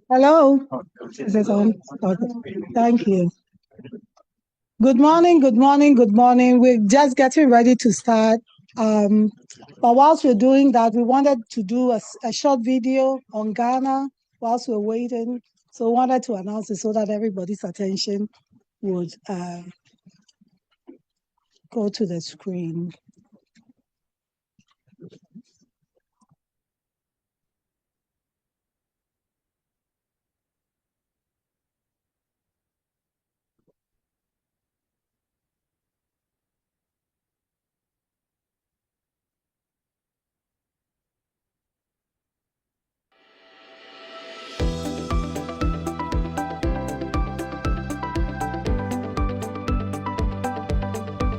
Hello. Is this on? Okay. Thank you. Good morning, good morning, good morning. We're just getting ready to start. But whilst we're doing that, we wanted to do a short video on Ghana whilst we're waiting. So we wanted to announce it so that everybody's attention would go to the screen.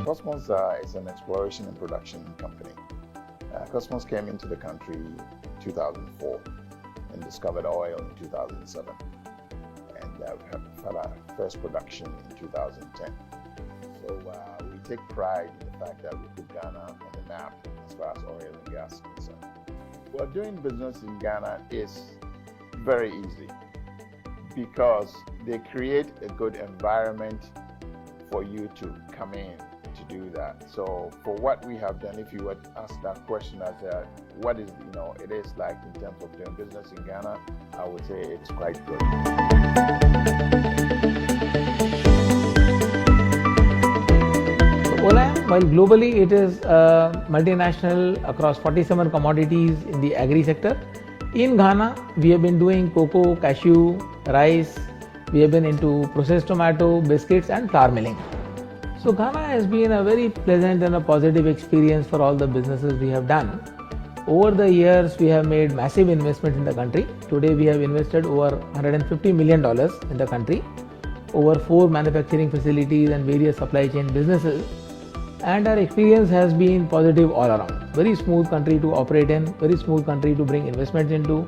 Cosmos is an exploration and production company. Cosmos came into the country in 2004 and discovered oil in 2007. And we had our first production in 2010. So we take pride in the fact that we put Ghana on the map as far as oil and gas is concerned. Well, doing business in Ghana is very easy because they create a good environment for you to come in to do that. So for what we have done, if you were to ask that question as what is, it is like in terms of doing business in Ghana, I would say it's quite good. Olam, while globally it is multinational across 47 commodities in the agri sector, in Ghana we have been doing cocoa, cashew, rice, we have been into processed tomato, biscuits and flour milling. So Ghana has been a very pleasant and a positive experience for all the businesses we have done. Over the years, we have made massive investment in the country. Today, we have invested over $150 million in the country, over 4 manufacturing facilities and various supply chain businesses. And our experience has been positive all around. Very smooth country to operate in, very smooth country to bring investments into.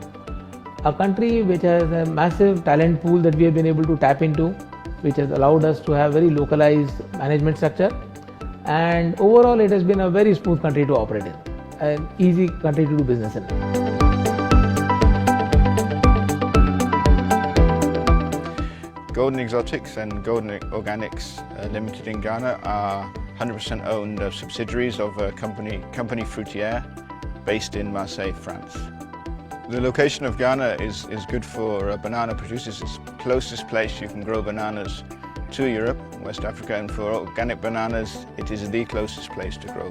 A country which has a massive talent pool that we have been able to tap into, which has allowed us to have very localized management structure, and overall it has been a very smooth country to operate in, an easy country to do business in. Golden Exotics and Golden Organics Limited in Ghana are 100% owned subsidiaries of a company Fruitière based in Marseille, France. The location of Ghana is good for banana producers. It's the closest place you can grow bananas to Europe, West Africa, and for organic bananas, it is the closest place to grow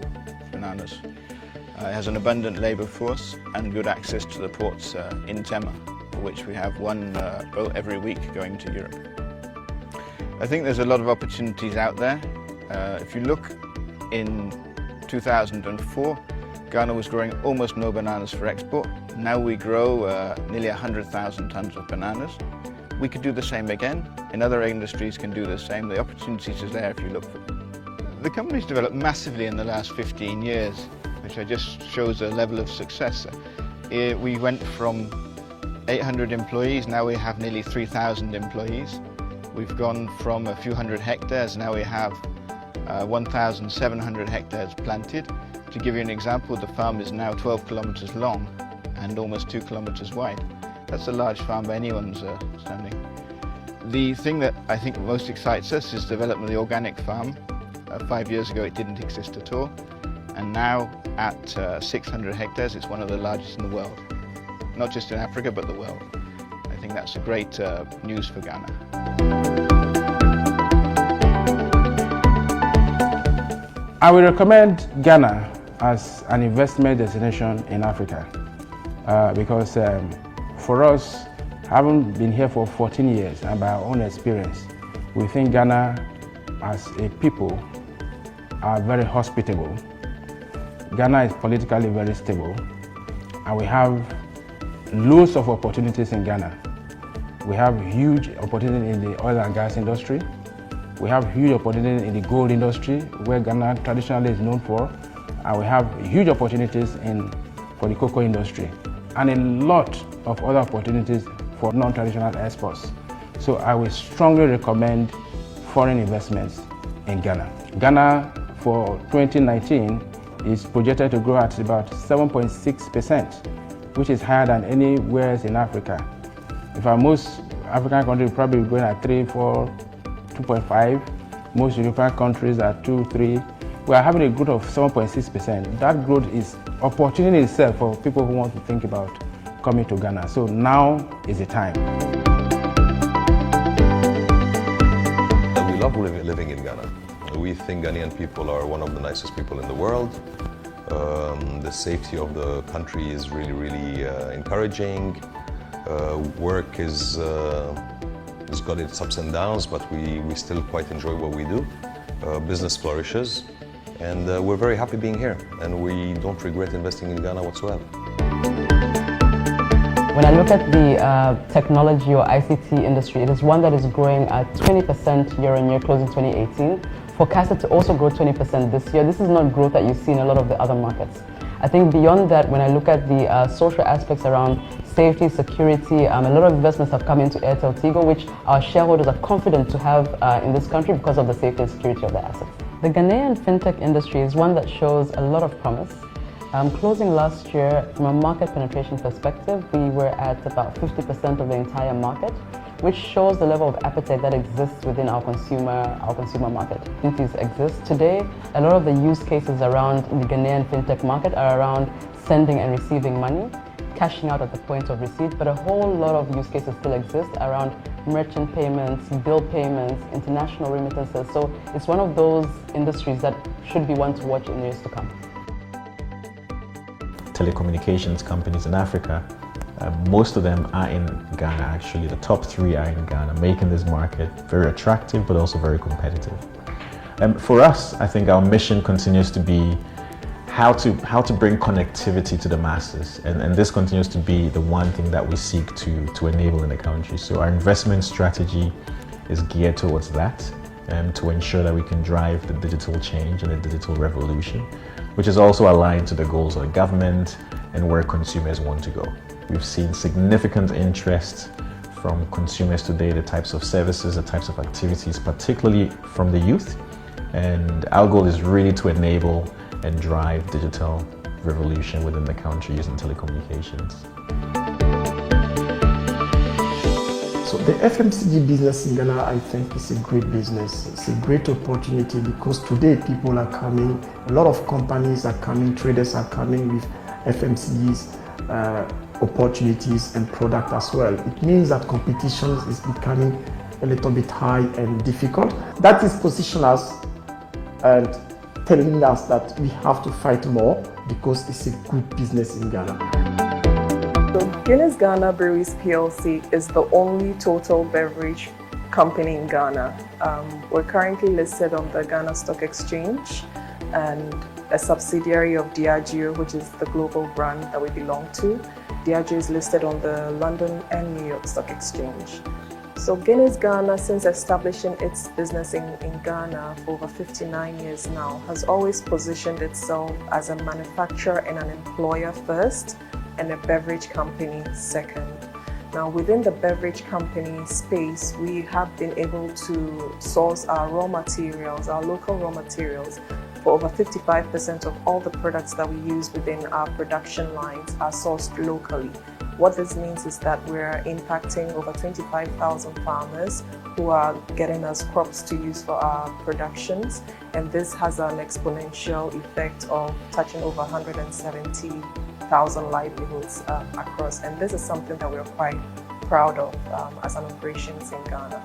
bananas. It has an abundant labour force and good access to the ports in Tema, for which we have one boat every week going to Europe. I think there's a lot of opportunities out there. If you look in 2004, Ghana was growing almost no bananas for export. Now we grow nearly 100,000 tons of bananas. We could do the same again, and other industries can do the same. The opportunities are there if you look for them. The company's developed massively in the last 15 years, which just shows a level of success. We went from 800 employees, now we have nearly 3,000 employees. We've gone from a few hundred hectares, now we have 1,700 hectares planted. To give you an example, the farm is now 12 kilometers long and almost 2 kilometers wide. That's a large farm by anyone's standing. The thing that I think most excites us is the development of the organic farm. 5 years ago it didn't exist at all, and now at 600 hectares it's one of the largest in the world. Not just in Africa but the world. I think that's a great news for Ghana. I will recommend Ghana as an investment destination in Africa because for us, having been here for 14 years and by our own experience, we think Ghana as a people are very hospitable. Ghana is politically very stable, and we have loads of opportunities in Ghana. We have huge opportunity in the oil and gas industry. We have huge opportunity in the gold industry, where Ghana traditionally is known for, and we have huge opportunities for the cocoa industry, and a lot of other opportunities for non-traditional exports. So I will strongly recommend foreign investments in Ghana. Ghana for 2019 is projected to grow at about 7.6%, which is higher than anywhere else in Africa. In fact, most African countries probably going at 3, 4, 2.5. Most European countries are 2, 3. We are having a growth of 7.6%. That growth is opportunity itself for people who want to think about coming to Ghana. So now is the time. We love living in Ghana. We think Ghanaian people are one of the nicest people in the world. The safety of the country is really encouraging. Work has got its ups and downs, but we still quite enjoy what we do. Business flourishes, and we're very happy being here, and we don't regret investing in Ghana whatsoever. When I look at the technology or ICT industry, it is one that is growing at 20% year on year, closing 2018. Forecasted to also grow 20% this year. This is not growth that you see in a lot of the other markets. I think beyond that, when I look at the social aspects around safety, security, a lot of investments have come into Airtel Tigo, which our shareholders are confident to have in this country because of the safety and security of the assets. The Ghanaian fintech industry is one that shows a lot of promise. Closing last year, from a market penetration perspective, we were at about 50% of the entire market, which shows the level of appetite that exists within our consumer market. Opportunities exist today. A lot of the use cases around the Ghanaian fintech market are around sending and receiving money, cashing out at the point of receipt, but a whole lot of use cases still exist around merchant payments, bill payments, international remittances. So it's one of those industries that should be one to watch in years to come. Telecommunications companies in Africa, most of them are in Ghana actually. The top 3 are in Ghana, making this market very attractive but also very competitive. For us, I think our mission continues to be how to bring connectivity to the masses, and this continues to be the one thing that we seek to enable in the country. So our investment strategy is geared towards that, to ensure that we can drive the digital change and the digital revolution, which is also aligned to the goals of the government and where consumers want to go. We've seen significant interest from consumers today, the types of services, the types of activities, particularly from the youth. And our goal is really to enable and drive digital revolution within the country using telecommunications. So the FMCG business in Ghana, I think, is a great business. It's a great opportunity because today people are coming, a lot of companies are coming, traders are coming with FMCGs, opportunities and product as well. It means that competition is becoming a little bit high and difficult. That is positioning us and telling us that we have to fight more because it's a good business in Ghana. So Guinness Ghana Breweries PLC is the only total beverage company in Ghana. We're currently listed on the Ghana Stock Exchange and a subsidiary of Diageo, which is the global brand that we belong to. Diageo is listed on the London and New York Stock Exchange. So Guinness Ghana, since establishing its business in Ghana for over 59 years now, has always positioned itself as a manufacturer and an employer first, and a beverage company second. Now, within the beverage company space, we have been able to source our raw materials, our local raw materials. For over 55% of all the products that we use within our production lines are sourced locally. What this means is that we're impacting over 25,000 farmers who are getting us crops to use for our productions, and this has an exponential effect of touching over 170,000 livelihoods across, and this is something that we're quite proud of as an operations in Ghana.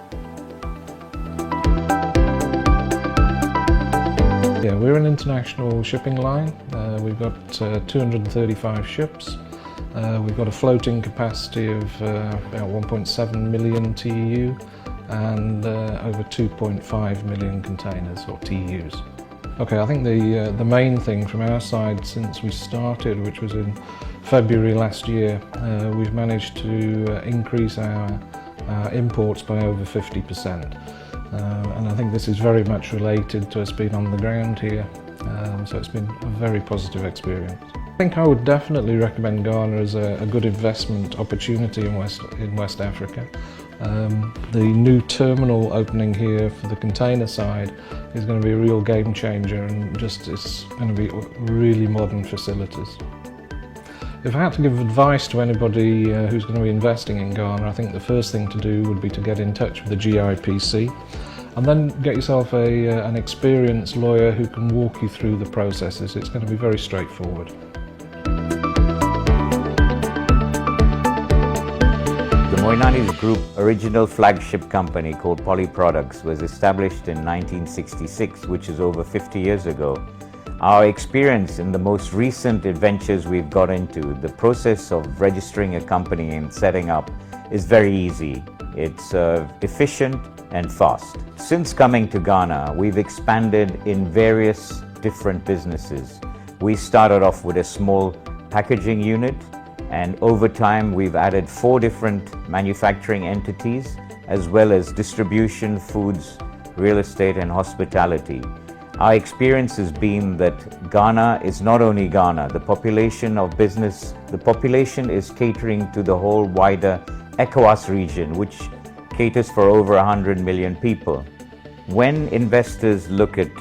Yeah, we're an international shipping line. We've got 235 ships. We've got a floating capacity of about 1.7 million TEU and over 2.5 million containers or TEUs. Okay, I think the main thing from our side since we started, which was in February last year, we've managed to increase our imports by over 50%. And I think this is very much related to us being on the ground here, so it's been a very positive experience. I think I would definitely recommend Ghana as a good investment opportunity in West Africa. The new terminal opening here for the container side is going to be a real game changer, and it's going to be really modern facilities. If I had to give advice to anybody who's going to be investing in Ghana, I think the first thing to do would be to get in touch with the GIPC and then get yourself an experienced lawyer who can walk you through the processes. It's going to be very straightforward. The Moinani's Group original flagship company called Poly Products was established in 1966, which is over 50 years ago. Our experience in the most recent adventures we've got into, the process of registering a company and setting up is very easy. It's efficient and fast. Since coming to Ghana, we've expanded in various different businesses. We started off with a small packaging unit, and over time we've added 4 different manufacturing entities, as well as distribution, foods, real estate and hospitality. Our experience has been that Ghana is not only Ghana, the population is catering to the whole wider ECOWAS region, which caters for over 100 million people. When investors look at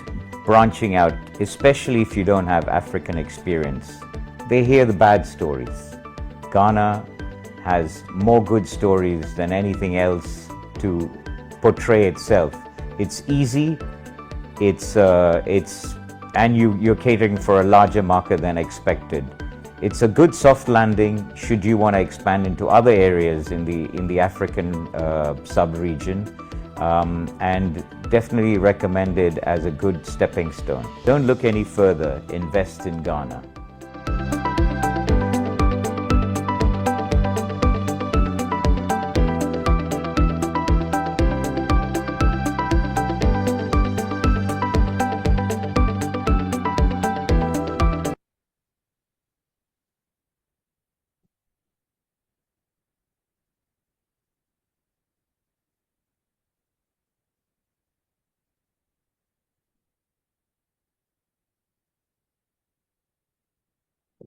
branching out, especially if you don't have African experience, they hear the bad stories. Ghana has more good stories than anything else to portray itself. It's easy, and you're catering for a larger market than expected. It's a good soft landing should you want to expand into other areas in the African sub-region, and definitely recommended as a good stepping stone. Don't look any further, invest in Ghana.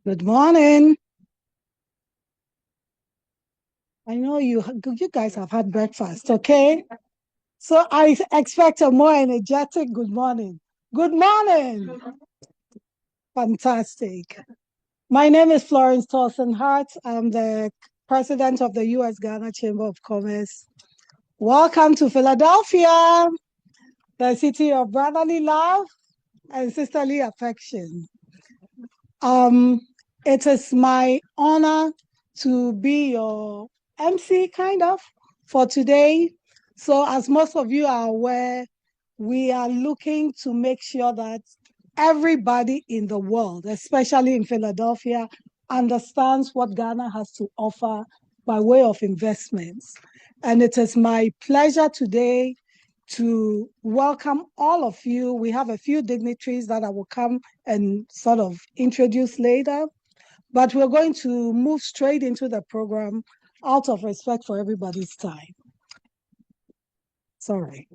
Good morning. I know you guys have had breakfast, okay? So I expect a more energetic good morning. Good morning. Fantastic. My name is Florence Thorson Hart. I'm the president of the U.S.-Ghana Chamber of Commerce. Welcome to Philadelphia, the city of brotherly love and sisterly affection. It is my honor to be your MC, kind of, for today. So as most of you are aware, we are looking to make sure that everybody in the world, especially in Philadelphia, understands what Ghana has to offer by way of investments. And it is my pleasure today to welcome all of you. We have a few dignitaries that I will come and sort of introduce later, but we're going to move straight into the program out of respect for everybody's time. Sorry.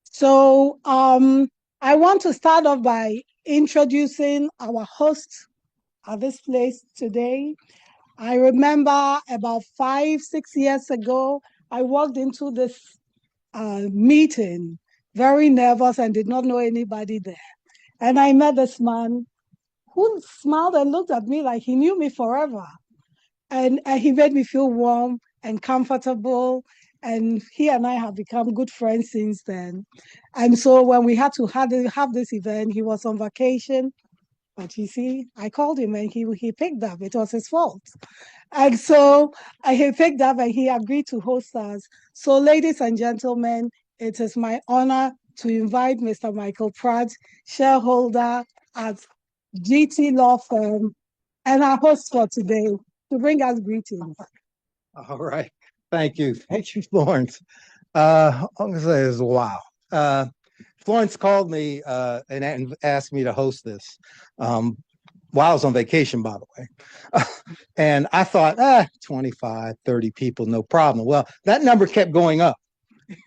So I want to start off by introducing our host at this place today. I remember about 5-6 years ago, I walked into this meeting very nervous and did not know anybody there. And I met this man who smiled and looked at me like he knew me forever. And he made me feel warm and comfortable. And he and I have become good friends since then. And so when we had to have this event, he was on vacation. But you see, I called him and he picked up. It was his fault. And so he picked up and he agreed to host us. So ladies and gentlemen, it is my honor to invite Mr. Michael Pratt, shareholder at GT Law Firm, and our host for today, to bring us greetings. All right. Thank you. Thank you, Florence. I'm going to say is wow. Florence called me and asked me to host this while I was on vacation, by the way. And I thought, 25, 30 people, no problem. Well, that number kept going up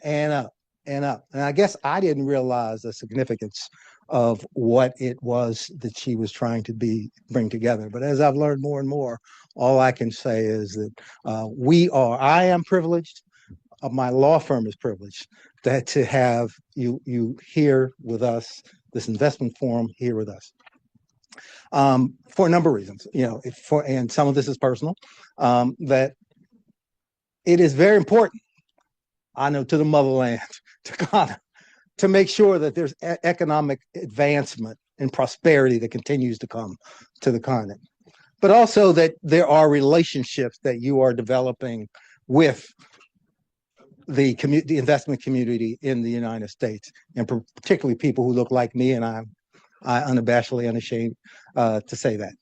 and up and up. And I guess I didn't realize the significance of what it was that she was trying to bring together. But as I've learned more and more, all I can say is that I am privileged, my law firm is privileged to have you here with us, this investment forum here with us. for a number of reasons. And some of this is personal, that it is very important, I know, to the motherland, to Ghana, to make sure that there's economic advancement and prosperity that continues to come to the continent, but also that there are relationships that you are developing with the investment community in the United States, and particularly people who look like me, and I unabashedly unashamed to say that.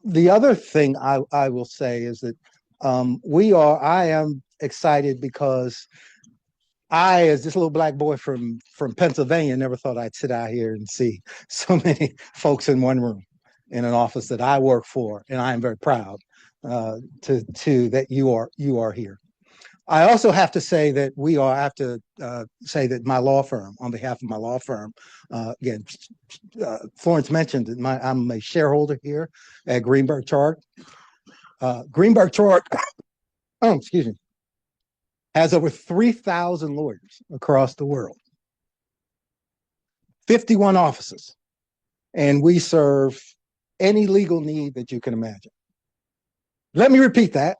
The other thing I will say is that I am excited because I, as this little black boy from Pennsylvania, never thought I'd sit out here and see so many folks in one room in an office that I work for, and I am very proud that you are here. I also have to say that my law firm, on behalf of my law firm, again, Florence mentioned that I'm a shareholder here at Greenberg Traurig. Greenberg Traurig, excuse me, has over 3,000 lawyers across the world, 51 offices, and we serve any legal need that you can imagine. Let me repeat that.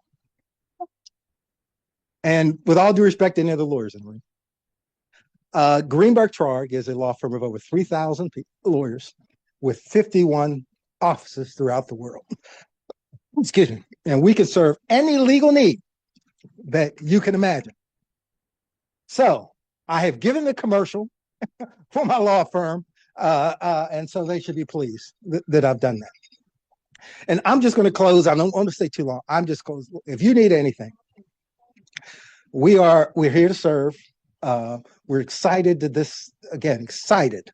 And with all due respect to any other lawyers in the room, Greenberg Traurig is a law firm of over 3,000 lawyers with 51 offices throughout the world. Excuse me. And we can serve any legal need that you can imagine. So I have given the commercial for my law firm, and so they should be pleased that I've done that. And I'm just going to close. I don't want to stay too long. I'm just close. If you need anything, we're here to serve. We're excited excited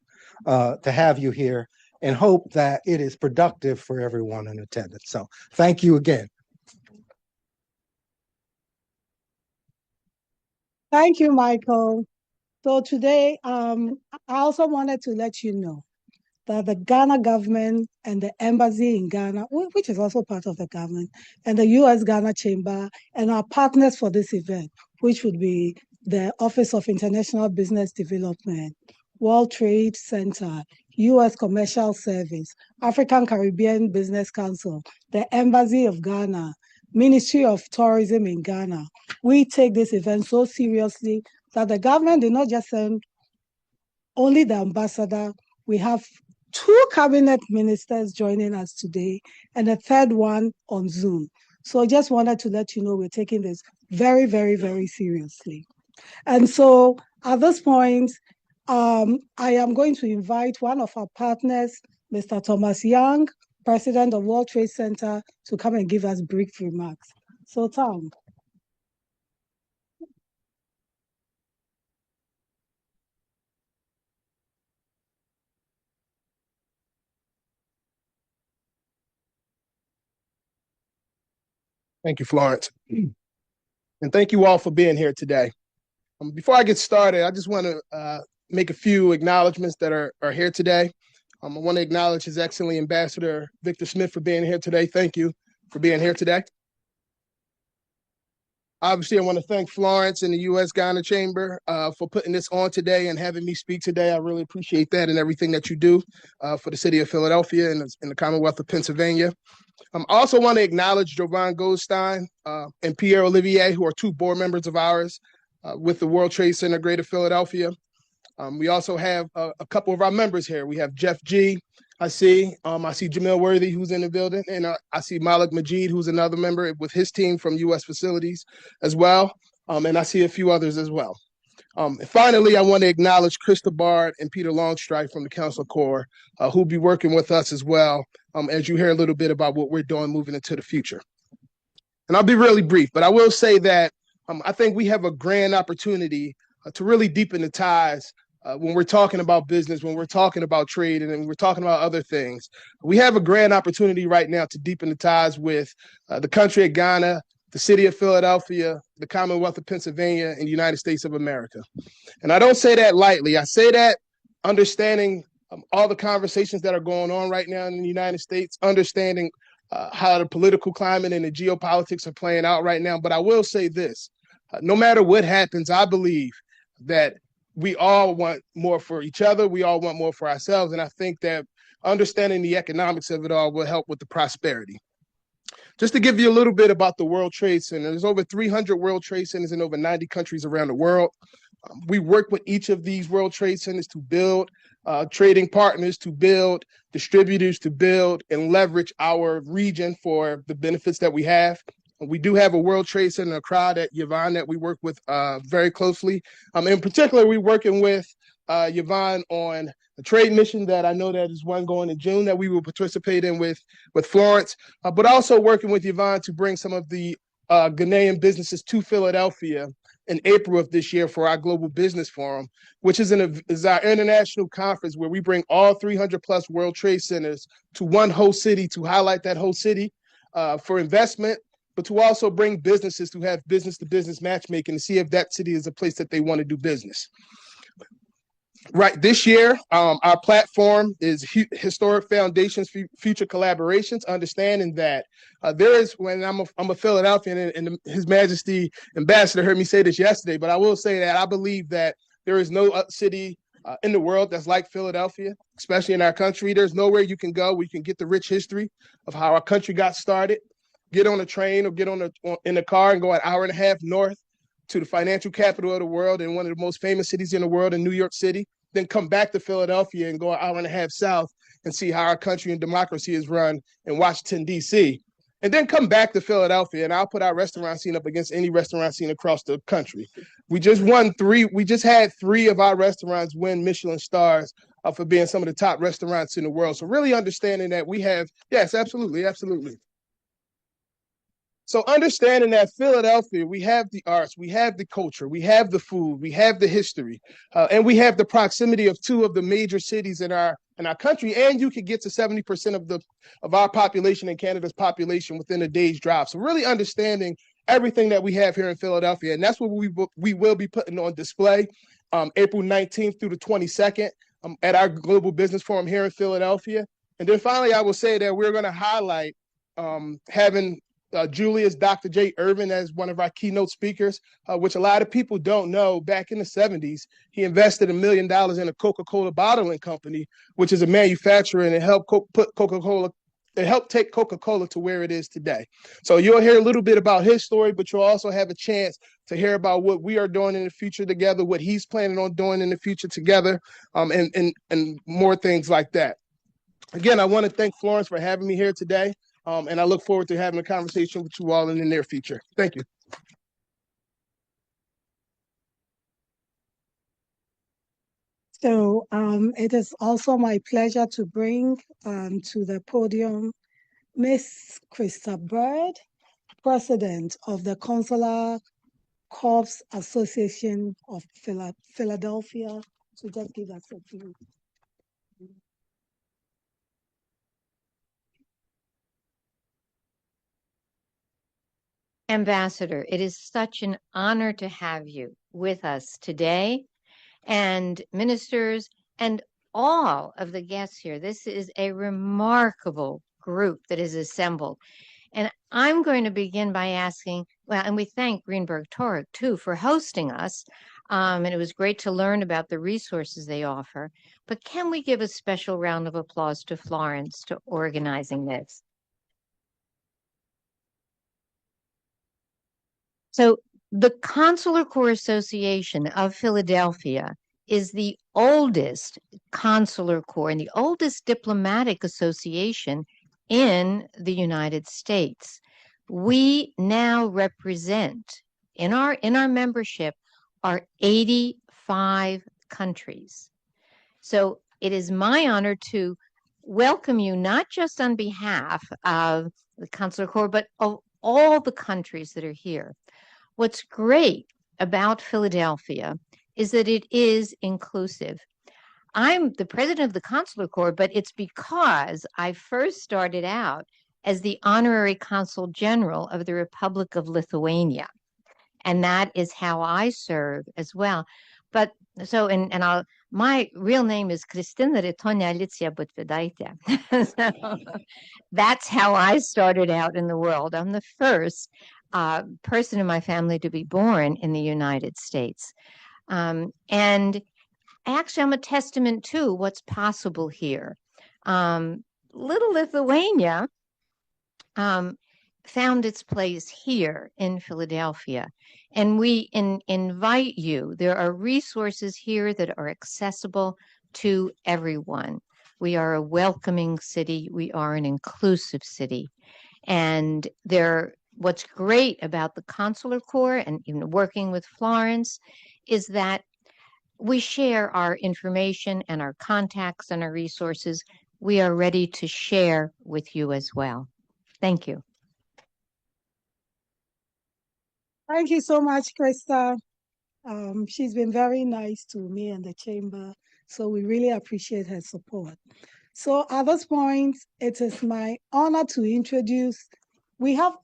to have you here, and hope that it is productive for everyone in attendance. So thank you again. Thank you, Michael. So today, I also wanted to let you know that the Ghana government and the embassy in Ghana, which is also part of the government, and the U.S. Ghana Chamber, and our partners for this event, which would be the Office of International Business Development, World Trade Center, U.S. Commercial Service, African Caribbean Business Council, the Embassy of Ghana, Ministry of Tourism in Ghana. We take this event so seriously that the government did not just send only the ambassador. We have 2 cabinet ministers joining us today, and a third one on Zoom. So I just wanted to let you know we're taking this very, very, very seriously. And so at this point, I am going to invite one of our partners, Mr. Thomas Young, President of World Trade Center, to come and give us brief remarks. So Tom. Thank you, Florence. And thank you all for being here today. Before I get started, I just want to make a few acknowledgments that are here today. I want to acknowledge His Excellency Ambassador Victor Smith for being here today. Thank you for being here today. Obviously, I want to thank Florence and the U.S. Ghana Chamber for putting this on today and having me speak today. I really appreciate that and everything that you do for the city of Philadelphia and the Commonwealth of Pennsylvania. I also want to acknowledge Jovan Goldstein and Pierre Olivier, who are 2 board members of ours with the World Trade Center Greater Philadelphia. We also have a couple of our members here. We have Jeff G. I see Jamil Worthy, who's in the building, and I see Malik Majid, who's another member with his team from U.S. facilities as well, and I see a few others as well. And finally, I want to acknowledge Krista Bard and Peter Longstrike from the Council Corps, who'll be working with us as well, as you hear a little bit about what we're doing moving into the future. And I'll be really brief, but I will say that I think we have a grand opportunity to really deepen the ties when we're talking about business, when we're talking about trade, and then we're talking about other things. We have a grand opportunity right now to deepen the ties with the country of Ghana, the city of Philadelphia, the Commonwealth of Pennsylvania, and the United States of America. And I don't say that lightly. I say that understanding all the conversations that are going on right now in the United States, understanding how the political climate and the geopolitics are playing out right now. But I will say this, no matter what happens, I believe that we all want more for each other. We all want more for ourselves. And I think that understanding the economics of it all will help with the prosperity. Just to give you a little bit about the World Trade Center, there's over 300 World Trade Centers in over 90 countries around the world. We work with each of these World Trade Centers to build trading partners, to build distributors, to build and leverage our region for the benefits that we have. We do have a World Trade Center, a crowd at Yvonne that we work with very closely. In particular, we're working with Yvonne on a trade mission that I know that is one going in June that we will participate in with Florence, but also working with Yvonne to bring some of the Ghanaian businesses to Philadelphia in April of this year for our Global Business Forum, which is our international conference where we bring all 300 plus World Trade Centers to one host city to highlight that host city for investment, but to also bring businesses to have business-to-business matchmaking to see if that city is a place that they want to do business. Right, this year, our platform is Historic Foundations for Future Collaborations, understanding that there is, when I'm a Philadelphian, and His Majesty Ambassador heard me say this yesterday, but I will say that I believe that there is no city in the world that's like Philadelphia, especially in our country. There's nowhere you can go where you can get the rich history of how our country got started, get on a train or get in a car and go an hour and a half north to the financial capital of the world and one of the most famous cities in the world in New York City, then come back to Philadelphia and go an hour and a half south and see how our country and democracy is run in Washington, D.C., and then come back to Philadelphia, and I'll put our restaurant scene up against any restaurant scene across the country. We just had three of our restaurants win Michelin stars for being some of the top restaurants in the world. So really understanding that we have, yes, absolutely. So understanding that Philadelphia, we have the arts, we have the culture, we have the food, we have the history, and we have the proximity of two of the major cities in our country, and you could get to 70% of our population and Canada's population within a day's drive. So really understanding everything that we have here in Philadelphia, and that's what we will be putting on display April 19th through the 22nd at our Global Business Forum here in Philadelphia. And then finally, I will say that we're going to highlight having Julius Dr. J. Irvin as one of our keynote speakers, which a lot of people don't know. Back in the 70s, he invested $1 million in a Coca-Cola bottling company, which is a manufacturer, and it helped take Coca-Cola to where it is today. So you'll hear a little bit about his story, but you'll also have a chance to hear about what we are doing in the future together, what he's planning on doing in the future together, and more things like that. Again, I want to thank Florence for having me here today. And I look forward to having a conversation with you all in the near future. Thank you. So it is also my pleasure to bring to the podium Miss Krista Bird, President of the Consular Corps Association of Philadelphia, to just give us a few. Ambassador, it is such an honor to have you with us today, and ministers and all of the guests here. This is a remarkable group that is assembled. And I'm going to begin by asking, well, and we thank Greenberg Traurig too for hosting us. And it was great to learn about the resources they offer. But can we give a special round of applause to Florence for organizing this? So the Consular Corps Association of Philadelphia is the oldest consular corps and the oldest diplomatic association in the United States. We now represent in our membership are 85 countries. So it is my honor to welcome you not just on behalf of the Consular Corps, but of all the countries that are here. What's great about Philadelphia is that it is inclusive. I'm the president of the Consular Corps, but it's because I first started out as the honorary consul general of the Republic of Lithuania. And that is how I serve as well. But so, my real name is Kristina Ritonia Alicia Butvidaitė. So that's how I started out in the world. I'm the first person in my family to be born in the United States. And actually, I'm a testament to what's possible here. Little Lithuania found its place here in Philadelphia. And we invite you. There are resources here that are accessible to everyone. We are a welcoming city. We are an inclusive city. And what's great about the Consular Corps and even working with Florence is that we share our information and our contacts and our resources. We are ready to share with you as well. Thank you. Thank you so much, Krista. She's been very nice to me and the chamber, so we really appreciate her support. So at this point, it is my honor to introduce,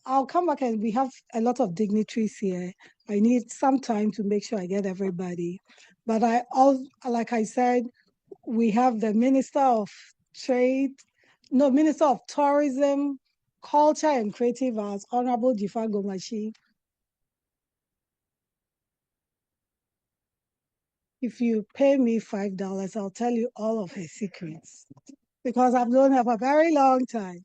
I'll come back and we have a lot of dignitaries here. I need some time to make sure I get everybody. But like I said, we have the Minister of Tourism, Culture and Creative Arts, Honorable Jifa Gomashi. If you pay me $5, I'll tell you all of her secrets because I've known her for a very long time.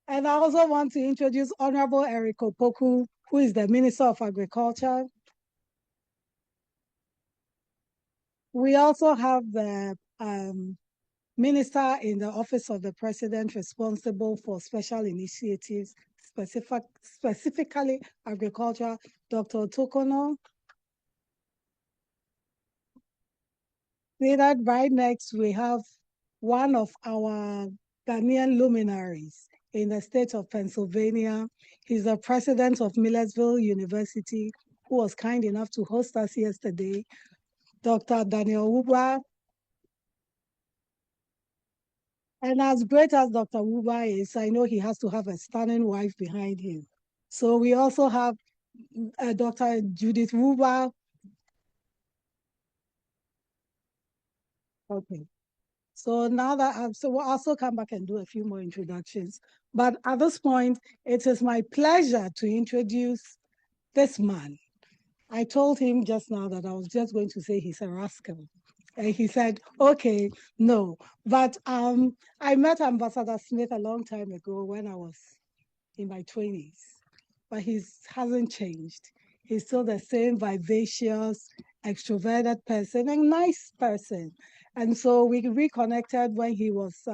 And I also want to introduce Honorable Eric Opoku, who is the Minister of Agriculture. We also have the Minister in the Office of the President responsible for special initiatives, specifically agriculture, Dr. Tokono. Seated right next, we have one of our Ghanaian luminaries in the state of Pennsylvania. He's the president of Millersville University, who was kind enough to host us yesterday, Dr. Daniel Wuba. And as great as Dr. Wuba is, I know he has to have a stunning wife behind him. So we also have Dr. Judith Wuba. Okay. So now that so we'll also come back and do a few more introductions. But at this point, it is my pleasure to introduce this man. I told him just now that I was just going to say he's a rascal. And he said, okay, no. But I met Ambassador Smith a long time ago when I was in my 20s. But he hasn't changed. He's still the same vivacious, extroverted person, a nice person. And so we reconnected when he was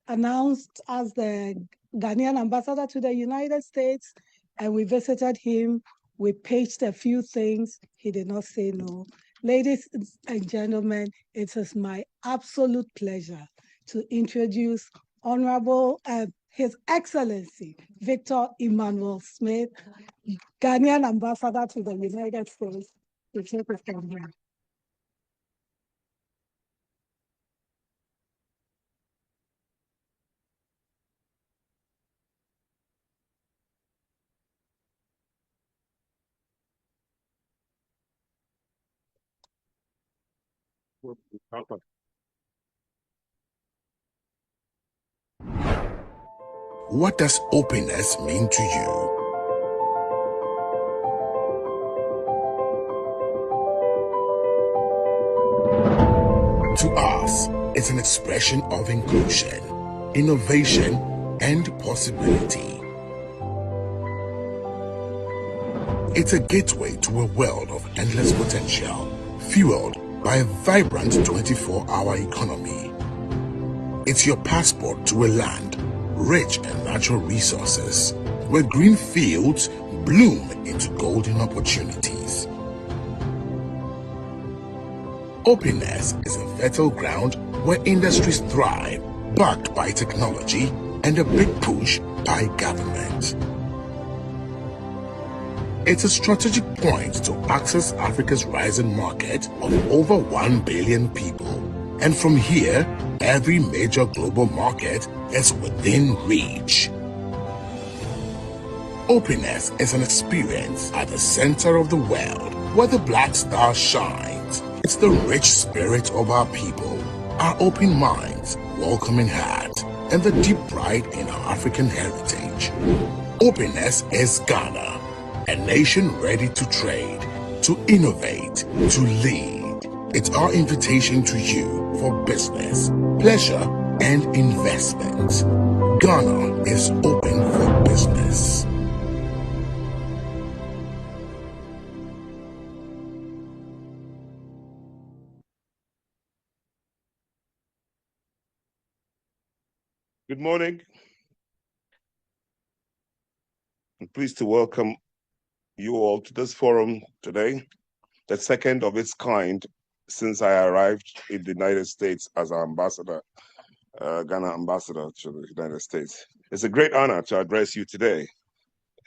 announced as the Ghanaian ambassador to the United States. And we visited him. We pitched a few things. He did not say no. Ladies and gentlemen, it is my absolute pleasure to introduce Honorable His Excellency Victor Emmanuel Smith, Ghanaian ambassador to the United States. To take us from here. What does openness mean to you? To us, it's an expression of inclusion, innovation, and possibility. It's a gateway to a world of endless potential, fueled by a vibrant 24-hour economy. It's your passport to a land rich in natural resources, where green fields bloom into golden opportunities. Openness is a fertile ground where industries thrive, backed by technology and a big push by government. It's a strategic point to access Africa's rising market of over 1 billion people. And from here, every major global market is within reach. Openness is an experience at the center of the world where the Black Star shines. It's the rich spirit of our people, our open minds, welcoming heart, and the deep pride in our African heritage. Openness is Ghana, a nation ready to trade, to innovate, to lead. It's our invitation to you for business, pleasure, and investment. Ghana is open for business. Good morning. I'm pleased to welcome you all to this forum today, the second of its kind since I arrived in the United States as our ambassador, Ghana ambassador to the United States. It's a great honor to address you today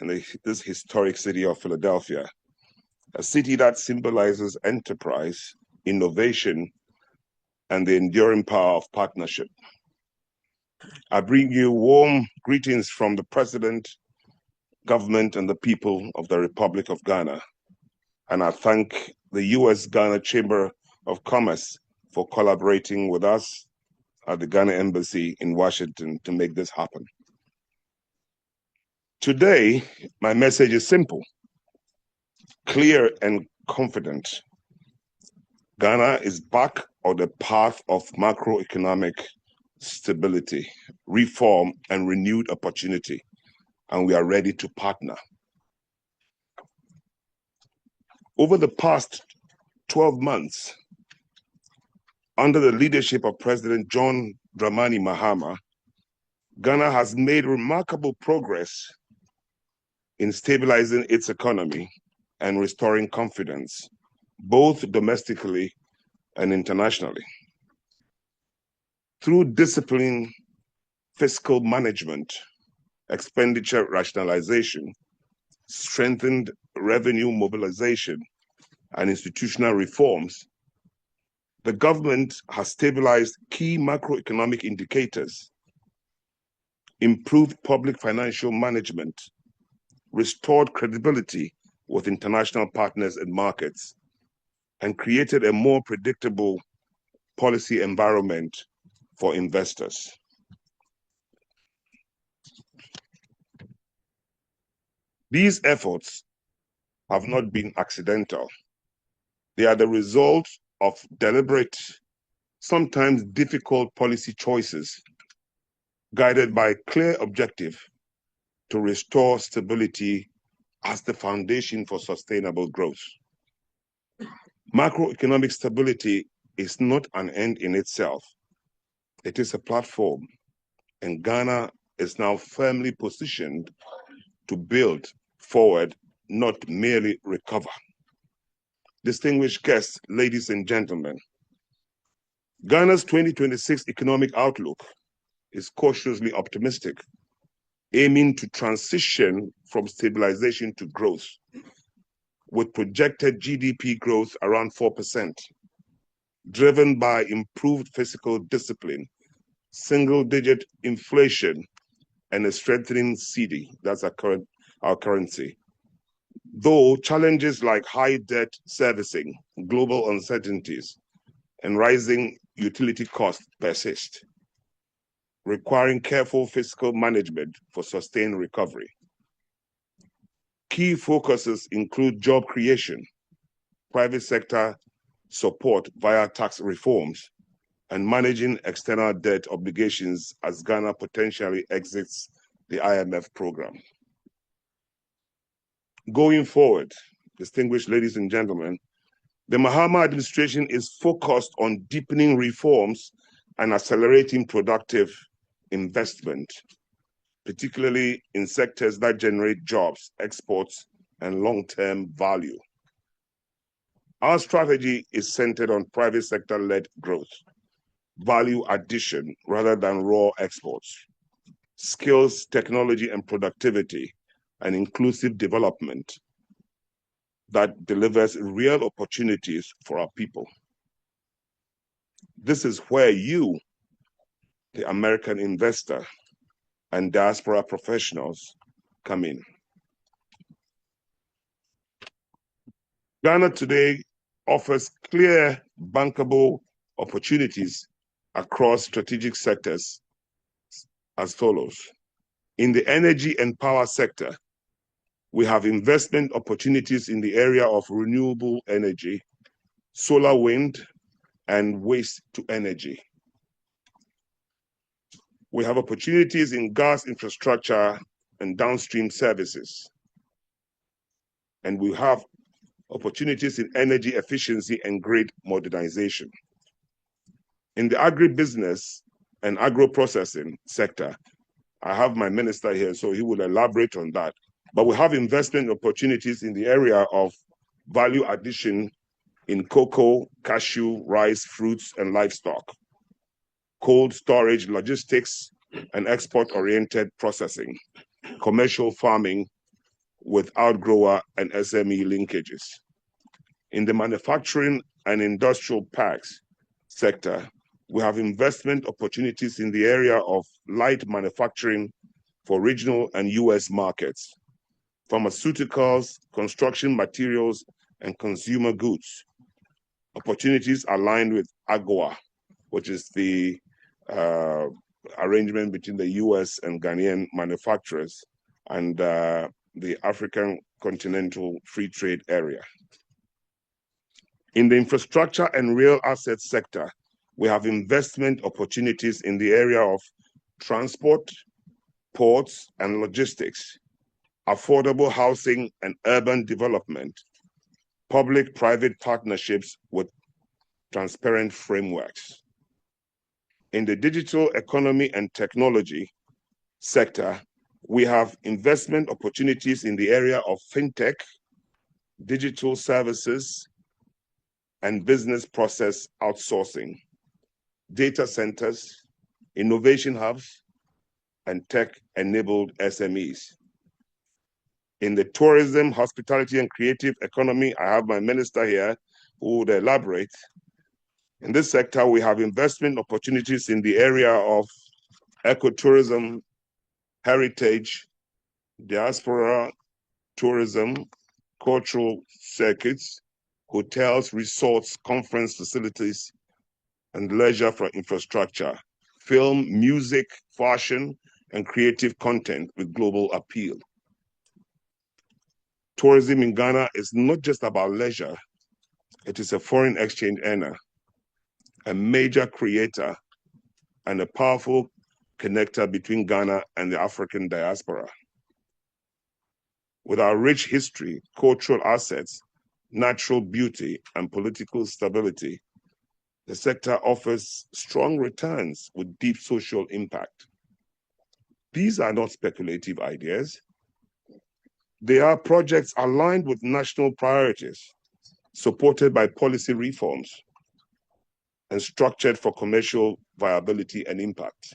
in this historic city of Philadelphia, a city that symbolizes enterprise, innovation, and the enduring power of partnership. I bring you warm greetings from the President, government, and the people of the Republic of Ghana. And I thank the U.S.-Ghana Chamber of Commerce for collaborating with us at the Ghana Embassy in Washington to make this happen. Today, my message is simple, clear, and confident. Ghana is back on the path of macroeconomic stability, reform, and renewed opportunity, and we are ready to partner. Over the past 12 months, under the leadership of President John Dramani Mahama, Ghana has made remarkable progress in stabilizing its economy and restoring confidence, both domestically and internationally. Through disciplined fiscal management, expenditure rationalization, strengthened revenue mobilization, and institutional reforms, the government has stabilized key macroeconomic indicators, improved public financial management, restored credibility with international partners and markets, and created a more predictable policy environment for investors. These efforts have not been accidental. They are the result of deliberate, sometimes difficult policy choices, guided by a clear objective to restore stability as the foundation for sustainable growth. Macroeconomic stability is not an end in itself. It is a platform, and Ghana is now firmly positioned to build forward, not merely recover. Distinguished guests, ladies and gentlemen, Ghana's 2026 economic outlook is cautiously optimistic, aiming to transition from stabilization to growth, with projected GDP growth around 4%, driven by improved fiscal discipline, single-digit inflation, and a strengthening cedi, that's our currency. Though challenges like high debt servicing, global uncertainties, and rising utility costs persist, requiring careful fiscal management for sustained recovery. Key focuses include job creation, private sector support via tax reforms, and managing external debt obligations as Ghana potentially exits the IMF program. Going forward, distinguished ladies and gentlemen, the Mahama administration is focused on deepening reforms and accelerating productive investment, particularly in sectors that generate jobs, exports, and long-term value. Our strategy is centered on private sector-led growth, value addition rather than raw exports, skills, technology, and productivity, and inclusive development that delivers real opportunities for our people. This is where you, the American investor, and diaspora professionals come in. Ghana today offers clear, bankable opportunities across strategic sectors as follows. In the energy and power sector, we have investment opportunities in the area of renewable energy, solar wind, and waste to energy. We have opportunities in gas infrastructure and downstream services. And we have opportunities in energy efficiency and grid modernization. In the agribusiness and agro-processing sector, I have my minister here, so he will elaborate on that. But we have investment opportunities in the area of value addition in cocoa, cashew, rice, fruits, and livestock, cold storage, logistics, and export-oriented processing, commercial farming with outgrower and SME linkages. In the manufacturing and industrial parks sector, we have investment opportunities in the area of light manufacturing for regional and US markets, pharmaceuticals, construction materials, and consumer goods. Opportunities aligned with AGOA, which is the arrangement between the US and Ghanaian manufacturers and the African Continental Free Trade Area. In the infrastructure and real assets sector, we have investment opportunities in the area of transport, ports, and logistics, affordable housing and urban development, public-private partnerships with transparent frameworks. In the digital economy and technology sector, we have investment opportunities in the area of fintech, digital services, and business process outsourcing, data centers, innovation hubs, and tech-enabled SMEs. In the tourism, hospitality, and creative economy, I have my minister here who would elaborate. In this sector, we have investment opportunities in the area of ecotourism, heritage, diaspora tourism, cultural circuits, hotels, resorts, conference facilities, and leisure for infrastructure, film, music, fashion, and creative content with global appeal. Tourism in Ghana is not just about leisure, it is a foreign exchange earner, a major creator, and a powerful connector between Ghana and the African diaspora. With our rich history, cultural assets, natural beauty, and political stability, the sector offers strong returns with deep social impact. These are not speculative ideas. They are projects aligned with national priorities, supported by policy reforms, and structured for commercial viability and impact.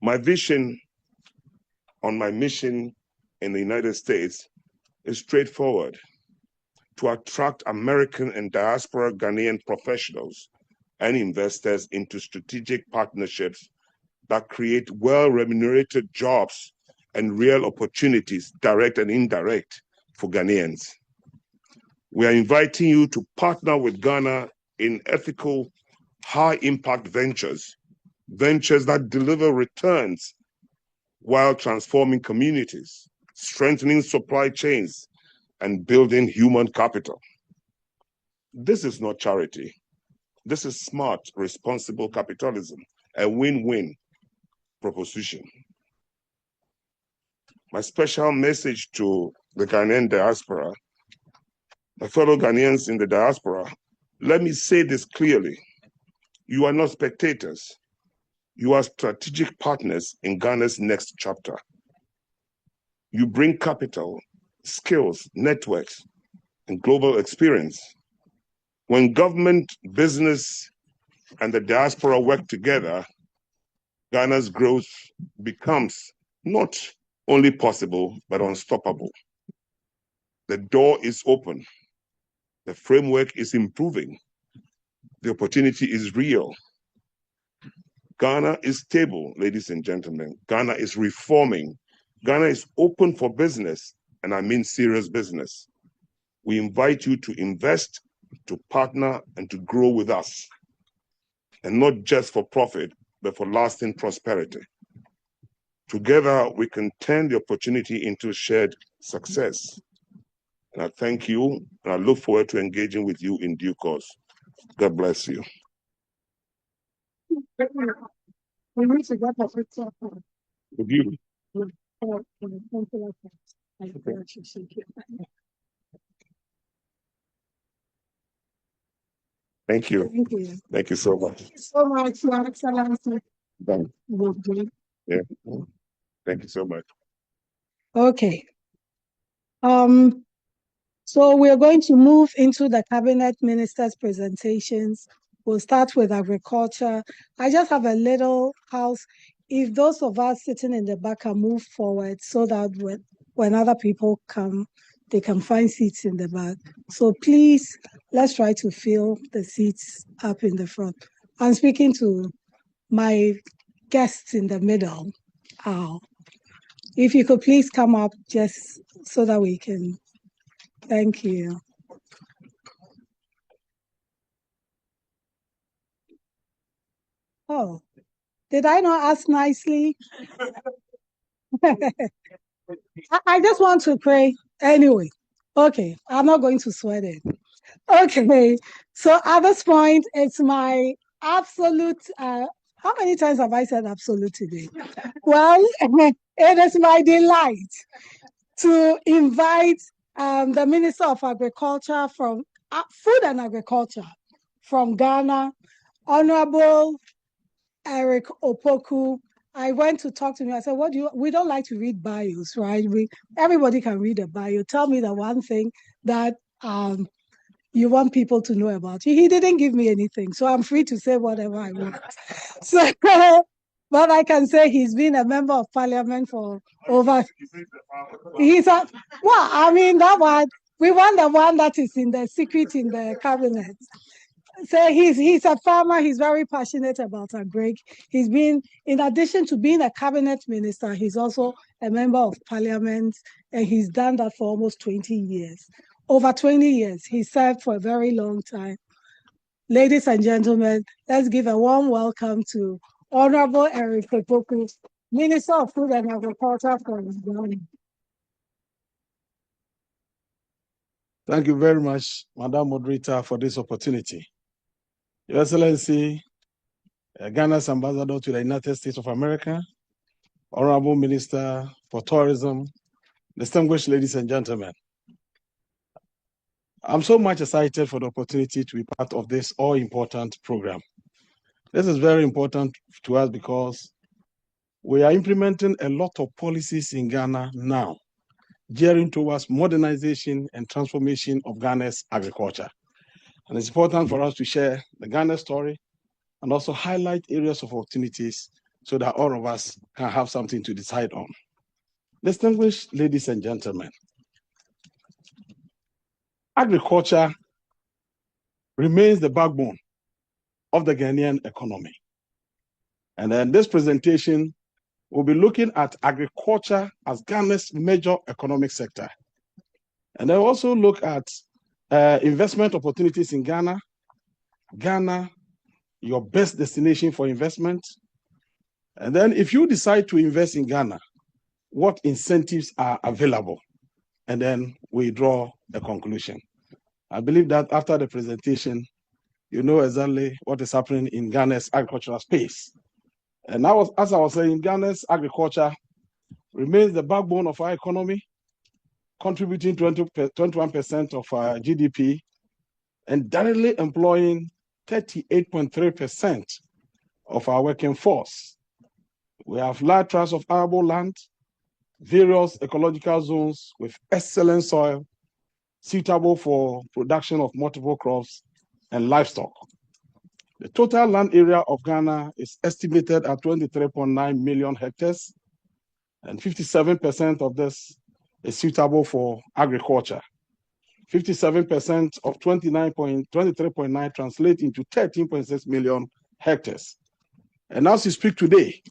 My vision on my mission in the United States is straightforward: to attract American and diaspora Ghanaian professionals and investors into strategic partnerships that create well-remunerated jobs and real opportunities, direct and indirect, for Ghanaians. We are inviting you to partner with Ghana in ethical, high-impact ventures that deliver returns while transforming communities, strengthening supply chains, and building human capital. This is not charity. This is smart, responsible capitalism, a win-win proposition. My special message to the Ghanaian diaspora, my fellow Ghanaians in the diaspora, let me say this clearly: you are not spectators. You are strategic partners in Ghana's next chapter. You bring capital, skills, networks, and global experience. When government, business, and the diaspora work together, Ghana's growth becomes not only possible, but unstoppable. The door is open. The framework is improving. The opportunity is real. Ghana is stable, ladies and gentlemen. Ghana is reforming. Ghana is open for business, and I mean serious business. We invite you to invest, to partner, and to grow with us, and not just for profit, but for lasting prosperity. Together, we can turn the opportunity into shared success. And I thank you, and I look forward to engaging with you in due course. God bless you. We need to get a picture. With you. Thank you. Thank you. Thank you so much. Thank you so much, Your Excellency. Thank Yeah. Thank you so much. Okay. So we're going to move into the cabinet ministers' presentations. We'll start with agriculture. I just have a little house. If those of us sitting in the back can move forward so that when other people come, they can find seats in the back. So please, let's try to fill the seats up in the front. I'm speaking to my guests in the middle. If you could please come up just so that we can. Thank you. Oh, did I not ask nicely? I just want to pray anyway. Okay, I'm not going to sweat it. Okay, so at this point, it's my absolute. How many times have I said absolute today? Well, it is my delight to invite the Minister of Agriculture from Food and Agriculture from Ghana, Honorable Eric Opoku. I went to talk to him. I said, we don't like to read bios, right? Everybody can read a bio. Tell me the one thing that you want people to know about you. He didn't give me anything, so I'm free to say whatever I want. So, but I can say he's been a member of parliament for over. I mean, that one, we want the one that is in the secret in the cabinet. So he's a farmer. He's very passionate about agric. He's been, in addition to being a cabinet minister, he's also a member of parliament, and he's done that for almost 20 years. Over 20 years, he served for a very long time. Ladies and gentlemen, let's give a warm welcome to Honorable Eric Opoku, Minister of Food and Agriculture for Ghana. Thank you very much, Madam Moderator, for this opportunity. Your Excellency, Ghana's Ambassador to the United States of America, Honorable Minister for Tourism, distinguished ladies and gentlemen. I'm so much excited for the opportunity to be part of this all-important program. This is very important to us because we are implementing a lot of policies in Ghana now, gearing towards modernization and transformation of Ghana's agriculture. And it's important for us to share the Ghana story and also highlight areas of opportunities so that all of us can have something to decide on. Distinguished ladies and gentlemen, agriculture remains the backbone of the Ghanaian economy. And then this presentation will be looking at agriculture as Ghana's major economic sector. And then also look at investment opportunities in Ghana, Ghana, your best destination for investment. And then if you decide to invest in Ghana, what incentives are available? And then we draw a conclusion. I believe that after the presentation, you know exactly what is happening in Ghana's agricultural space. And now, as I was saying, Ghana's agriculture remains the backbone of our economy, contributing 21% of our GDP and directly employing 38.3% of our working force. We have large tracts of arable land, various ecological zones with excellent soil, suitable for production of multiple crops and livestock. The total land area of Ghana is estimated at 23.9 million hectares, and 57% of this is suitable for agriculture. 57% of 23.9 translate into 13.6 million hectares. And as we speak today,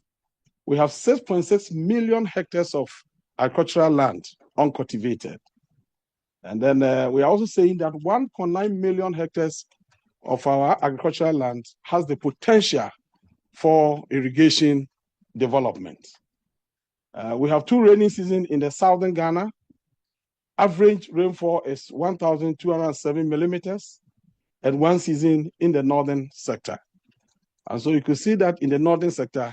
we have 6.6 million hectares of agricultural land uncultivated. And then we are also saying that 1.9 million hectares of our agricultural land has the potential for irrigation development. We have 2 rainy seasons in the southern Ghana. Average rainfall is 1,207 millimeters. and one season in the northern sector. And so you could see that in the northern sector,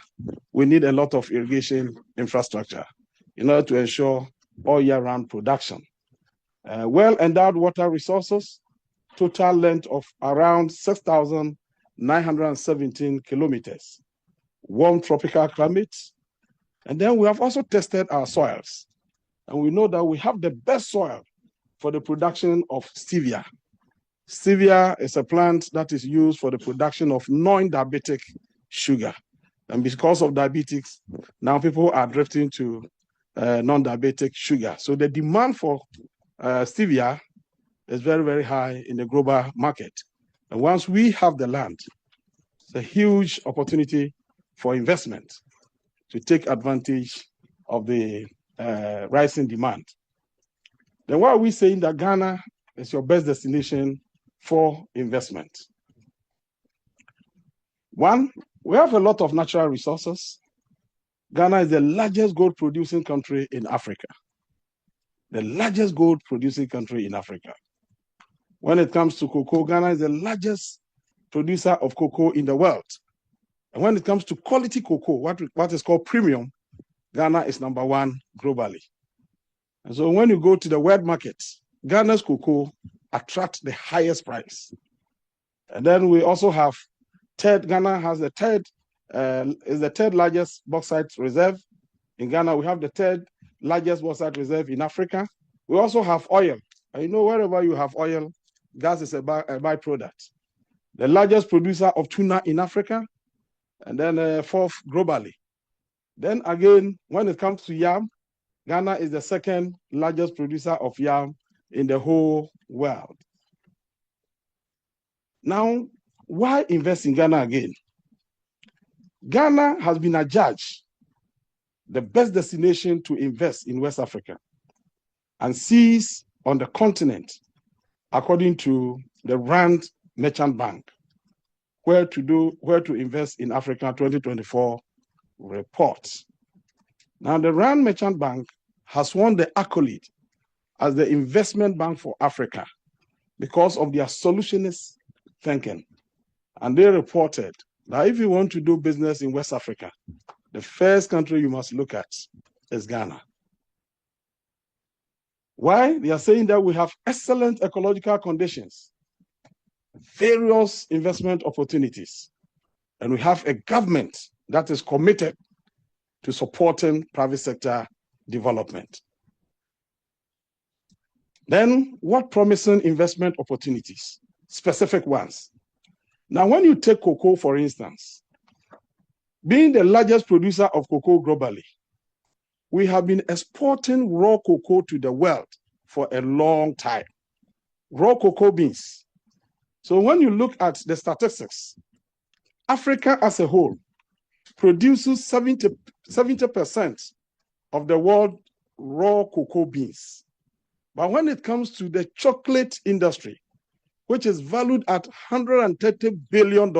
we need a lot of irrigation infrastructure in order to ensure all year-round production. Well-endowed water resources, total length of around 6,917 kilometers, warm tropical climates. And then we have also tested our soils. And we know that we have the best soil for the production of stevia. Stevia is a plant that is used for the production of non-diabetic sugar. And because of diabetes, now people are drifting to non-diabetic sugar. So the demand for stevia is very, very high in the global market. And once we have the land, it's a huge opportunity for investment to take advantage of the rising demand. Then why are we saying that Ghana is your best destination for investment? One, we have a lot of natural resources. Ghana is the largest gold producing country in Africa. The largest gold producing country in Africa. When it comes to cocoa, Ghana is the largest producer of cocoa in the world. And when it comes to quality cocoa, what is called premium, Ghana is #1 globally. And so when you go to the world market, Ghana's cocoa attracts the highest price. And then we also have Ghana has the third largest bauxite reserve. In Ghana, we have the third largest bauxite reserve in Africa. We also have oil. And you know, wherever you have oil, gas is a byproduct. The largest producer of tuna in Africa, and then fourth globally. Then again, when it comes to yam, Ghana is the second largest producer of yam in the whole world. Now, why invest in Ghana again? Ghana has been adjudged the best destination to invest in West Africa and sees on the continent, according to the Rand Merchant Bank, where to invest in Africa 2024 report. Now, the Rand Merchant Bank has won the accolade as the investment bank for Africa because of their solutionist thinking. And they reported that if you want to do business in West Africa, the first country you must look at is Ghana. Why? They are saying that we have excellent ecological conditions, various investment opportunities, and we have a government that is committed to supporting private sector development. Then, what promising investment opportunities? Specific ones. Now, when you take cocoa, for instance, being the largest producer of cocoa globally, we have been exporting raw cocoa to the world for a long time. Raw cocoa beans. So when you look at the statistics, Africa as a whole produces 70% of the world raw cocoa beans. But when it comes to the chocolate industry, which is valued at $130 billion,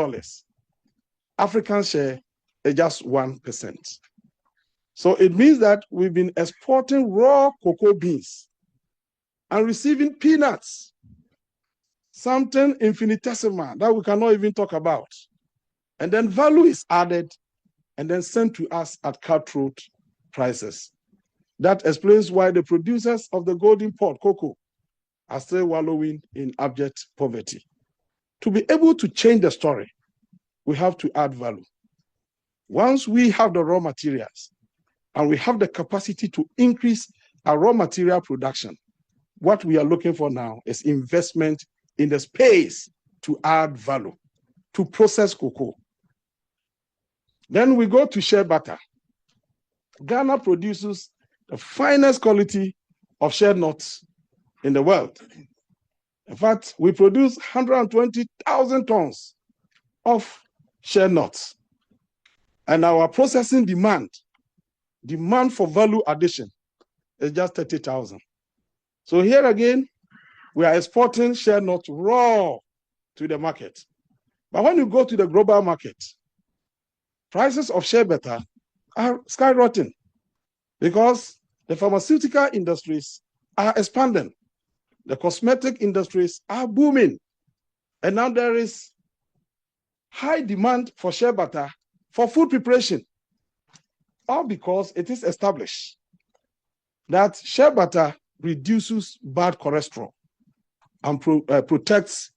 African share is just 1%. So it means that we've been exporting raw cocoa beans and receiving peanuts, something infinitesimal that we cannot even talk about. And then value is added and then sent to us at cutthroat prices. That explains why the producers of the golden pot cocoa are still wallowing in abject poverty. To be able to change the story, we have to add value. Once we have the raw materials and we have the capacity to increase our raw material production, what we are looking for now is investment in the space to add value, to process cocoa. Then we go to shea butter. Ghana produces the finest quality of shea nuts in the world. In fact, we produce 120,000 tons of shea nuts. And our processing demand for value addition is just 30,000. So here again, we are exporting shea nuts raw to the market. But when you go to the global market, prices of shea butter are skyrocketing because the pharmaceutical industries are expanding. The cosmetic industries are booming. And now there is high demand for shea butter for food preparation, all because it is established that shea butter reduces bad cholesterol and protects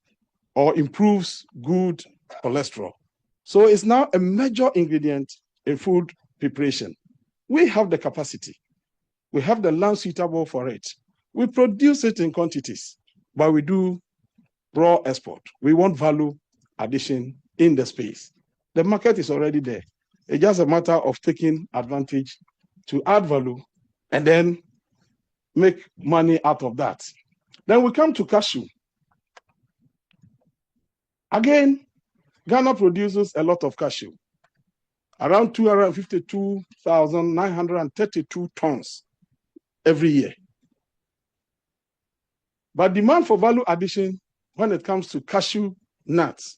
or improves good cholesterol. So it's now a major ingredient in food preparation. We have the capacity. We have the land suitable for it. We produce it in quantities, but we do raw export. We want value addition in the space. The market is already there. It's just a matter of taking advantage to add value and then make money out of that. Then we come to cashew. Again, Ghana produces a lot of cashew, around 252,932 tons every year. But demand for value addition when it comes to cashew nuts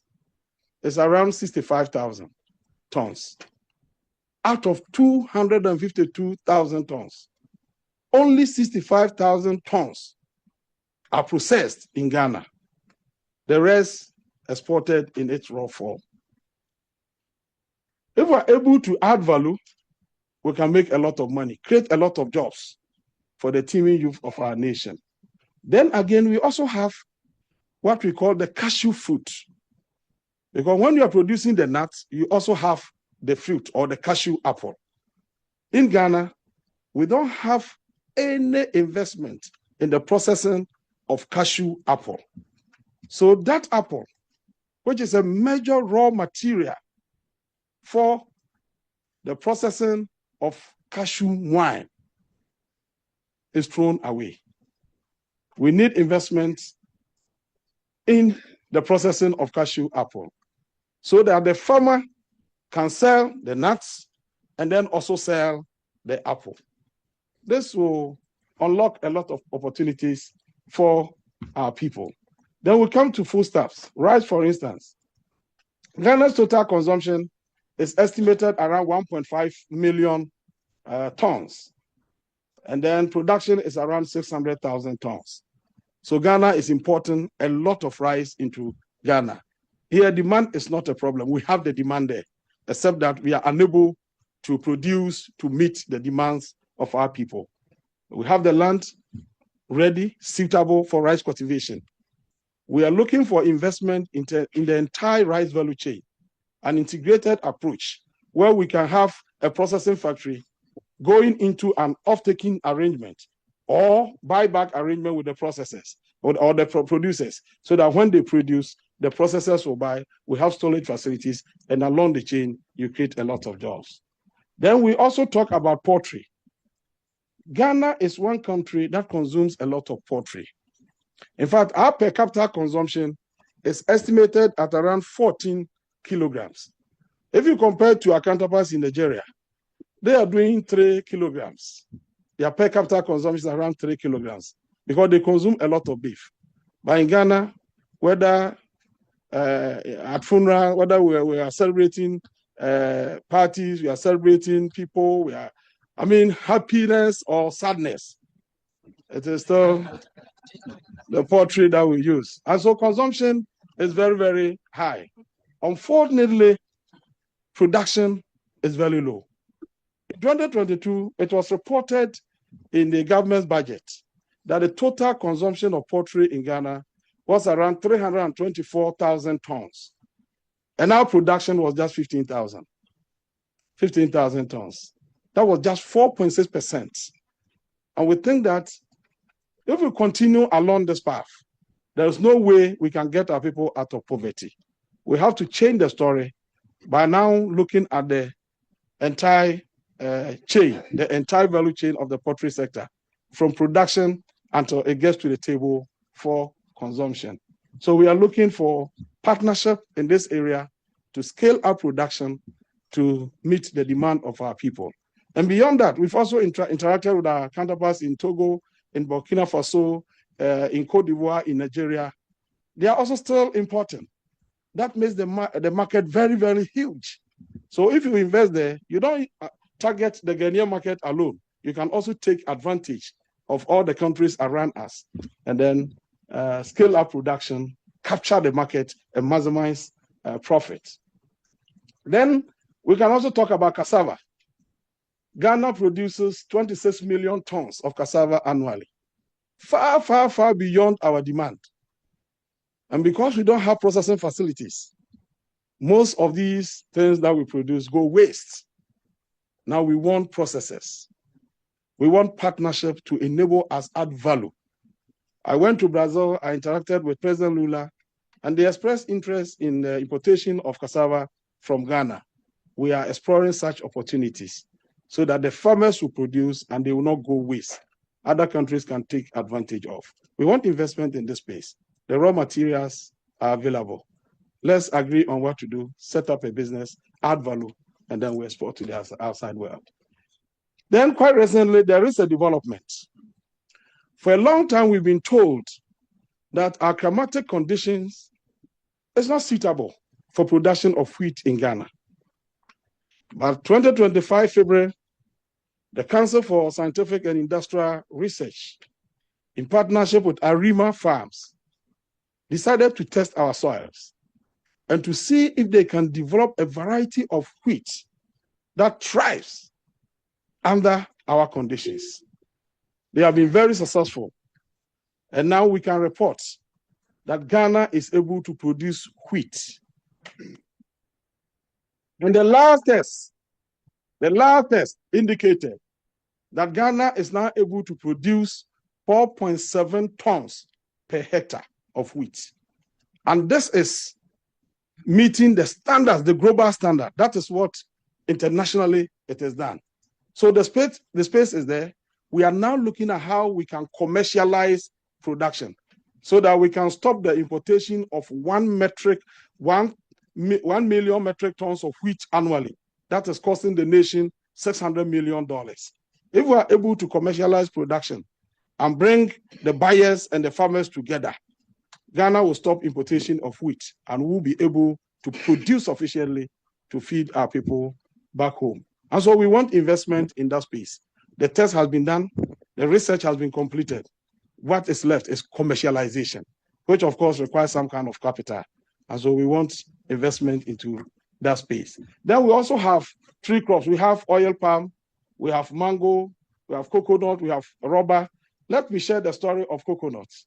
is around 65,000 tons. Out of 252,000 tons, only 65,000 tons are processed in Ghana. The rest exported in its raw form. If we're able to add value, we can make a lot of money, create a lot of jobs for the teeming youth of our nation. Then again, we also have what we call the cashew fruit. Because when you are producing the nuts, you also have the fruit or the cashew apple. In Ghana, we don't have any investment in the processing of cashew apple. So that apple, which is a major raw material for the processing of cashew wine, is thrown away. We need investment in the processing of cashew apple so that the farmer can sell the nuts and then also sell the apple. This will unlock a lot of opportunities for our people. Then we come to foodstuffs. Rice, for instance. Ghana's total consumption is estimated around 1.5 million tons. And then production is around 600,000 tons. So Ghana is importing a lot of rice into Ghana. Here, demand is not a problem. We have the demand there, except that we are unable to produce to meet the demands of our people. We have the land ready, suitable for rice cultivation. We are looking for investment in the entire rice value chain, an integrated approach where we can have a processing factory going into an off-taking arrangement or buyback arrangement with the processors or the producers, so that when they produce, the processors will buy. We have storage facilities, and along the chain, you create a lot of jobs. Then we also talk about poultry. Ghana is one country that consumes a lot of poultry. In fact, our per capita consumption is estimated at around 14 kilograms. If you compare to our counterparts in Nigeria, they are doing 3 kilograms. Their per capita consumption is around 3 kilograms because they consume a lot of beef. But in Ghana, whether at funeral, whether we are celebrating parties, we are celebrating people, happiness or sadness, it is still the poultry that we use. And so consumption is very, very high. Unfortunately, production is very low. In 2022, it was reported in the government's budget that the total consumption of poultry in Ghana was around 324,000 tons. And our production was just 15,000 tons. That was just 4.6%. And we think that if we continue along this path, there is no way we can get our people out of poverty. We have to change the story by now looking at the entire chain, the entire value chain of the poultry sector, from production until it gets to the table for consumption. So we are looking for partnership in this area to scale up production to meet the demand of our people. And beyond that, we've also interacted with our counterparts in Togo, in Burkina Faso, in Cote d'Ivoire, in Nigeria. They are also still importing. That makes the market very, very huge. So if you invest there, you don't target the Ghanaian market alone. You can also take advantage of all the countries around us and then scale up production capture the market and maximize profit. Then we can also talk about cassava. Ghana produces 26 million tons of cassava annually, far, far, far beyond our demand. And because we don't have processing facilities, most of these things that we produce go waste. Now we want processes. We want partnership to enable us add value. I went to Brazil, I interacted with President Lula, and they expressed interest in the importation of cassava from Ghana. We are exploring such opportunities so that the farmers will produce and they will not go waste. Other countries can take advantage of. We want investment in this space. The raw materials are available. Let's agree on what to do, set up a business, add value, and then we export to the outside world. Then quite recently, there is a development. For a long time, we've been told that our climatic conditions is not suitable for production of wheat in Ghana. But 2025 February, the Council for Scientific and Industrial Research, in partnership with Arima Farms, decided to test our soils and to see if they can develop a variety of wheat that thrives under our conditions. They have been very successful. And now we can report that Ghana is able to produce wheat. And the last test indicated that Ghana is now able to produce 4.7 tons per hectare of wheat. And this is meeting the standards, the global standard. That is what internationally it is done. So the space is there. We are now looking at how we can commercialize production so that we can stop the importation of 1 million metric tons of wheat annually. That is costing the nation $600 million. If we are able to commercialize production and bring the buyers and the farmers together, Ghana will stop importation of wheat and will be able to produce sufficiently to feed our people back home. And so we want investment in that space. The test has been done, the research has been completed. What is left is commercialization, which of course requires some kind of capital. And so we want investment into that space. Then we also have tree crops. We have oil palm, we have mango, we have coconut, we have rubber. Let me share the story of coconuts,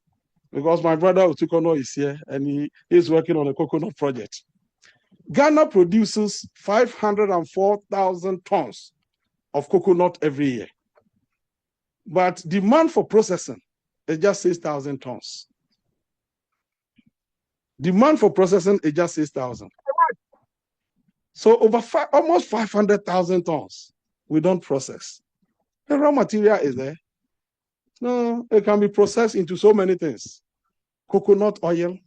because my brother Utukono is here and he is working on a coconut project. Ghana produces 504,000 tons of coconut every year. But demand for processing is just 6,000 tons. Demand for processing is just 6,000. So almost 500,000 tons we don't process. The raw material is there. No, it can be processed into so many things. Coconut oil.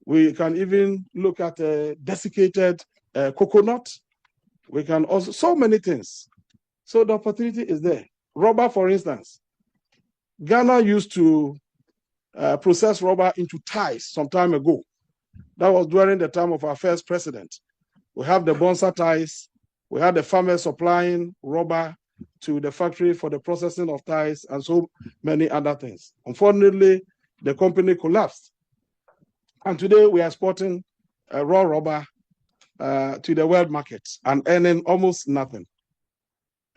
We can even look at desiccated coconut. We can also, so many things. So the opportunity is there. Rubber, for instance. Ghana used to process rubber into ties some time ago. That was during the time of our first president. We have the Bonsa ties. We had the farmers supplying rubber to the factory for the processing of ties and so many other things. Unfortunately, the company collapsed. And today we are exporting raw rubber to the world market and earning almost nothing.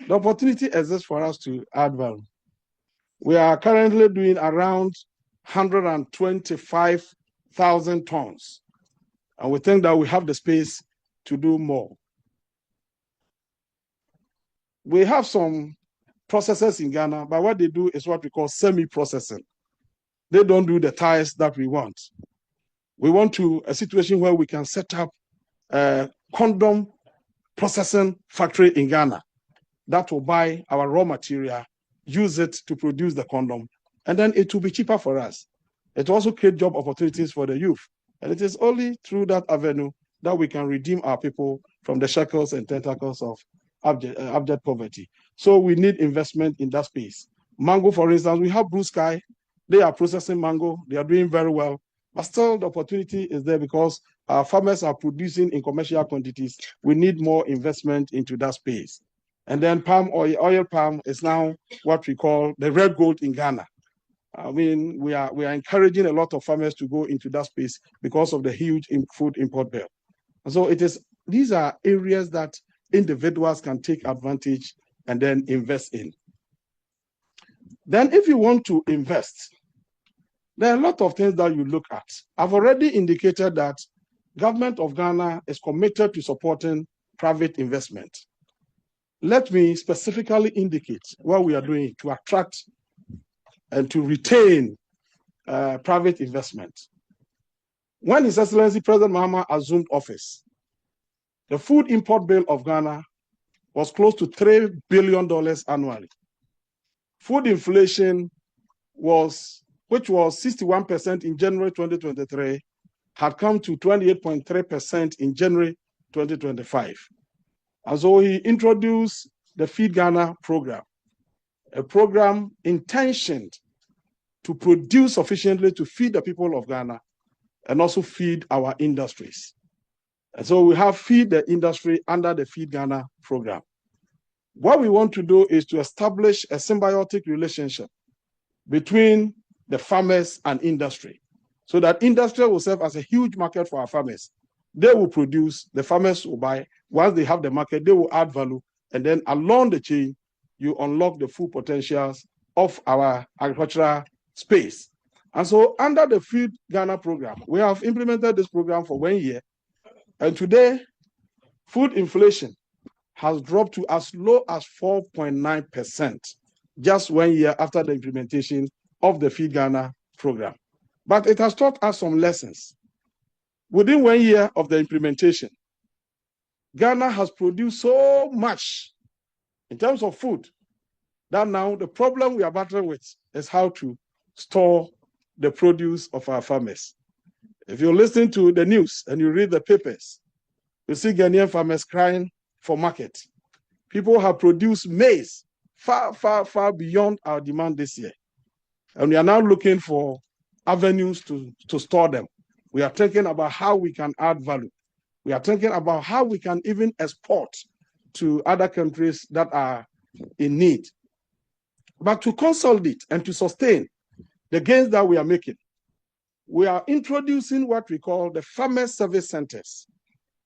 The opportunity exists for us to add value. We are currently doing around 125,000 tons. And we think that we have the space to do more. We have some processors in Ghana, but what they do is what we call semi-processing. They don't do the ties that we want. We want a situation where we can set up a condom processing factory in Ghana that will buy our raw material, use it to produce the condom, and then it will be cheaper for us. It will also create job opportunities for the youth. And it is only through that avenue that we can redeem our people from the shackles and tentacles of abject poverty. So we need investment in that space. Mango, for instance, we have Blue Sky. They are processing mango. They are doing very well. But still, the opportunity is there because our farmers are producing in commercial quantities. We need more investment into that space. And then palm oil palm is now what we call the red gold in Ghana. I mean, we are encouraging a lot of farmers to go into that space because of the huge food import bill. And so these are areas that individuals can take advantage and then invest in. Then if you want to invest, there are a lot of things that you look at. I've already indicated that government of Ghana is committed to supporting private investment. Let me specifically indicate what we are doing to attract and to retain private investment. When His Excellency President Mahama assumed office, the food import bill of Ghana was close to $3 billion annually. Food inflation which was 61% in January 2023, had come to 28.3% in January 2025. And so he introduced the Feed Ghana program, a program intentioned to produce sufficiently to feed the people of Ghana and also feed our industries. And so we have Feed the Industry under the Feed Ghana program. What we want to do is to establish a symbiotic relationship between the farmers and industry, so that industry will serve as a huge market for our farmers. They will produce, the farmers will buy. Once they have the market, they will add value, and then along the chain, you unlock the full potentials of our agricultural space. And so under the Feed Ghana program, we have implemented this program for 1 year, and today, food inflation has dropped to as low as 4.9%, just 1 year after the implementation of the Feed Ghana program. But it has taught us some lessons. Within 1 year of the implementation, Ghana has produced so much in terms of food that now the problem we are battling with is how to store the produce of our farmers. If you listen to the news and you read the papers, you see Ghanaian farmers crying for market. People have produced maize far, far, far beyond our demand this year. And we are now looking for avenues to store them. We are thinking about how we can add value. We are thinking about how we can even export to other countries that are in need. But to consolidate and to sustain the gains that we are making, we are introducing what we call the Farmer Service Centers.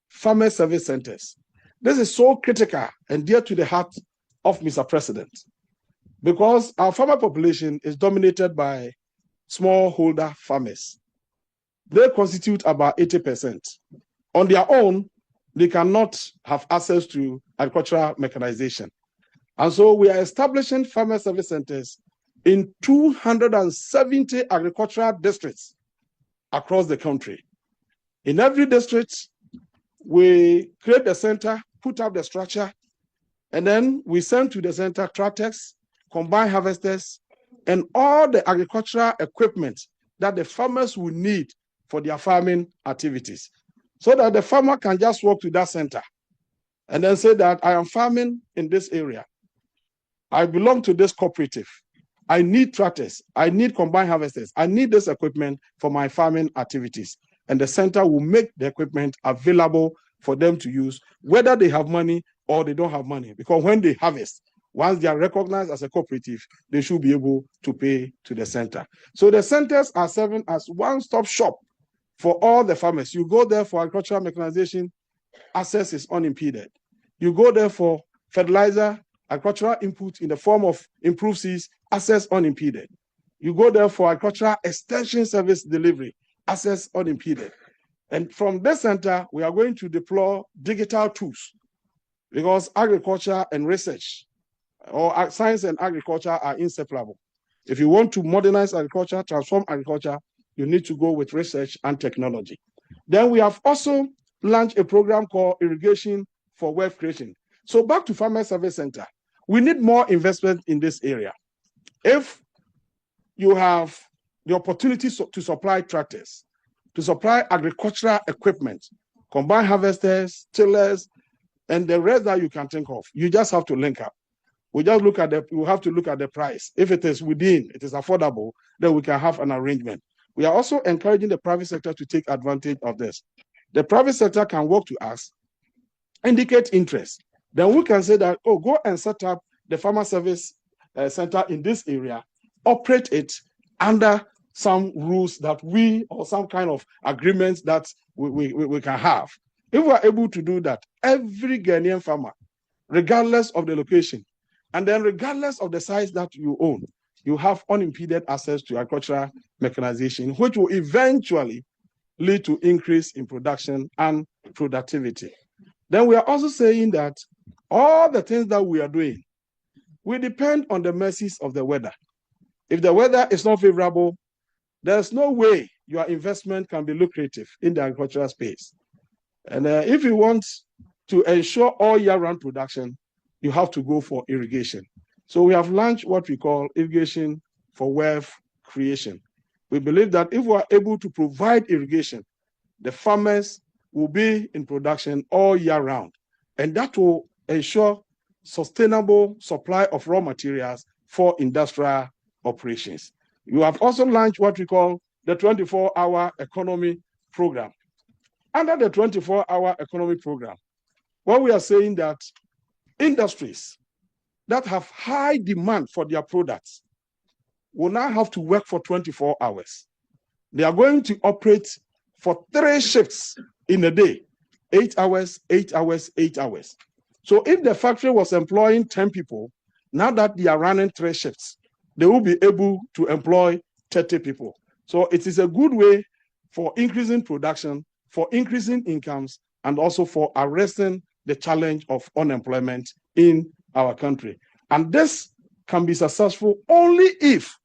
Farmer Service Centers. This is so critical and dear to the heart of Mr. President, because our farmer population is dominated by smallholder farmers. They constitute about 80%. On their own, they cannot have access to agricultural mechanization. And so we are establishing farmer service centers in 270 agricultural districts across the country. In every district, we create the center, put up the structure, and then we send to the center tractors, combine harvesters, and all the agricultural equipment that the farmers will need for their farming activities, so that the farmer can just walk to that center and then say that I am farming in this area. I belong to this cooperative. I need tractors. I need combine harvesters. I need this equipment for my farming activities. And the center will make the equipment available for them to use, whether they have money or they don't have money. Because when they harvest, once they are recognized as a cooperative, they should be able to pay to the center. So the centers are serving as one-stop shop for all the farmers. You go there for agricultural mechanization, access is unimpeded. You go there for fertilizer, agricultural input in the form of improved seeds, access unimpeded. You go there for agricultural extension service delivery, access unimpeded. And from this center, we are going to deploy digital tools, because agriculture and research, or science and agriculture, are inseparable. If you want to modernize agriculture, transform agriculture, you need to go with research and technology. Then we have also launched a program called Irrigation for Wealth Creation. So back to Farmer Service Center, we need more investment in this area. If you have the opportunity to supply tractors, to supply agricultural equipment, combine harvesters, tillers, and the rest that you can think of, you just have to link up. We have to look at the price. If it is within, it is affordable, then we can have an arrangement. We are also encouraging the private sector to take advantage of this. The private sector can work to us, indicate interest. Then we can say that, oh, go and set up the farmer service center in this area, operate it, under some rules that we, or some kind of agreements that we can have. If we are able to do that, every Ghanaian farmer, regardless of the location, and then regardless of the size that you own, you have unimpeded access to agricultural mechanization, which will eventually lead to increase in production and productivity. Then we are also saying that all the things that we are doing will depend on the mercies of the weather. If the weather is not favorable, there's no way your investment can be lucrative in the agricultural space. And if you want to ensure all year-round production, you have to go for irrigation. So we have launched what we call irrigation for wealth creation. We believe that if we are able to provide irrigation, the farmers will be in production all year round. And that will ensure sustainable supply of raw materials for industrial operations. You have also launched what we call the 24-hour economy program. Under the 24-hour economy program, what we are saying that industries that have high demand for their products will now have to work for 24 hours. They are going to operate for 3 shifts in a day, 8 hours, 8 hours, 8 hours. So if the factory was employing 10 people, now that they are running 3 shifts, they will be able to employ 30 people. So it is a good way for increasing production, for increasing incomes, and also for arresting the challenge of unemployment in our country. And this can be successful only if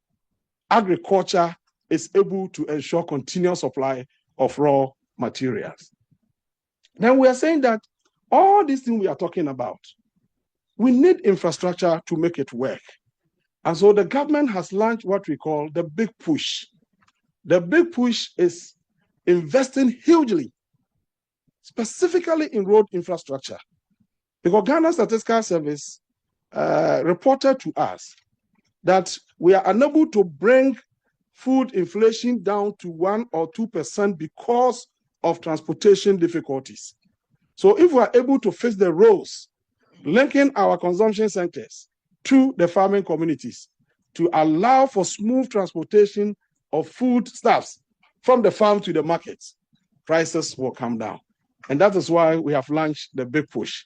agriculture is able to ensure continuous supply of raw materials. Then we are saying that all these things we are talking about, we need infrastructure to make it work. And so the government has launched what we call the Big Push. The Big Push is investing hugely, specifically in road infrastructure. Because Ghana Statistical Service reported to us that we are unable to bring food inflation down to 1 or 2% because of transportation difficulties. So if we are able to fix the roads, linking our consumption centers to the farming communities to allow for smooth transportation of foodstuffs from the farm to the markets, prices will come down. And that is why we have launched the Big Push.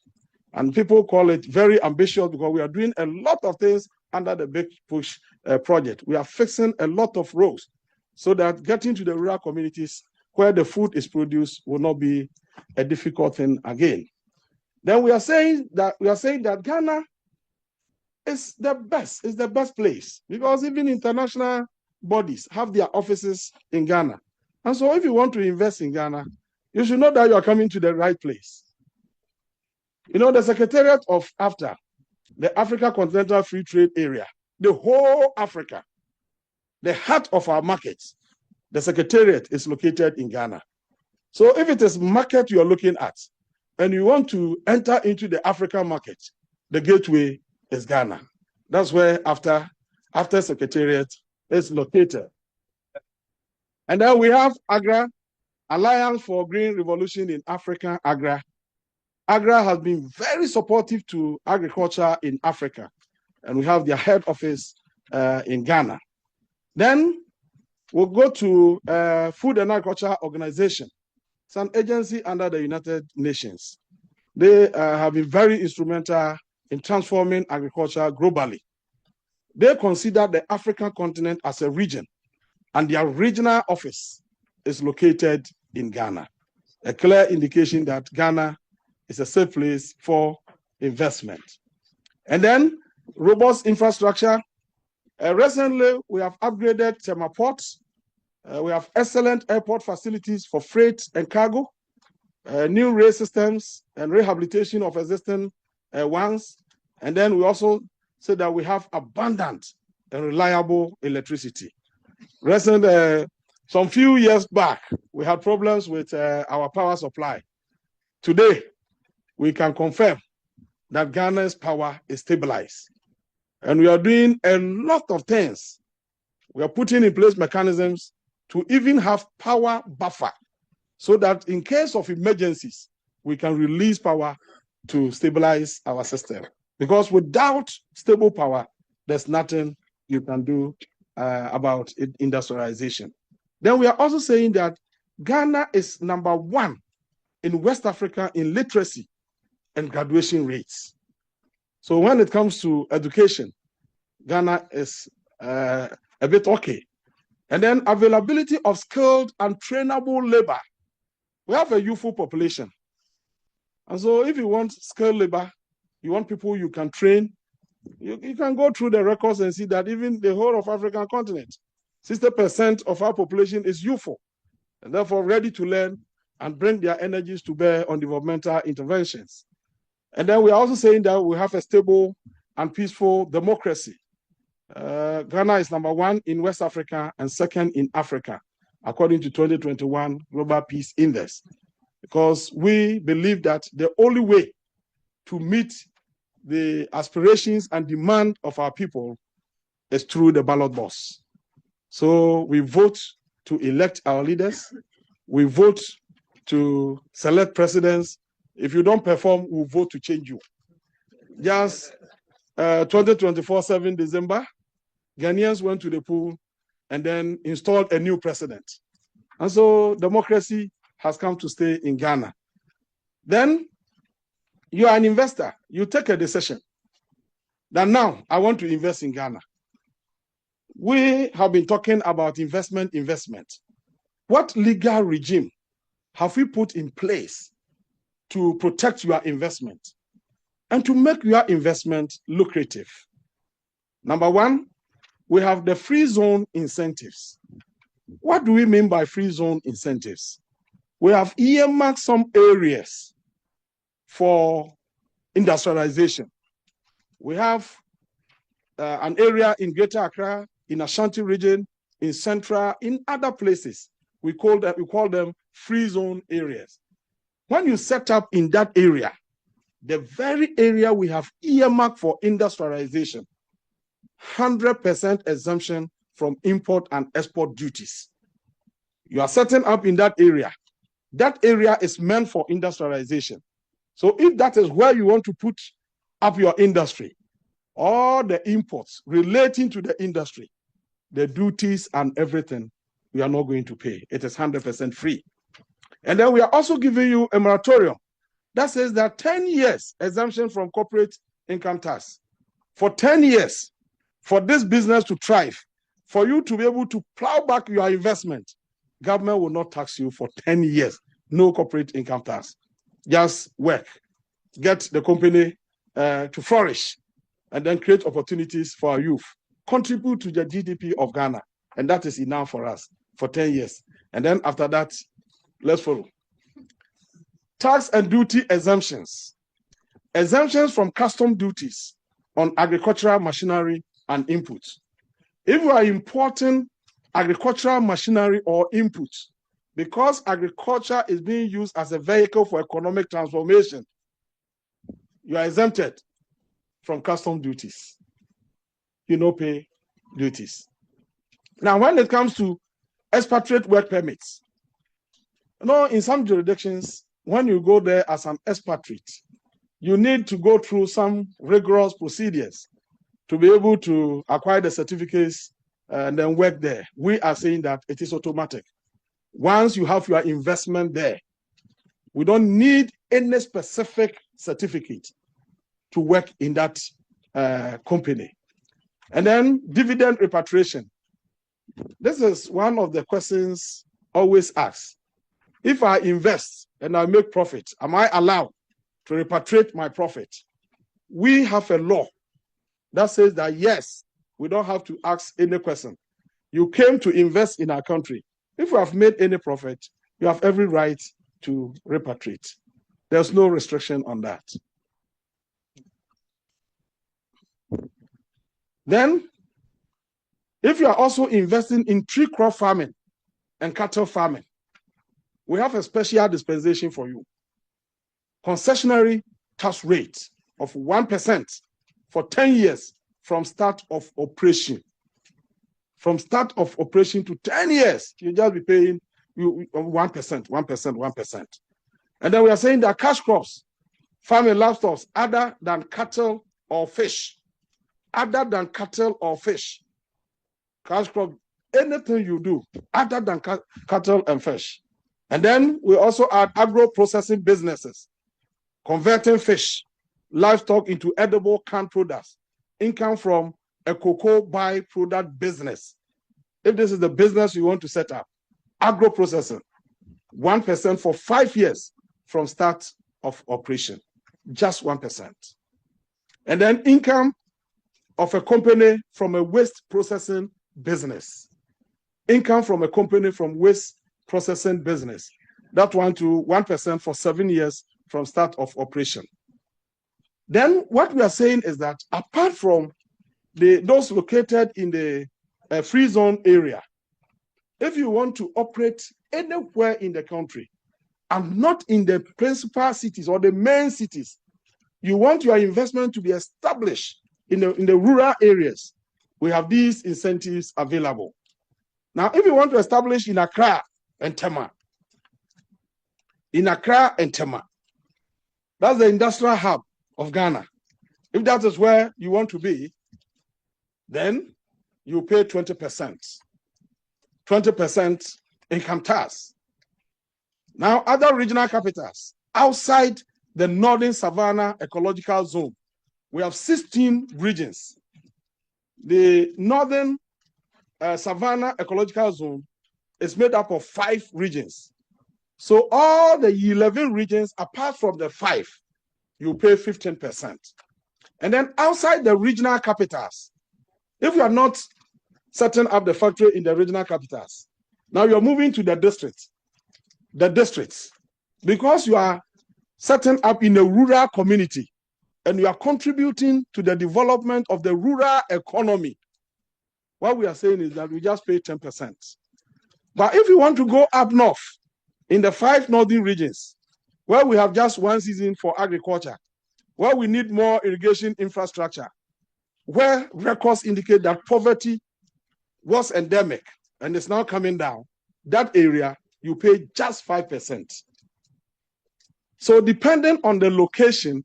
And people call it very ambitious because we are doing a lot of things under the Big Push project. We are fixing a lot of roads so that getting to the rural communities where the food is produced will not be a difficult thing again. Then we are saying that Ghana is the best place because even international bodies have their offices in Ghana. And so if you want to invest in Ghana, you should know that you are coming to the right place. You know, the Secretariat of AFTA, the Africa Continental Free Trade Area, the whole Africa, the heart of our markets, the Secretariat is located in Ghana. So if it is market you are looking at, and you want to enter into the African market, the gateway is Ghana. That's where AFTA Secretariat is located. And then we have AGRA, Alliance for Green Revolution in Africa, AGRA. AGRA has been very supportive to agriculture in Africa, and we have their head office in Ghana. Then we'll go to Food and Agriculture Organization. It's an agency under the United Nations. They have been very instrumental in transforming agriculture globally. They consider the African continent as a region, and their regional office is located in Ghana. A clear indication that Ghana is a safe place for investment. And then robust infrastructure. Recently, we have upgraded Tema Port. We have excellent airport facilities for freight and cargo, new rail systems and rehabilitation of existing ones. And then we also say that we have abundant and reliable electricity. Some few years back, we had problems with our power supply. Today, we can confirm that Ghana's power is stabilized. And we are doing a lot of things. We are putting in place mechanisms to even have power buffer so that in case of emergencies, we can release power to stabilize our system. Because without stable power, there's nothing you can do about industrialization. Then we are also saying that Ghana is #1 in West Africa in literacy and graduation rates. So when it comes to education, Ghana is a bit okay. And then availability of skilled and trainable labor. We have a youthful population. And so if you want skilled labor, you want people you can train, you can go through the records and see that even the whole of African continent, 60% of our population is youthful, and therefore ready to learn and bring their energies to bear on developmental interventions. And then we are also saying that we have a stable and peaceful democracy. Ghana is #1 in West Africa and 2nd in Africa, according to 2021 Global Peace Index, because we believe that the only way to meet the aspirations and demand of our people is through the ballot box. So we vote to elect our leaders. We vote to select presidents. If you don't perform, we'll vote to change you. Just 2024, 7 December, Ghanaians went to the poll and then installed a new president. And so democracy has come to stay in Ghana. Then you are an investor. You take a decision that now I want to invest in Ghana. We have been talking about investment. What legal regime have we put in place to protect your investment and to make your investment lucrative? #1, we have the free zone incentives. What do we mean by free zone incentives? We have earmarked some areas for industrialization. We have an area in Greater Accra, in Ashanti region, in Central, in other places. We call them free zone areas. When you set up in that area, the very area we have earmarked for industrialization, 100% exemption from import and export duties. You are setting up in that area. That area is meant for industrialization. So if that is where you want to put up your industry, all the imports relating to the industry, the duties and everything, we are not going to pay. It is 100% free. And then we are also giving you a moratorium that says that 10 years exemption from corporate income tax. For 10 years, for this business to thrive, for you to be able to plow back your investment, government will not tax you for 10 years. No corporate income tax. Just work, get the company to flourish, and then create opportunities for our youth. Contribute to the GDP of Ghana, and that is enough for us for 10 years. And then after that, let's follow. Tax and duty exemptions. Exemptions from custom duties on agricultural machinery and inputs. If you are importing agricultural machinery or inputs, because agriculture is being used as a vehicle for economic transformation, you are exempted from custom duties. You no pay duties. Now, when it comes to expatriate work permits, in some jurisdictions, when you go there as an expatriate, you need to go through some rigorous procedures to be able to acquire the certificates and then work there. We are saying that it is automatic. Once you have your investment there, we don't need any specific certificate to work in that company. And then dividend repatriation. This is one of the questions always asked. If I invest and I make profit, am I allowed to repatriate my profit? We have a law that says that yes, we don't have to ask any question. You came to invest in our country. If you have made any profit, you have every right to repatriate. There's no restriction on that. Then, if you are also investing in tree crop farming and cattle farming, we have a special dispensation for you. Concessionary tax rate of 1% for 10 years from start of operation. From start of operation to 10 years, you just be paying 1%. And then we are saying that cash crops, farming livestock, other than cattle or fish, cash crop, anything you do other than cattle and fish. And then we also add agro-processing businesses, converting fish, livestock into edible canned products, income from a cocoa byproduct business. If this is the business you want to set up, agro-processing, 1% for 5 years from start of operation, just 1%. And then income of a company from a waste processing business. Income from a company from waste processing business. That one to 1% for 7 years from start of operation. Then what we are saying is that apart from those located in the free zone area, if you want to operate anywhere in the country and not in the principal cities or the main cities, you want your investment to be established in the rural areas, we have these incentives available. Now, if you want to establish in Accra and Tema, that's the industrial hub of Ghana. If that is where you want to be, then you pay 20%. 20% income tax. Now, other regional capitals outside the Northern Savannah Ecological Zone, we have 16 regions. The Northern Savannah Ecological Zone is made up of 5 regions. So all the 11 regions, apart from the 5, you pay 15%. And then outside the regional capitals, if you are not setting up the factory in the regional capitals, now you're moving to the districts. The districts, because you are setting up in a rural community and you are contributing to the development of the rural economy, what we are saying is that we just pay 10%. But if you want to go up north, in the 5 northern regions, where we have just one season for agriculture, where we need more irrigation infrastructure, where records indicate that poverty was endemic and is now coming down, that area, you pay just 5%. So depending on the location,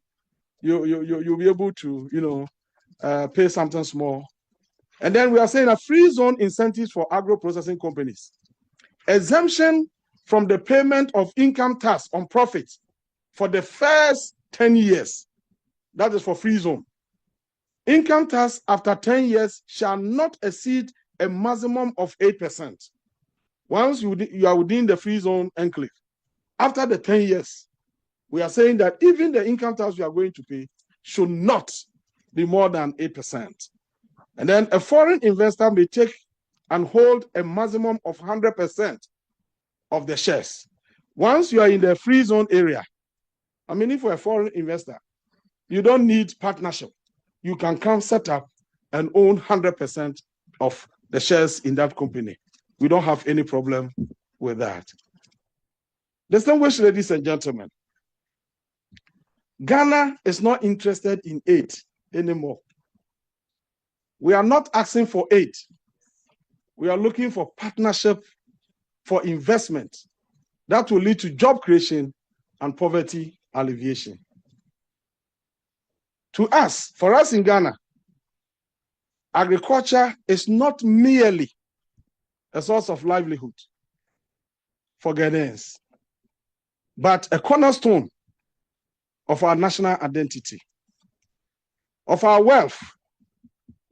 you'll be able to, pay something small. And then we are saying a free zone incentives for agro-processing companies. Exemption from the payment of income tax on profits for the first 10 years. That is for free zone. Income tax after 10 years shall not exceed a maximum of 8%. Once you are within the free zone enclave, after the 10 years, we are saying that even the income tax you are going to pay should not be more than 8%. And then a foreign investor may take and hold a maximum of 100% of the shares. Once you are in the free zone area, I mean, if you're a foreign investor, you don't need partnership. You can come set up and own 100% of the shares in that company. We don't have any problem with that. Distinguished ladies and gentlemen, Ghana is not interested in aid anymore. We are not asking for aid. We are looking for partnership for investment that will lead to job creation and poverty alleviation. To us, for us in Ghana, agriculture is not merely a source of livelihood for Ghanaians, but a cornerstone of our national identity, of our wealth,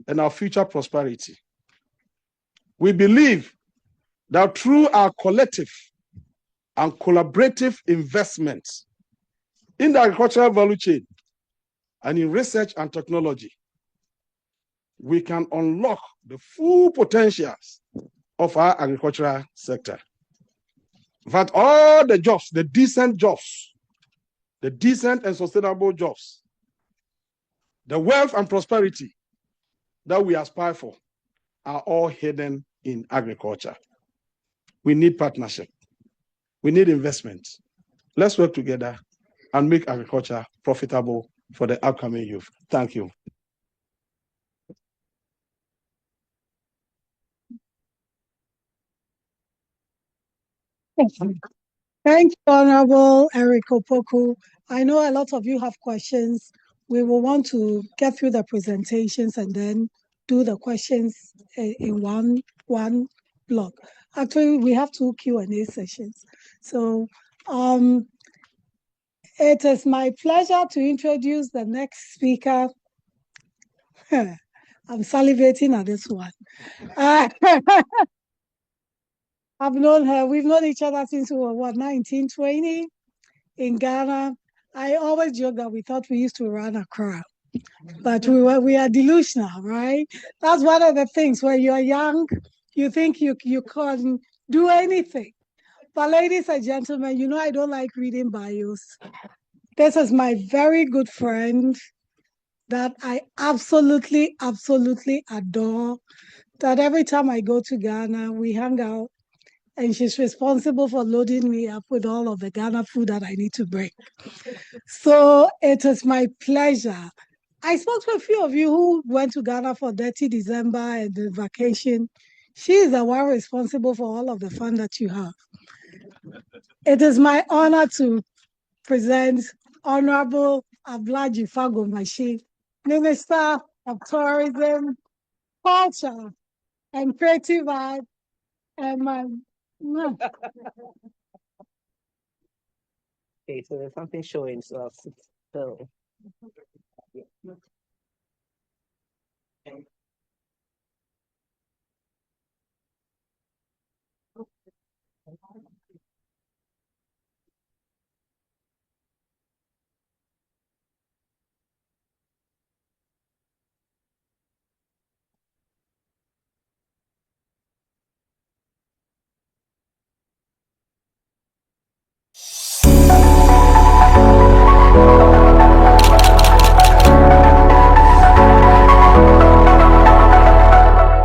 and our future prosperity. We believe that through our collective and collaborative investments in the agricultural value chain and in research and technology, we can unlock the full potentials of our agricultural sector. In fact, all the jobs, the decent and sustainable jobs, the wealth and prosperity that we aspire for are all hidden in agriculture. We need partnership. We need investment. Let's work together and make agriculture profitable for the upcoming youth. Thank you. Thank you, Honorable Eric Opoku. I know a lot of you have questions. We will want to get through the presentations and then do the questions in one block. Actually, we have 2 Q&A sessions. So it is my pleasure to introduce the next speaker. I'm salivating at this one. I've known her. We've known each other since we were, 1920 in Ghana. I always joke that we thought we used to run Accra, but we are delusional, right? That's one of the things when you're young, you think you can do anything. But ladies and gentlemen, you know I don't like reading bios. This is my very good friend that I absolutely, absolutely adore. That every time I go to Ghana, we hang out, and she's responsible for loading me up with all of the Ghana food that I need to bring. So it is my pleasure. I spoke to a few of you who went to Ghana for Dirty December and the vacation. She is the one responsible for all of the fun that you have. It is my honor to present Honorable Abla Jifa-Gomashi, Minister of Tourism, Culture, and Creative Art, and my Okay, so there's something showing, so I'll sit still.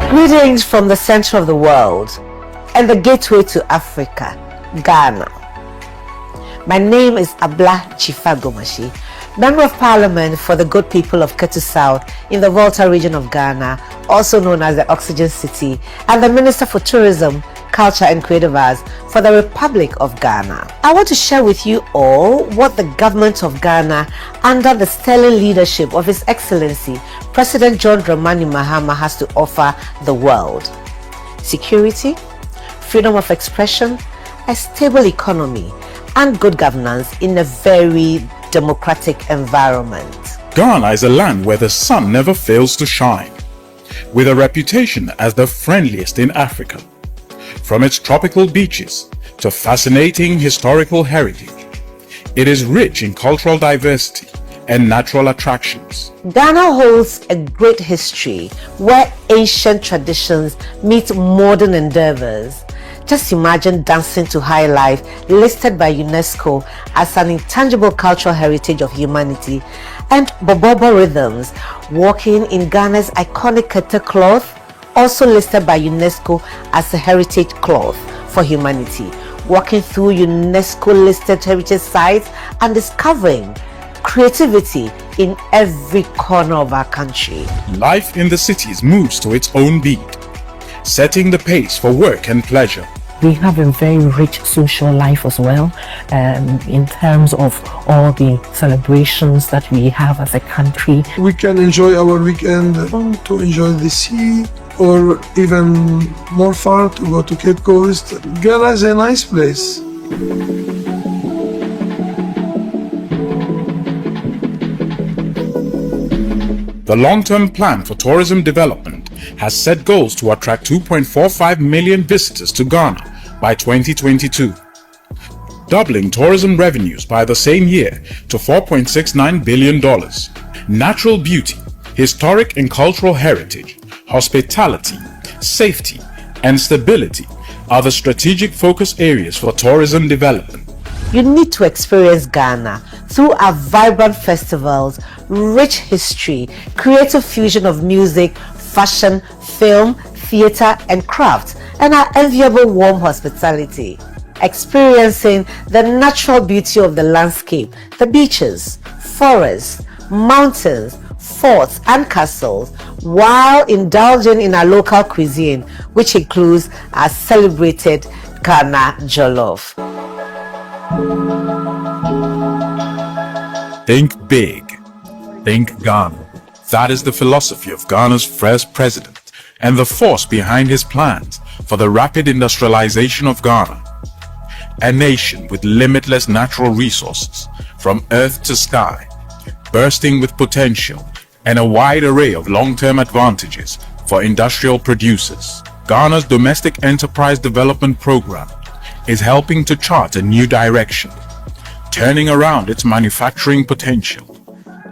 Greetings from the center of the world and the gateway to Africa, Ghana. My name is Abla Jifa-Gomashi, Member of Parliament for the good people of Ketu South in the Volta region of Ghana, also known as the Oxygen City, and the Minister for Tourism, Culture and Creative Arts for the Republic of Ghana. I want to share with you all what the government of Ghana, under the sterling leadership of His Excellency President John Dramani Mahama, has to offer the world. Security, freedom of expression, a stable economy, and good governance in a very democratic environment. Ghana is a land where the sun never fails to shine, with a reputation as the friendliest in Africa. From its tropical beaches to fascinating historical heritage, it is rich in cultural diversity and natural attractions. Ghana holds a great history where ancient traditions meet modern endeavors. Just imagine dancing to high life, listed by UNESCO as an intangible cultural heritage of humanity, and Bobobo rhythms, walking in Ghana's iconic Kete cloth, also listed by UNESCO as a heritage cloth for humanity, walking through UNESCO listed heritage sites and discovering creativity in every corner of our country. Life in the cities moves to its own beat, setting the pace for work and pleasure. We have a very rich social life as well, in terms of all the celebrations that we have as a country. We can enjoy our weekend to enjoy the sea, or even more far to go to Cape Coast. Ghana is a nice place. The long-term plan for tourism development has set goals to attract 2.45 million visitors to Ghana by 2022, doubling tourism revenues by the same year to $4.69 billion. Natural beauty, historic and cultural heritage, hospitality, safety, and stability are the strategic focus areas for tourism development. You need to experience Ghana through our vibrant festivals, rich history, creative fusion of music, fashion, film, theater, and craft, and our enviable warm hospitality. Experiencing the natural beauty of the landscape, the beaches, forests, mountains, forts, and castles, while indulging in our local cuisine, which includes our celebrated Ghana Jollof. Think big. Think Ghana. That is the philosophy of Ghana's first president and the force behind his plans for the rapid industrialization of Ghana. A nation with limitless natural resources, from earth to sky, bursting with potential and a wide array of long-term advantages for industrial producers. Ghana's Domestic Enterprise Development Program is helping to chart a new direction, turning around its manufacturing potential.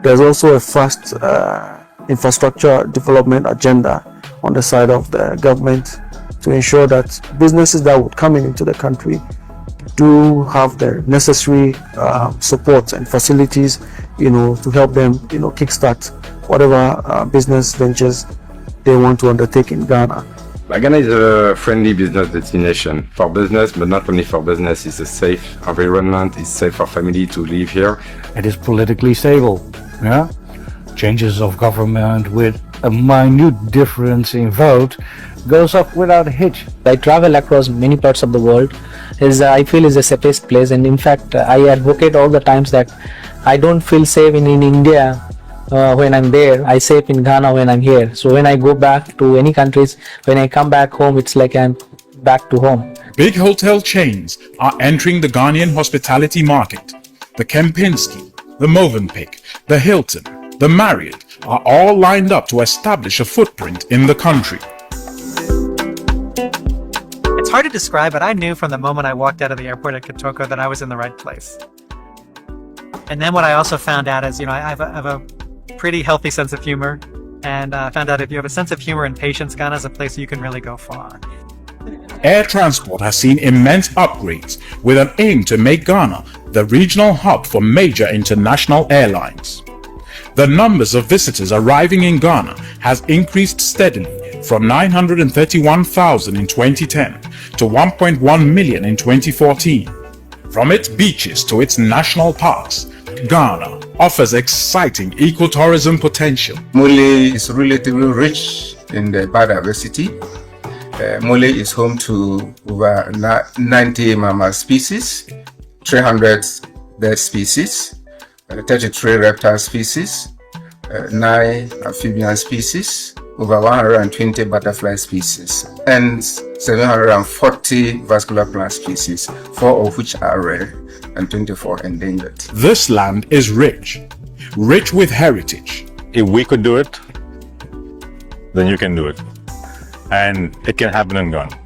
There's also a fast infrastructure development agenda on the side of the government to ensure that businesses that would come into the country do have the necessary support and facilities, to help them, kickstart whatever business ventures they want to undertake in Ghana. Ghana is a friendly business destination for business, but not only for business. It's a safe environment. It's safe for family to live here. It is politically stable. Yeah, changes of government with a minute difference in vote goes up without a hitch. I travel across many parts of the world. I feel is a safest place, and in fact, I advocate all the times that I don't feel safe in India. When I'm there, I safe in Ghana when I'm here. So when I go back to any countries, when I come back home, it's like I'm back to home. Big hotel chains are entering the Ghanaian hospitality market. The Kempinski, the Movenpick, the Hilton, the Marriott are all lined up to establish a footprint in the country. It's hard to describe, but I knew from the moment I walked out of the airport at Kitoko that I was in the right place. And then what I also found out is, I have a pretty healthy sense of humor, and I found out if you have a sense of humor and patience, Ghana is a place you can really go far. Air transport has seen immense upgrades with an aim to make Ghana the regional hub for major international airlines. The numbers of visitors arriving in Ghana has increased steadily from 931,000 in 2010 to 1.1 million in 2014. From its beaches to its national parks, Ghana offers exciting ecotourism potential. Mole is relatively rich in the biodiversity. Mole is home to over 90 mammal species, 300 bird species, 33 reptile species, 9 amphibian species, over 120 butterfly species, and 740 vascular plant species, 4 of which are rare and 24 endangered. This land is rich with heritage. If we could do it, then you can do it. And it can happen in Ghana.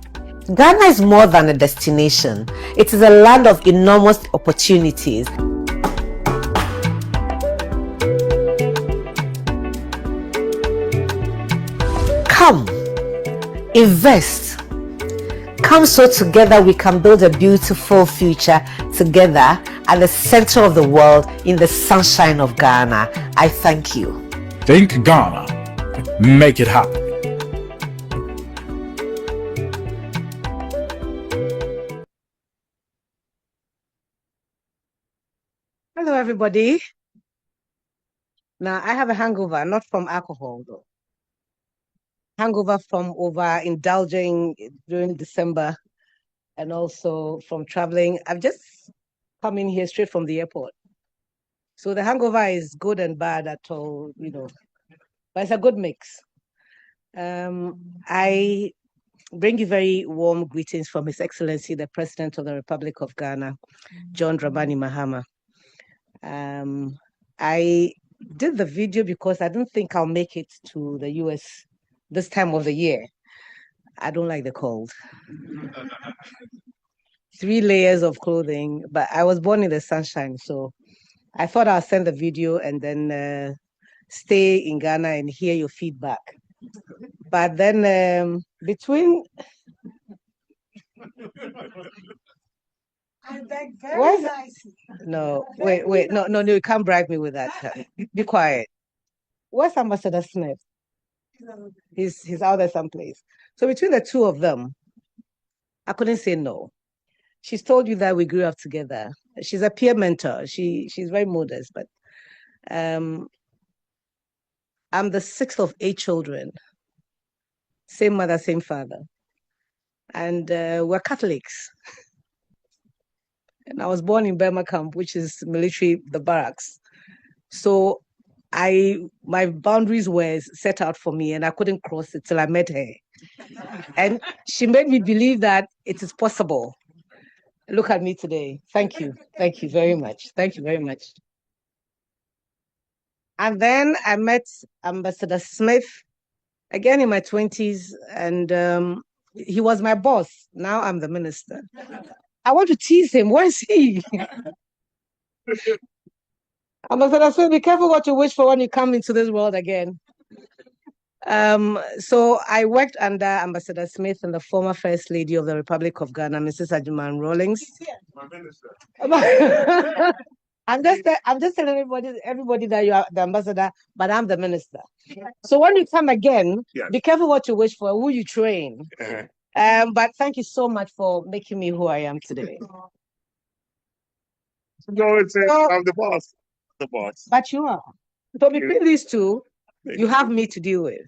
Ghana is more than a destination. It is a land of enormous opportunities. Come, invest. Come so together we can build a beautiful future together at the center of the world in the sunshine of Ghana. I thank you. Think Ghana. Make it happen. Hello, everybody. Now, I have a hangover, not from alcohol, though. Hangover from overindulging during December and also from traveling. I've just come in here straight from the airport. So the hangover is good and bad at all, but it's a good mix. I bring you very warm greetings from His Excellency, the President of the Republic of Ghana, John Dramani Mahama. I did the video because I don't think I'll make it to the US this time of the year. I don't like the cold. 3 layers of clothing, but I was born in the sunshine, so I thought I'll send the video and then stay in Ghana and hear your feedback. But then between... I beg very nicely. No, wait, no, you can't bribe me with that. Be quiet. Where's Ambassador Smith? He's out there someplace. So between the two of them, I couldn't say no. She's told you that we grew up together. She's a peer mentor. She's very modest, but I'm the 6th of 8 children. Same mother, same father. And we're Catholics. And I was born in Burma Camp, which is military, the barracks. So my boundaries were set out for me and I couldn't cross it till I met her. And she made me believe that it is possible. Look at me today. Thank you. Thank you very much. Thank you very much. And then I met Ambassador Smith again in my 20s, and he was my boss. Now I'm the minister. I want to tease him. Where is he? Ambassador Smith, be careful what you wish for when you come into this world again. So I worked under Ambassador Smith and the former First Lady of the Republic of Ghana, Mrs. Ajuman Rawlings. I'm just telling everybody that you are the ambassador, but I'm the minister. So when you come again, be careful what you wish for, who you train. But thank you so much for making me who I am today. No, I'm the boss. The boss. But you are. So between these two, you have me to deal with.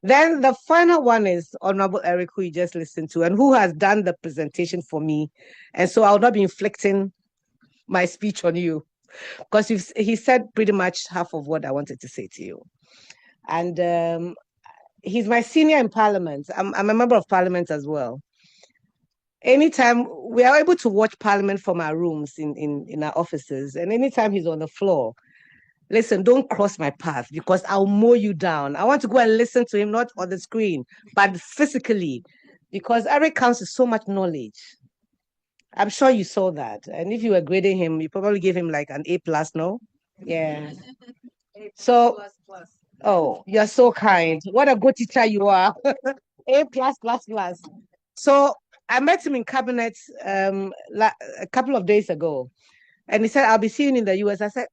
Then the final one is Honorable Eric, who you just listened to, and who has done the presentation for me. And so I'll not be inflicting my speech on you, because he said pretty much half of what I wanted to say to you. And he's my senior in Parliament. I'm a member of Parliament as well. Anytime we are able to watch Parliament from our rooms in our offices, and anytime he's on the floor, listen, don't cross my path because I'll mow you down. I want to go and listen to him, not on the screen, but physically, because Eric comes with so much knowledge. I'm sure you saw that. And if you were grading him, you probably gave him like an A+, no? Yeah. So, oh, you're so kind. What a good teacher you are. A+++. So I met him in cabinet a couple of days ago. And he said, I'll be seeing you in the US. I said,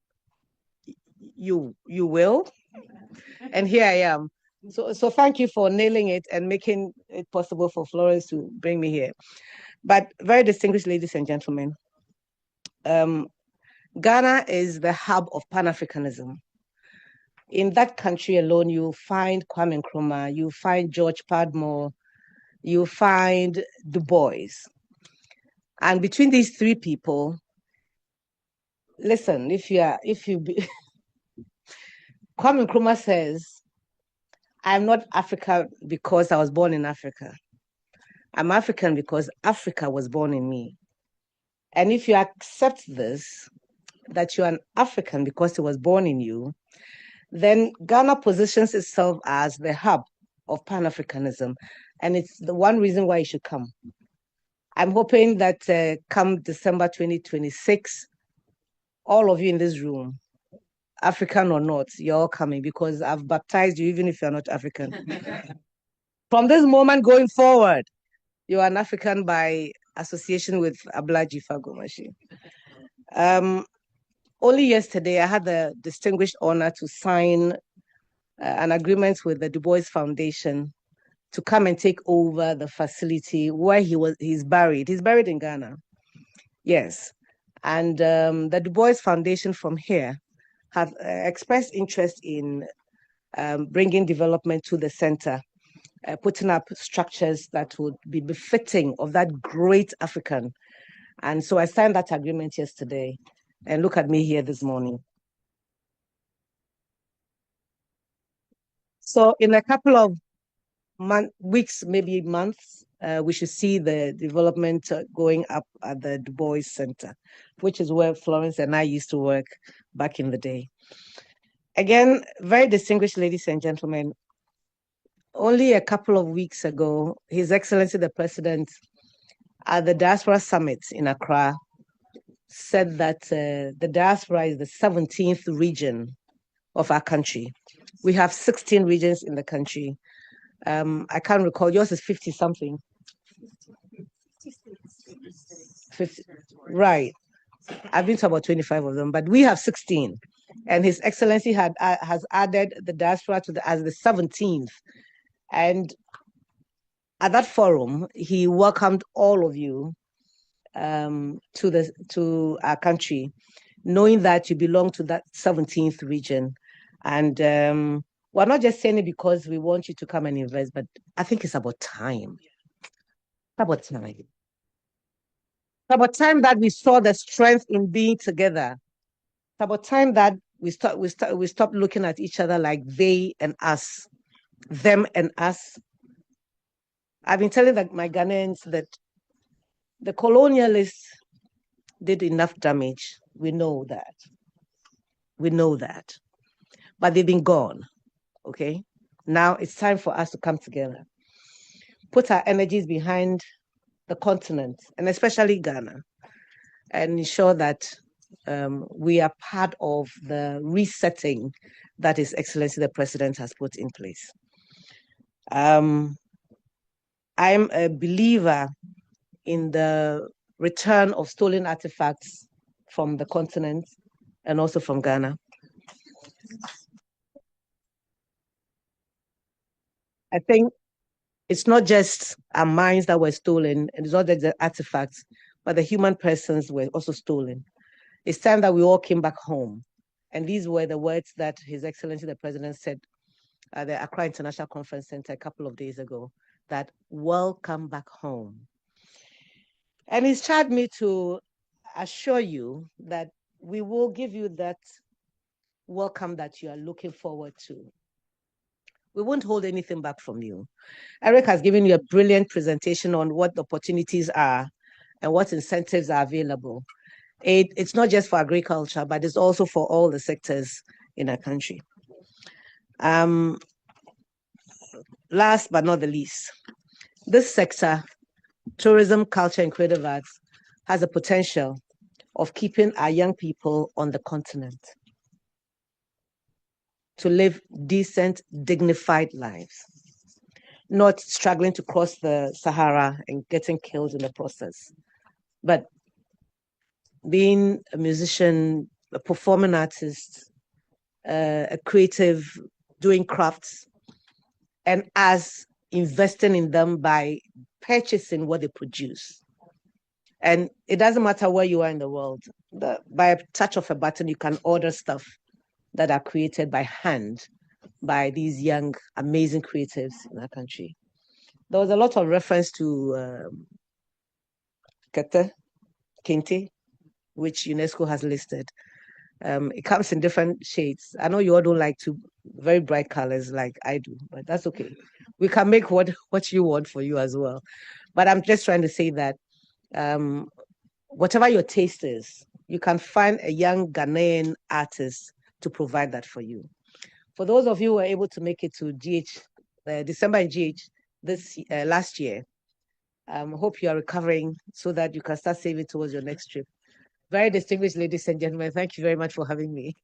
you will? And here I am. So thank you for nailing it and making it possible for Florence to bring me here. But very distinguished ladies and gentlemen, Ghana is the hub of Pan-Africanism. In that country alone, you find Kwame Nkrumah, you find George Padmore, you find Du Bois. And between these three people, listen, Kwame Nkrumah says, I'm not African because I was born in Africa. I'm African because Africa was born in me. And if you accept this, that you're an African because it was born in you, then Ghana positions itself as the hub of Pan-Africanism. And it's the one reason why you should come. I'm hoping that come December 2026, all of you in this room, African or not, you're all coming because I've baptized you even if you're not African. From this moment going forward, you are an African by association with Abla Jifa Gomashi. Only yesterday, I had the distinguished honor to sign an agreement with the Du Bois Foundation to come and take over the facility where he's buried. He's buried in Ghana. Yes. And the Du Bois Foundation from here have expressed interest in bringing development to the center, putting up structures that would be befitting of that great African. And so I signed that agreement yesterday. And look at me here this morning. So in a couple of weeks, maybe months, we should see the development going up at the Du Bois Center, which is where Florence and I used to work back in the day. Again, very distinguished ladies and gentlemen, only a couple of weeks ago, His Excellency the President at the Diaspora Summit in Accra said that the diaspora is the 17th region of our country. We have 16 regions in the country. I can't recall, yours is 50 something. 50, right. I've been to about 25 of them, but we have 16. And His Excellency has added the diaspora as the 17th. And at that forum, he welcomed all of you to our country, knowing that you belong to that 17th region. And we're not just saying it because we want you to come and invest, but I think it's about time. About time. It's about time that we saw the strength in being together. It's about time that we stop looking at each other like they and us, them and us. I've been telling my Ghanaians that the colonialists did enough damage. We know that. We know that. But they've been gone. Okay? Now it's time for us to come together, put our energies behind the continent, and especially Ghana, and ensure that we are part of the resetting that His Excellency the President has put in place. I'm a believer in the return of stolen artifacts from the continent and also from Ghana. I think it's not just our minds that were stolen, and it's not just the artifacts, but the human persons were also stolen. It's time that we all came back home. And these were the words that His Excellency the President said at the Accra International Conference Center a couple of days ago, that welcome back home. And he's charged me to assure you that we will give you that welcome that you are looking forward to. We won't hold anything back from you. Eric has given you a brilliant presentation on what the opportunities are and what incentives are available. It's not just for agriculture, but it's also for all the sectors in our country. Last but not the least, this sector, tourism, culture, and creative arts, has a potential of keeping our young people on the continent to live decent, dignified lives, not struggling to cross the Sahara and getting killed in the process, but being a musician, a performing artist, a creative, doing crafts, and us investing in them by purchasing what they produce. And it doesn't matter where you are in the world. By a touch of a button, you can order stuff that are created by hand by these young, amazing creatives in our country. There was a lot of reference to Kente, which UNESCO has listed. It comes in different shades. I know you all don't like very bright colors like I do, but that's okay. We can make what you want for you as well. But I'm just trying to say that whatever your taste is, you can find a young Ghanaian artist to provide that for you. For those of you who were able to make it to GH, December in GH last year, hope you are recovering so that you can start saving towards your next trip. Very distinguished ladies and gentlemen, thank you very much for having me.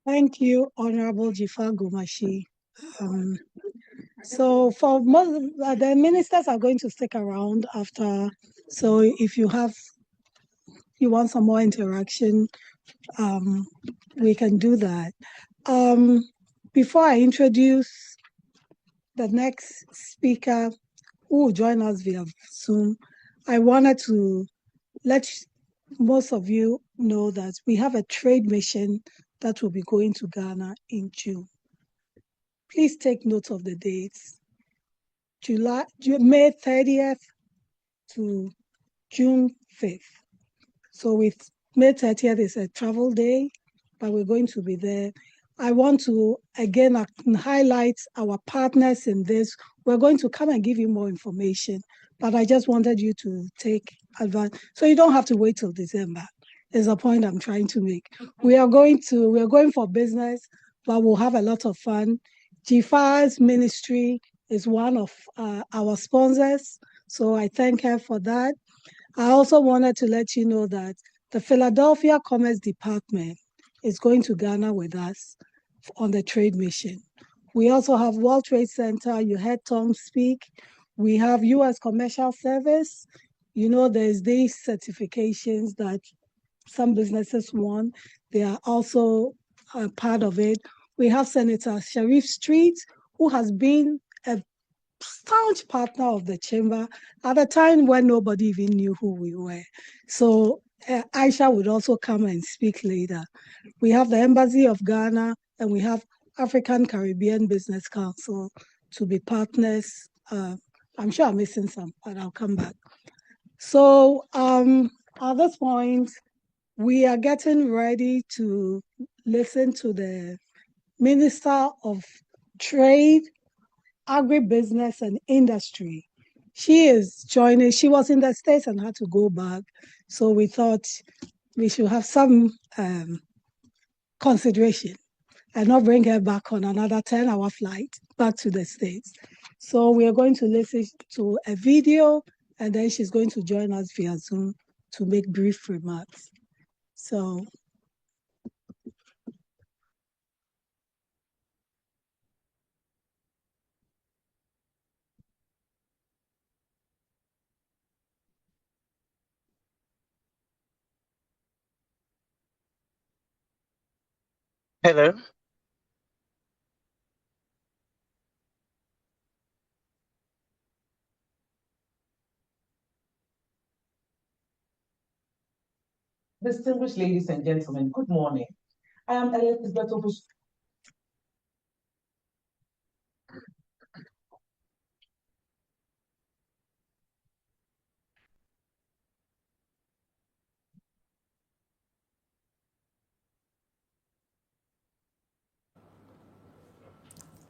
Thank you, Honorable Jifa Gomashi. So for most, the ministers are going to stick around after. So if you want some more interaction, we can do that. Before I introduce the next speaker who will join us via Zoom, I wanted to let most of you know that we have a trade mission that will be going to Ghana in June. Please take note of the dates. May 30th to June 5th. So with May 30th is a travel day, but we're going to be there. I want to, again, highlight our partners in this. We're going to come and give you more information, but I just wanted you to take advantage. So you don't have to wait till December, is the point I'm trying to make. We're going for business, but we'll have a lot of fun. Jifa's ministry is one of our sponsors, so I thank her for that. I also wanted to let you know that the Philadelphia Commerce Department is going to Ghana with us on the trade mission. We also have World Trade Center. You heard Tom speak. We have U.S. Commercial Service. You know, there's these certifications that some businesses want. They are also part of it. We have Senator Sharif Street, who has been a staunch partner of the chamber at a time when nobody even knew who we were. So Aisha would also come and speak later. We have the Embassy of Ghana, and we have African Caribbean Business Council to be partners. I'm sure I'm missing some, but I'll come back. So at this point, we are getting ready to listen to the Minister of Trade, Agribusiness and Industry. She is joining. She was in the States and had to go back. So we thought we should have some consideration and not bring her back on another 10-hour flight back to the States. So we are going to listen to a video and then she's going to join us via Zoom to make brief remarks. So Hello. Distinguished ladies and gentlemen, good morning. I am Elizabeth Obush.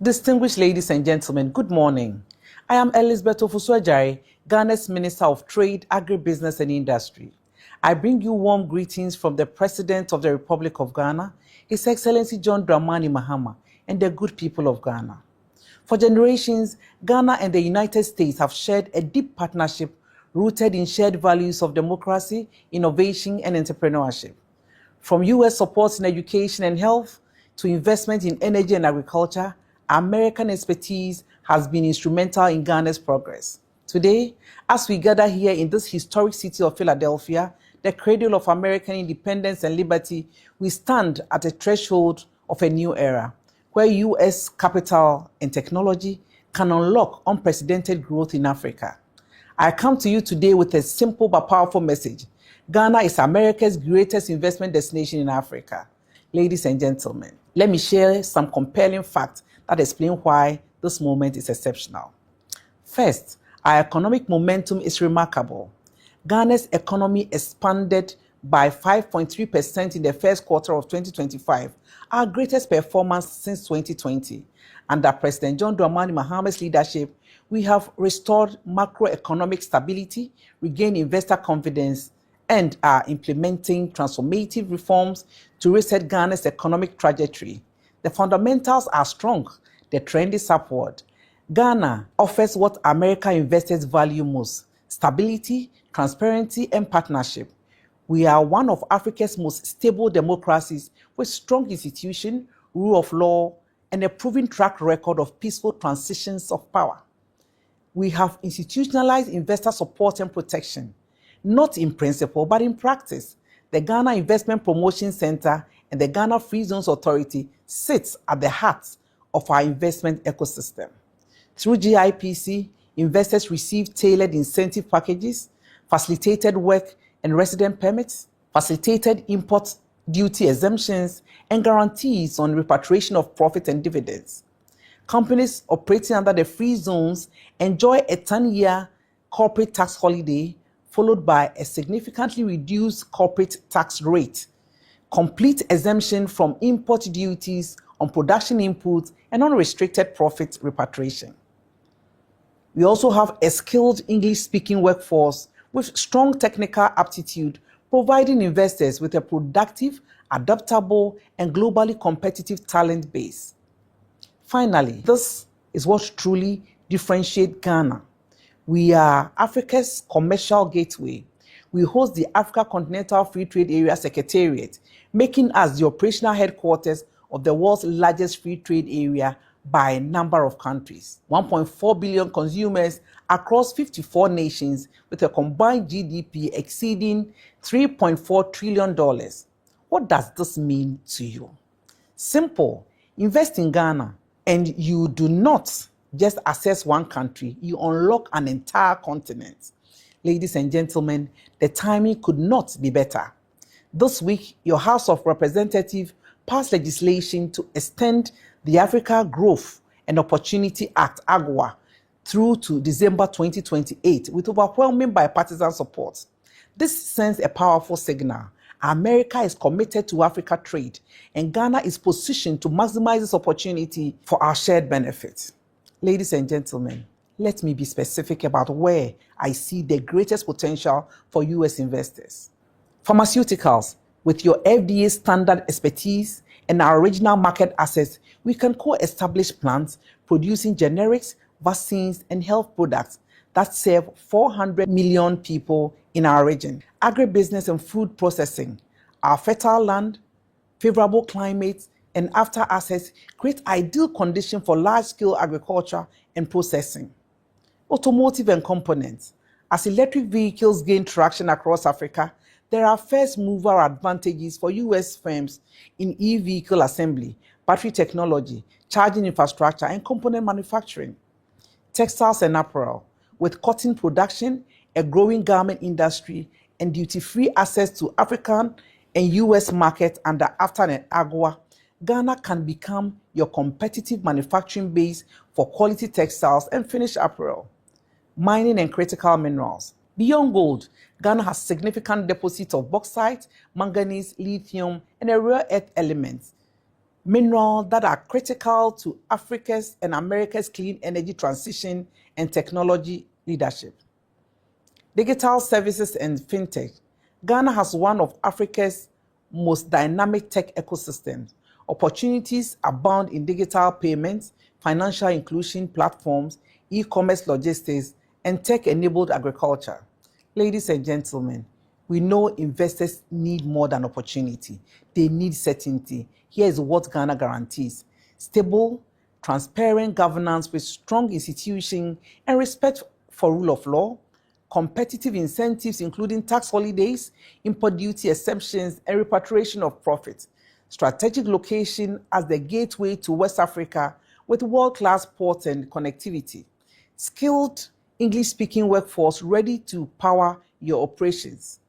Distinguished ladies and gentlemen, good morning. I am Elizabeth Ofusu-Ajayi, Ghana's Minister of Trade, Agribusiness and Industry. I bring you warm greetings from the President of the Republic of Ghana, His Excellency John Dramani Mahama, and the good people of Ghana. For generations, Ghana and the United States have shared a deep partnership rooted in shared values of democracy, innovation, and entrepreneurship. From U.S. support in education and health to investment in energy and agriculture, American expertise has been instrumental in Ghana's progress. Today, as we gather here in this historic city of Philadelphia, the cradle of American independence and liberty, we stand at a threshold of a new era, where U.S. capital and technology can unlock unprecedented growth in Africa. I come to you today with a simple but powerful message. Ghana is America's greatest investment destination in Africa. Ladies and gentlemen, let me share some compelling facts that explain why this moment is exceptional. First, our economic momentum is remarkable. Ghana's economy expanded by 5.3% in the first quarter of 2025, our greatest performance since 2020. Under President John Dramani Mahama's leadership, we have restored macroeconomic stability, regained investor confidence, and are implementing transformative reforms to reset Ghana's economic trajectory. The fundamentals are strong. The trend is upward. Ghana offers what American investors value most: stability, transparency, and partnership. We are one of Africa's most stable democracies with strong institutions, rule of law, and a proven track record of peaceful transitions of power. We have institutionalized investor support and protection, not in principle, but in practice. The Ghana Investment Promotion Center and the Ghana Free Zones Authority sits at the heart of our investment ecosystem. Through GIPC, investors receive tailored incentive packages, facilitated work and resident permits, facilitated import duty exemptions, and guarantees on repatriation of profit and dividends. Companies operating under the free zones enjoy a 10-year corporate tax holiday, followed by a significantly reduced corporate tax rate, complete exemption from import duties on production inputs, and unrestricted profit repatriation. We also have a skilled English-speaking workforce with strong technical aptitude, providing investors with a productive, adaptable, and globally competitive talent base. Finally, this is what truly differentiates Ghana. We are Africa's commercial gateway. We host the Africa Continental Free Trade Area Secretariat, making us the operational headquarters of the world's largest free trade area by a number of countries. 1.4 billion consumers across 54 nations with a combined GDP exceeding $3.4 trillion. What does this mean to you? Simple. Invest in Ghana and you do not just assess one country, you unlock an entire continent. Ladies and gentlemen, the timing could not be better. This week, your House of Representatives passed legislation to extend the Africa Growth and Opportunity Act, AGWA, through to December 2028 with overwhelming bipartisan support. This sends a powerful signal. America is committed to Africa trade, and Ghana is positioned to maximize this opportunity for our shared benefit. Ladies and gentlemen, let me be specific about where I see the greatest potential for U.S. investors. Pharmaceuticals, with your FDA standard expertise and our original market assets, we can co-establish plants producing generics, vaccines, and health products that serve 400 million people in our region. Agribusiness and food processing, our fertile land, favorable climate, and after assets create ideal conditions for large-scale agriculture and processing. Automotive and components. As electric vehicles gain traction across Africa, there are first-mover advantages for U.S. firms in e-vehicle assembly, battery technology, charging infrastructure, and component manufacturing. Textiles and apparel, with cotton production, a growing garment industry, and duty-free access to African and U.S. markets under AFTA and AGOA, Ghana can become your competitive manufacturing base for quality textiles and finished apparel. Mining and critical minerals. Beyond gold, Ghana has significant deposits of bauxite, manganese, lithium, and a rare earth elements, minerals that are critical to Africa's and America's clean energy transition and technology leadership. Digital services and fintech. Ghana has one of Africa's most dynamic tech ecosystems. Opportunities abound in digital payments, financial inclusion platforms, e-commerce logistics, and tech-enabled agriculture. Ladies and gentlemen, we know investors need more than opportunity. They need certainty. Here is what Ghana guarantees: stable, transparent governance with strong institutions and respect for rule of law, competitive incentives including tax holidays, import duty exemptions, and repatriation of profits, strategic location as the gateway to West Africa with world-class ports and connectivity, skilled English-speaking workforce ready to power your operations,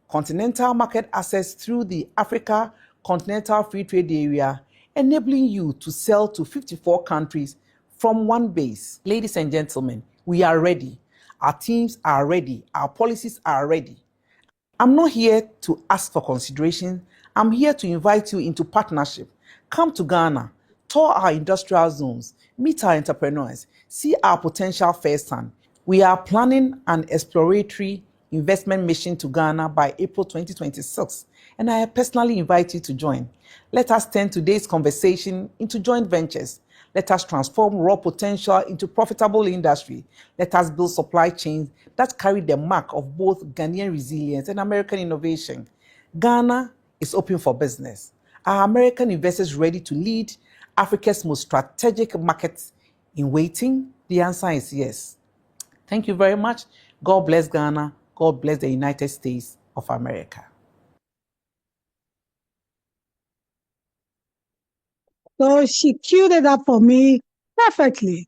continental market access through the Africa Continental Free Trade Area, enabling you to sell to 54 countries from one base. Ladies and gentlemen, we are ready. Our teams are ready. Our policies are ready. I'm not here to ask for consideration. I'm here to invite you into partnership. Come to Ghana, tour our industrial zones, meet our entrepreneurs, see our potential firsthand. We are planning an exploratory investment mission to Ghana by April 2026, and I personally invite you to join. Let us turn today's conversation into joint ventures. Let us transform raw potential into profitable industry. Let us build supply chains that carry the mark of both Ghanaian resilience and American innovation. Ghana is open for business. Are American investors ready to lead Africa's most strategic markets in waiting? The answer is yes. Thank you very much. God bless Ghana. God bless the United States of America. So she queued it up for me perfectly.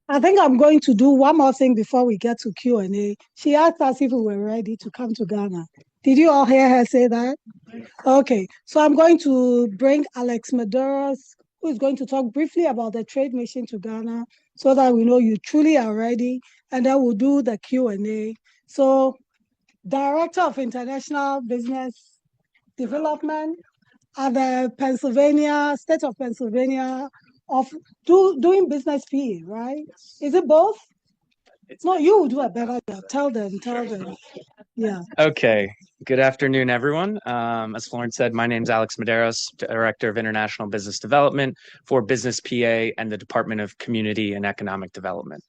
I think I'm going to do one more thing before we get to Q&A. She asked us if we were ready to come to Ghana. Did you all hear her say that? Okay, so I'm going to bring Alex Medeiros, who is going to talk briefly about the trade mission to Ghana so that we know you truly are ready, and then we'll do the Q&A. So, Director of International Business Development at the State of Pennsylvania of doing business PE, right? Is it both? No, you will do a better job. Tell them. Yeah. Okay. Good afternoon, everyone. As Florence said, my name is Alex Medeiros, Director of International Business Development for Business PA and the Department of Community and Economic Development.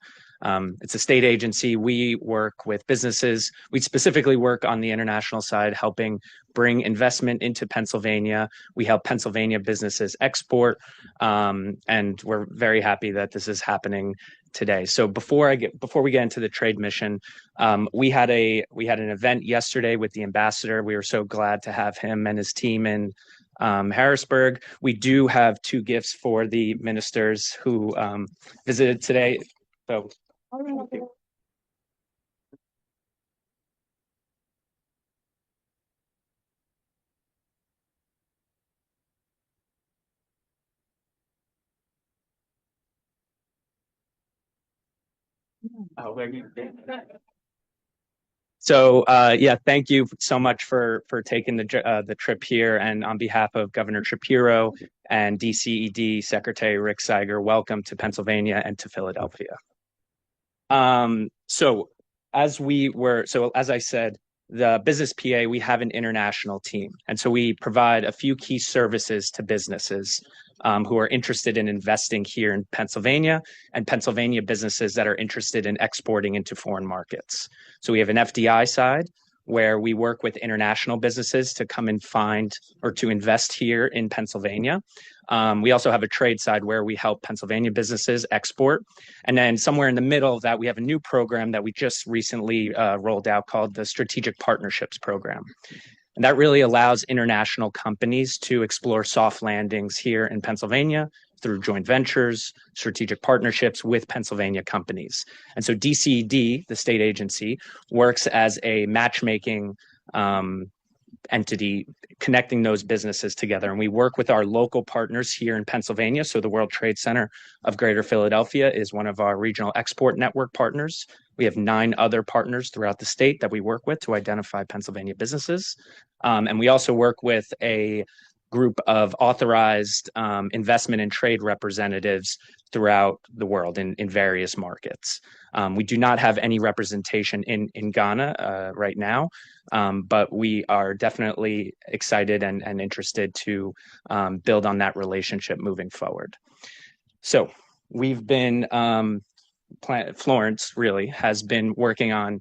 It's a state agency. We work with businesses. We specifically work on the international side, helping bring investment into Pennsylvania. We help Pennsylvania businesses export, and we're very happy that this is happening today. So before we get into the trade mission, we had an event yesterday with the ambassador. We were so glad to have him and his team in Harrisburg. We do have two gifts for the ministers who visited today. So So yeah, thank you so much for taking the trip here. And on behalf of Governor Shapiro and DCED Secretary Rick Seiger, welcome to Pennsylvania and to Philadelphia. So as I said, the Business PA, we have an international team. And so we provide a few key services to businesses who are interested in investing here in Pennsylvania, and Pennsylvania businesses that are interested in exporting into foreign markets. So we have an FDI side where we work with international businesses to come and find or to invest here in Pennsylvania. We also have a trade side where we help Pennsylvania businesses export. And then somewhere in the middle of that, we have a new program that we just recently rolled out called the Strategic Partnerships Program. And that really allows international companies to explore soft landings here in Pennsylvania through joint ventures, strategic partnerships with Pennsylvania companies. And so DCED, the state agency, works as a matchmaking entity connecting those businesses together. And we work with our local partners here in Pennsylvania. So the World Trade Center of Greater Philadelphia is one of our regional export network partners. We have 9 other partners throughout the state that we work with to identify Pennsylvania businesses. And we also work with a group of authorized investment and trade representatives throughout the world in various markets. We do not have any representation in Ghana right now, but we are definitely excited and interested to build on that relationship moving forward. So we've been, Florence really has been working on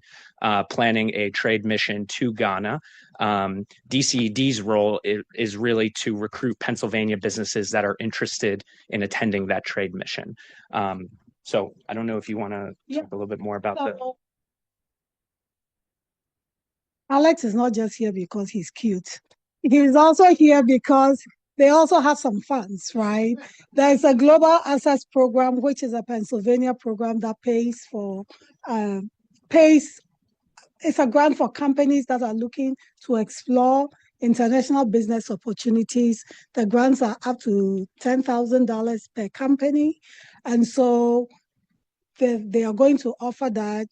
planning a trade mission to Ghana. DCED's role is really to recruit Pennsylvania businesses that are interested in attending that trade mission. So I don't know if you want to talk a little bit more about that. Alex is not just here because he's cute. He's also here because they also have some funds, right? There's a Global Access Program, which is a Pennsylvania program that pays, it's a grant for companies that are looking to explore international business opportunities. The grants are up to $10,000 per company. And so they are going to offer that.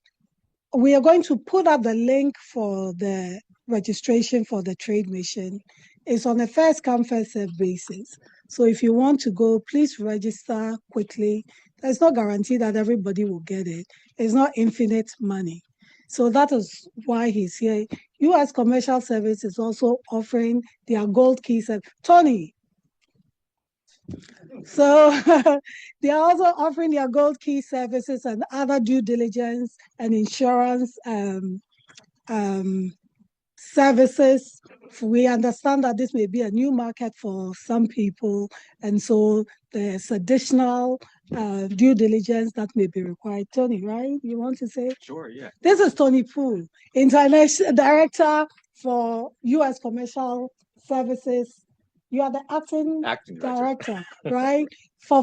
We are going to put up the link for the registration for the trade mission. It's on a first come, first served basis. So if you want to go, please register quickly. There's no guarantee that everybody will get it. It's not infinite money. So that is why he's here. U.S. Commercial Service is also offering their Gold Key service. Tony. So they are also offering their Gold Key services and other due diligence and insurance services. We understand that this may be a new market for some people, and so there's additional due diligence that may be required. Tony, right? You want to say? Sure, yeah. This is Tony Poole, International Director for U.S. Commercial Services. You are the acting director, right? For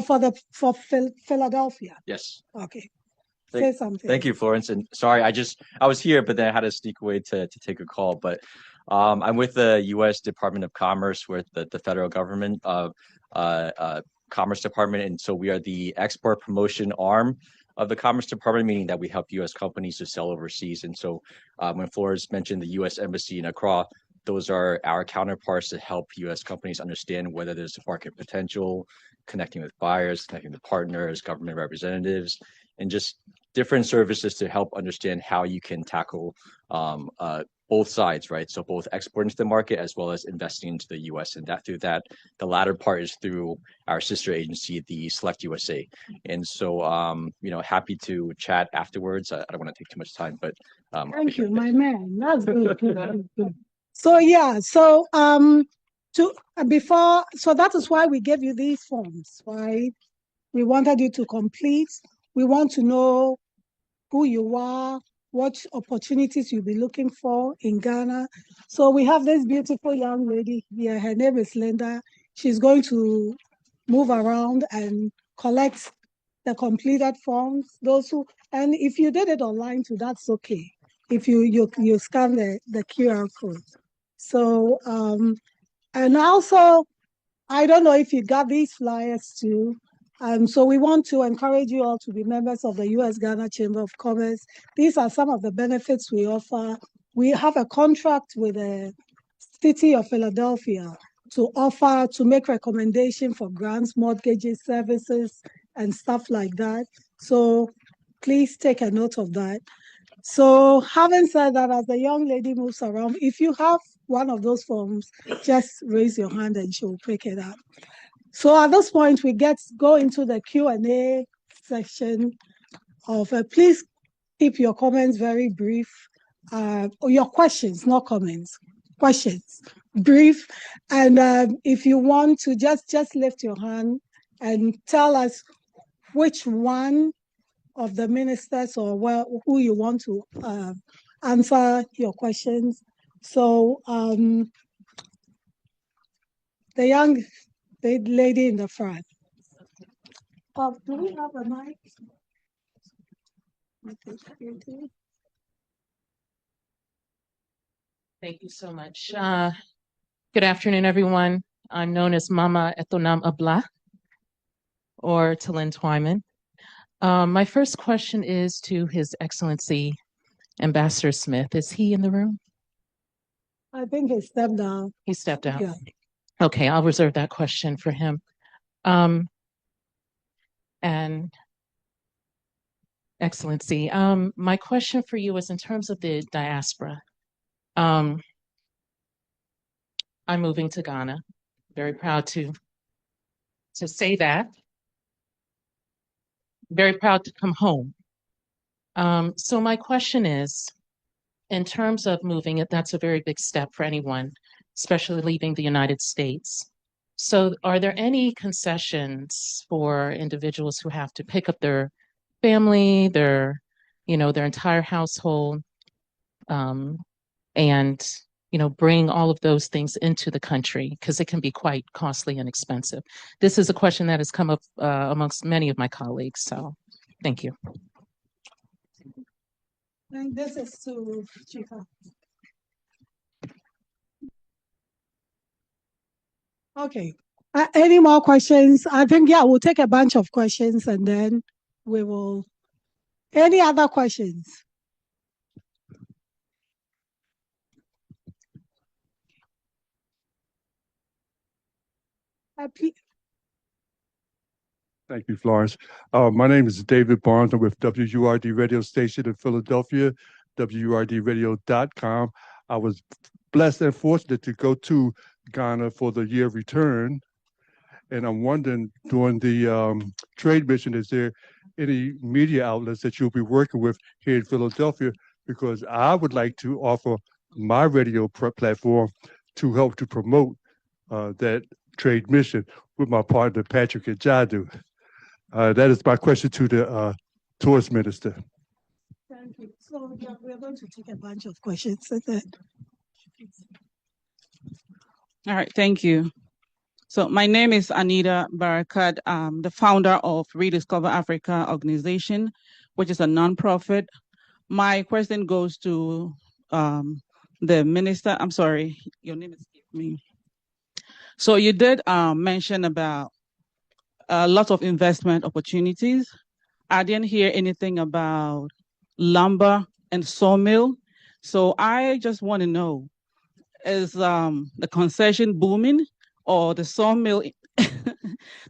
Philadelphia. Yes. Okay. Say something. Thank you, Florence. And sorry, I was here, but then I had to sneak away to take a call. But I'm with the U.S. Department of Commerce, with the federal government Commerce Department, and so we are the export promotion arm of the Commerce Department, meaning that we help U.S. companies to sell overseas. And so when Florence mentioned the U.S. Embassy in Accra, those are our counterparts to help U.S. companies understand whether there's market potential, connecting with buyers, connecting with partners, government representatives, and just different services to help understand how you can tackle both sides, right? So both exporting to the market as well as investing into the U.S. And through that, the latter part is through our sister agency, the Select USA. And so, happy to chat afterwards. I don't want to take too much time, but thank you, my man. That's good. So yeah, so that is why we gave you these forms, right? We wanted you to complete. We want to know who you are, what opportunities you'll be looking for in Ghana. So we have this beautiful young lady here. Her name is Linda. She's going to move around and collect the completed forms. And if you did it online too, that's okay. If you scan the QR code. So, and also, I don't know if you got these flyers too. So we want to encourage you all to be members of the U.S.-Ghana Chamber of Commerce. These are some of the benefits we offer. We have a contract with the City of Philadelphia to make recommendation for grants, mortgages, services, and stuff like that. So please take a note of that. So having said that, as the young lady moves around, if you have one of those forms, just raise your hand and she will pick it up. So at this point, we go into the Q&A section of, please keep your comments very brief, or your questions, not comments, questions, brief. And if you want to just lift your hand and tell us which one of the ministers or who you want to answer your questions. So the young lady in the front. Do we have a mic? Thank you so much. Good afternoon, everyone. I'm known as Mama Etonam Abla, or Talin Twyman. My first question is to His Excellency Ambassador Smith. Is he in the room? I think he stepped down. He stepped out. Yeah. Okay, I'll reserve that question for him. And Excellency, my question for you is in terms of the diaspora. I'm moving to Ghana. Very proud to say that. Very proud to come home. So my question is, in terms of moving it, that's a very big step for anyone, especially leaving the United States. So are there any concessions for individuals who have to pick up their family, their entire household, and bring all of those things into the country, because it can be quite costly and expensive? This is a question that has come up amongst many of my colleagues, so thank you. And this is to Chica. Okay. Any more questions? I think, yeah, we'll take a bunch of questions and then we will. Any other questions? Thank you, Florence. My name is David Barnes. I'm with WURD radio station in Philadelphia, WURDradio.com. I was blessed and fortunate to go to Ghana for the year of return. And I'm wondering, during the trade mission, is there any media outlets that you'll be working with here in Philadelphia? Because I would like to offer my radio platform to help to promote that trade mission with my partner, Patrick Ajadu. That is my question to the tourist minister. Thank you. So yeah, we're going to take a bunch of questions. All right, thank you. So my name is Anita Barakat. I'm the founder of Rediscover Africa organization, which is a nonprofit. My question goes to the minister. I'm sorry, your name is me. So you did mention about a lot of investment opportunities. I didn't hear anything about lumber and sawmill. So I just want to know, is the concession booming, or the sawmill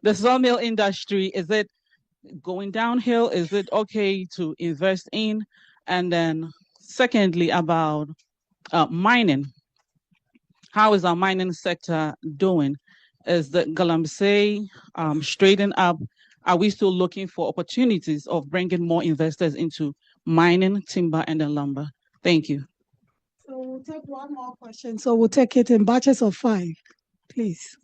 the sawmill industry, is it going downhill? Is it okay to invest in? And then secondly, about mining. How is our mining sector doing? Is the Galamsey straightened up? Are we still looking for opportunities of bringing more investors into mining, timber, and then lumber? Thank you. So we'll take one more question. So we'll take it in batches of 5, please.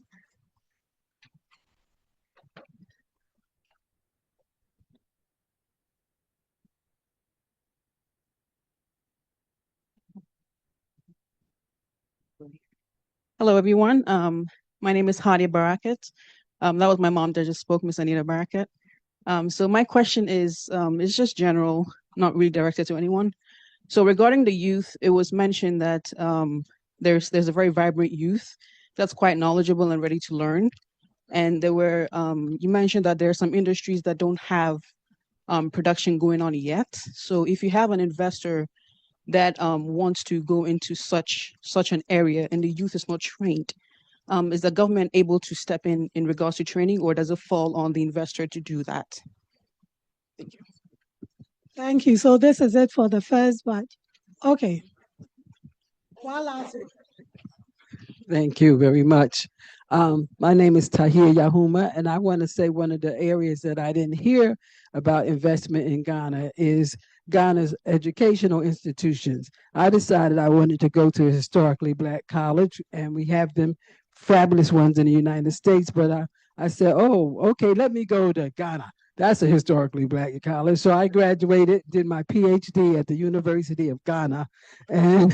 Hello, everyone. My name is Hadia Barakat. That was my mom that just spoke, Miss Anita Barakat. So my question is, it's just general, not really directed to anyone. So regarding the youth, it was mentioned that there's a very vibrant youth that's quite knowledgeable and ready to learn. And there were, you mentioned that there are some industries that don't have production going on yet. So if you have an investor that wants to go into such an area and the youth is not trained, is the government able to step in regards to training, or does it fall on the investor to do that? Thank you. Thank you. So this is it for the first batch. Okay. One last one. Thank you very much. My name is Tahir Yahuma, and I want to say one of the areas that I didn't hear about investment in Ghana is Ghana's educational institutions. I decided I wanted to go to a historically Black college, and we have them fabulous ones in the United States, but I said, oh, okay, let me go to Ghana. That's a historically Black college. So I graduated, did my PhD at the University of Ghana. And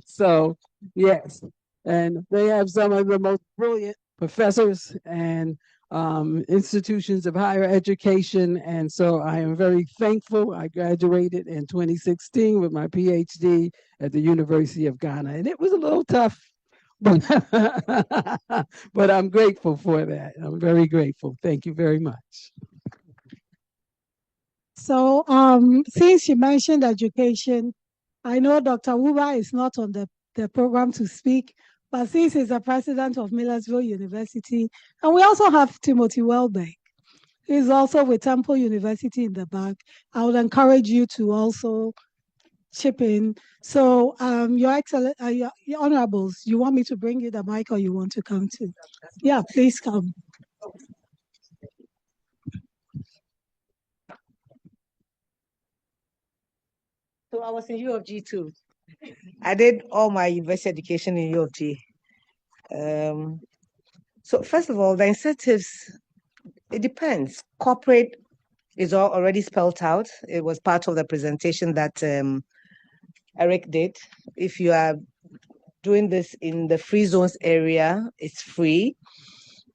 so, yes. And they have some of the most brilliant professors and institutions of higher education. And so I am very thankful. I graduated in 2016 with my PhD at the University of Ghana. And it was a little tough, but, but I'm grateful for that. I'm very grateful. Thank you very much. So since you mentioned education, I know Dr. Wuba is not on the program to speak, but since he's the president of Millersville University, and we also have Timothy Welbeck, he's also with Temple University in the back, I would encourage you to also chip in. So your honorables, you want me to bring you the mic or you want to come too? Yeah, please come. So I was in U of G too. I did all my university education in U of G. So first of all, the incentives, it depends. Corporate is already spelled out. It was part of the presentation that Eric did. If you are doing this in the free zones area, it's free.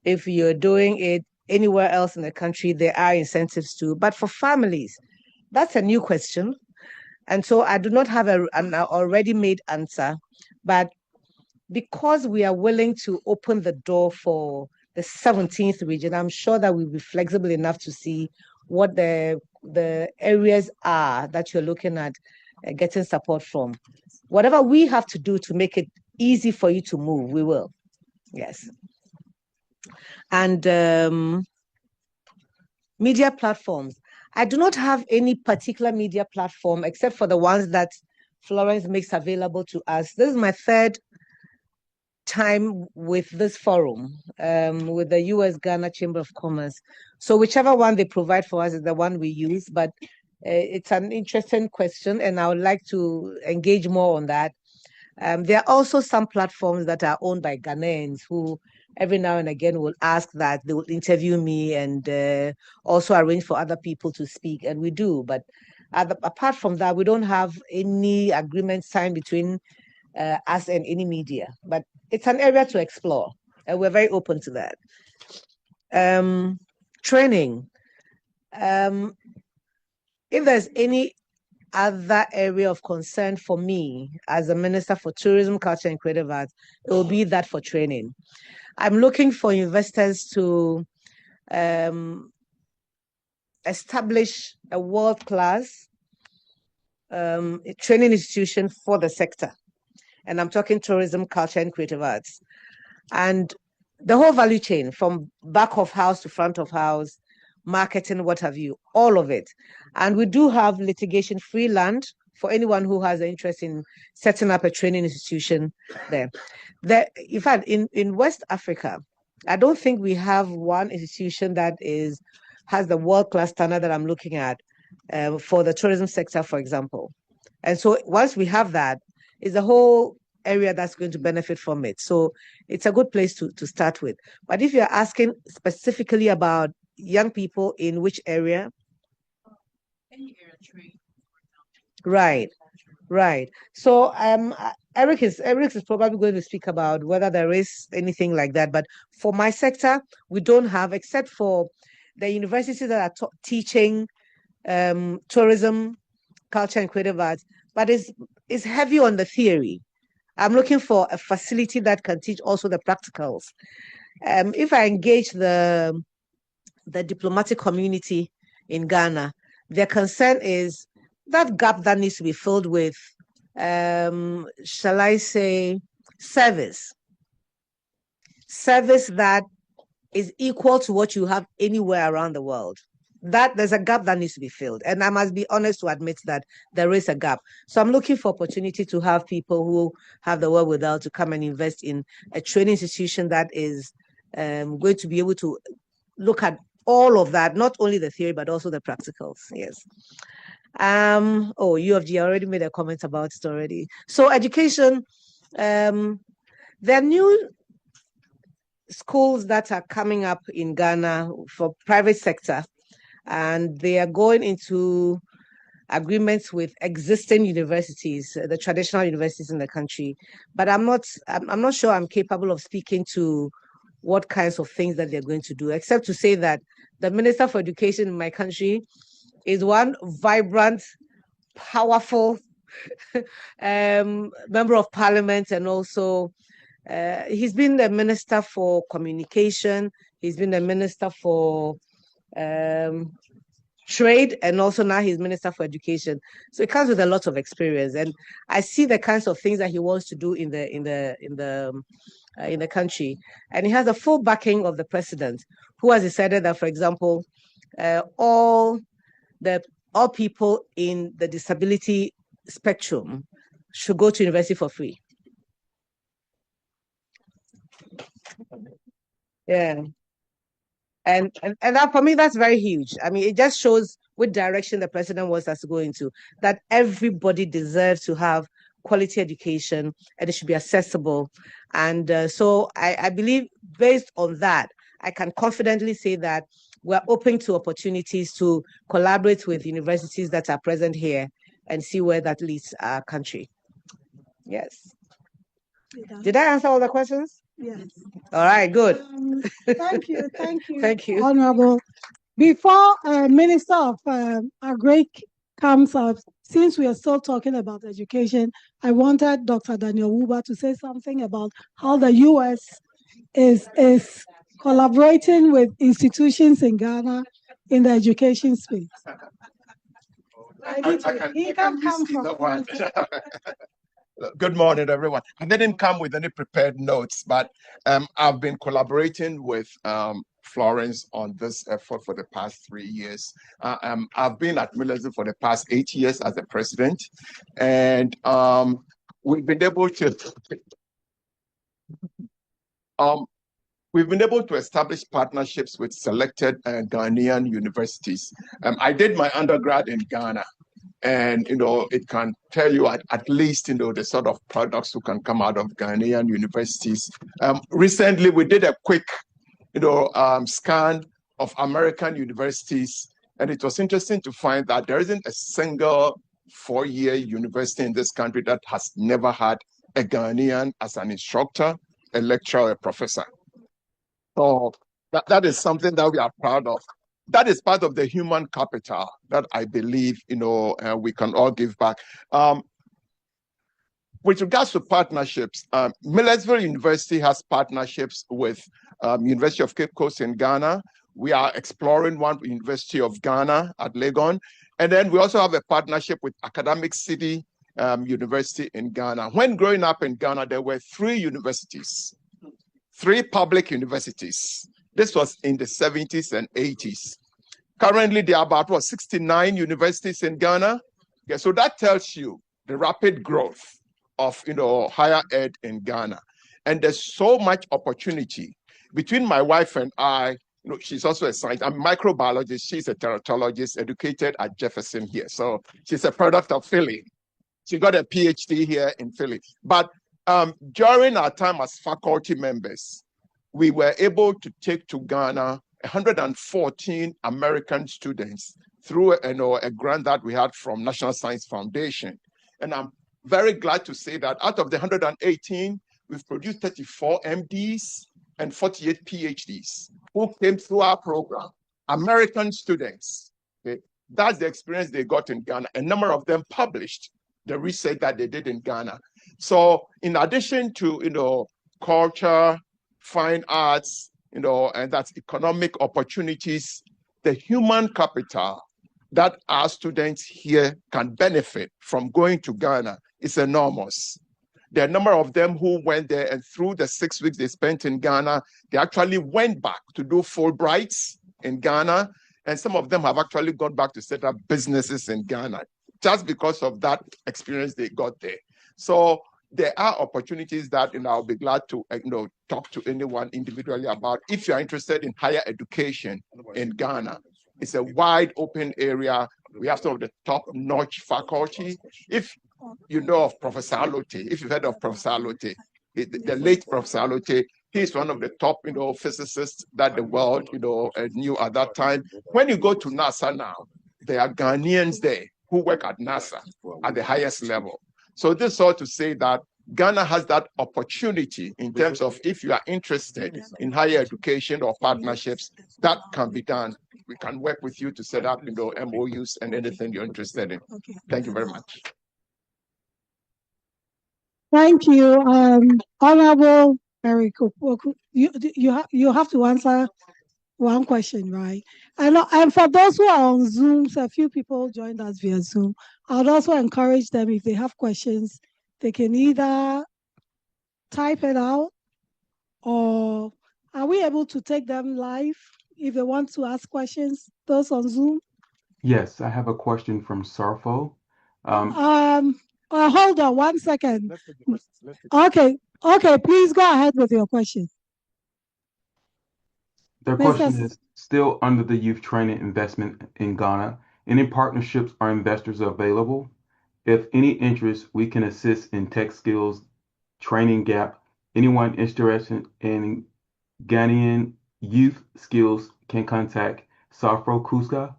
If you're doing it anywhere else in the country, there are incentives too. But for families, that's a new question. And so I do not have an already made answer, but because we are willing to open the door for the 17th region, I'm sure that we'll be flexible enough to see what the areas are that you're looking at getting support from. Whatever we have to do to make it easy for you to move, we will. Yes. And media platforms. I do not have any particular media platform except for the ones that Florence makes available to us. This is my third time with this forum, with the US Ghana Chamber of Commerce. So whichever one they provide for us is the one we use, but it's an interesting question and I would like to engage more on that. There are also some platforms that are owned by Ghanaians who every now and again will ask that they will interview me and also arrange for other people to speak, and we do. But apart from that, we don't have any agreement signed between us and any media. But it's an area to explore, and we're very open to that. Training. If there's any other area of concern for me as a Minister for Tourism, Culture and Creative Arts, it will be that for training. I'm looking for investors to establish a world-class training institution for the sector. And I'm talking tourism, culture, and creative arts. And the whole value chain from back of house to front of house, marketing, what have you, all of it. And we do have litigation-free land for anyone who has an interest in setting up a training institution there. In fact, in West Africa, I don't think we have one institution that has the world-class standard that I'm looking at for the tourism sector, for example. And so once we have that, it's a whole area that's going to benefit from it. So it's a good place to start with. But if you're asking specifically about young people in which area? Any area trade. Right. So Eric is probably going to speak about whether there is anything like that. But for my sector, we don't have, except for the universities that are teaching tourism, culture, and creative arts. But it's heavy on the theory. I'm looking for a facility that can teach also the practicals. If I engage the diplomatic community in Ghana, their concern is that gap that needs to be filled with, shall I say, service that is equal to what you have anywhere around the world. That there's a gap that needs to be filled. And I must be honest to admit that there is a gap. So I'm looking for opportunity to have people who have the wherewithal to come and invest in a training institution that is going to be able to look at all of that, not only the theory, but also the practicals. Yes. U of G, I already made a comment about it already. So education, there are new schools that are coming up in Ghana for private sector, and they are going into agreements with existing universities, the traditional universities in the country. But I'm not sure I'm capable of speaking to what kinds of things that they're going to do, except to say that the Minister for Education in my country is one vibrant, powerful member of parliament, and also he's been the Minister for Communication, he's been the Minister for Trade, and also now he's Minister for Education. So it comes with a lot of experience, and I see the kinds of things that he wants to do in the country, and he has the full backing of the president, who has decided that, for example, all people in the disability spectrum should go to university for free. Yeah. And that, for me, that's very huge. I mean, it just shows what direction the president wants us to go into, that everybody deserves to have quality education and it should be accessible. And so I believe based on that, I can confidently say that we're open to opportunities to collaborate with universities that are present here and see where that leads our country. Yes. Did I answer all the questions? Yes. All right, good. Thank you. Thank you. Honorable. Before Minister of Agric comes up, since we are still talking about education, I wanted Dr. Daniel Wuba to say something about how the U.S. is collaborating with institutions in Ghana in the education space. He can come from. Good morning, everyone. I didn't come with any prepared notes, but I've been collaborating with Florence on this effort for the past 3 years. I've been at Millersville for the past 8 years as the president, and we've been able to establish partnerships with selected Ghanaian universities. I did my undergrad in Ghana. And, it can tell you at least, the sort of products who can come out of Ghanaian universities. Recently, we did a quick, scan of American universities. And it was interesting to find that there isn't a single 4-year university in this country that has never had a Ghanaian as an instructor, a lecturer, or a professor. So that is something that we are proud of. That is part of the human capital that I believe, we can all give back. With regards to partnerships, Millersville University has partnerships with University of Cape Coast in Ghana. We are exploring one with University of Ghana at Legon. And then we also have a partnership with Academic City University in Ghana. When growing up in Ghana, there were 3 universities, 3 public universities. This was in the 70s and 80s. Currently, there are about 69 universities in Ghana. Yeah, so that tells you the rapid growth of higher ed in Ghana. And there's so much opportunity. Between my wife and I, she's also a scientist. I'm a microbiologist. She's a teratologist, educated at Jefferson here. So she's a product of Philly. She got a PhD here in Philly. But during our time as faculty members, we were able to take to Ghana 114 American students through a grant that we had from National Science Foundation. And I'm very glad to say that out of the 118, we've produced 34 MDs and 48 PhDs who came through our program. American students, okay? That's the experience they got in Ghana. A number of them published the research that they did in Ghana. So in addition to, culture, fine arts, and that's economic opportunities, the human capital that our students here can benefit from going to Ghana is enormous. There are a number of them who went there, and through the 6 weeks they spent in Ghana, they actually went back to do Fulbrights in Ghana, and some of them have actually gone back to set up businesses in Ghana just because of that experience they got there. So there are opportunities that I'll be glad to talk to anyone individually about if you're interested in higher education in Ghana. It's a wide open area. We have some of the top-notch faculty. If you know of Professor Alote, if you've heard of Professor Alote, the late Professor Alote, he's one of the top, physicists that the world, knew at that time. When you go to NASA now, there are Ghanaians there who work at NASA at the highest level. So this is all to say that Ghana has that opportunity in terms of if you are interested in higher education or partnerships, that can be done. We can work with you to set up, MOUs and anything you're interested in. Thank you very much. Thank you, Honorable Eric. You have to answer one question, right? And for those who are on Zoom, so a few people joined us via Zoom. I would also encourage them, if they have questions, they can either type it out, or are we able to take them live if they want to ask questions, those on Zoom? Yes, I have a question from Sarfo. Hold on 1 second. Okay, please go ahead with your question. Their question is, still under the youth training investment in Ghana, any partnerships or investors available? If any interest, we can assist in tech skills, training gap. Anyone interested in Ghanaian youth skills can contact Safro Kuska,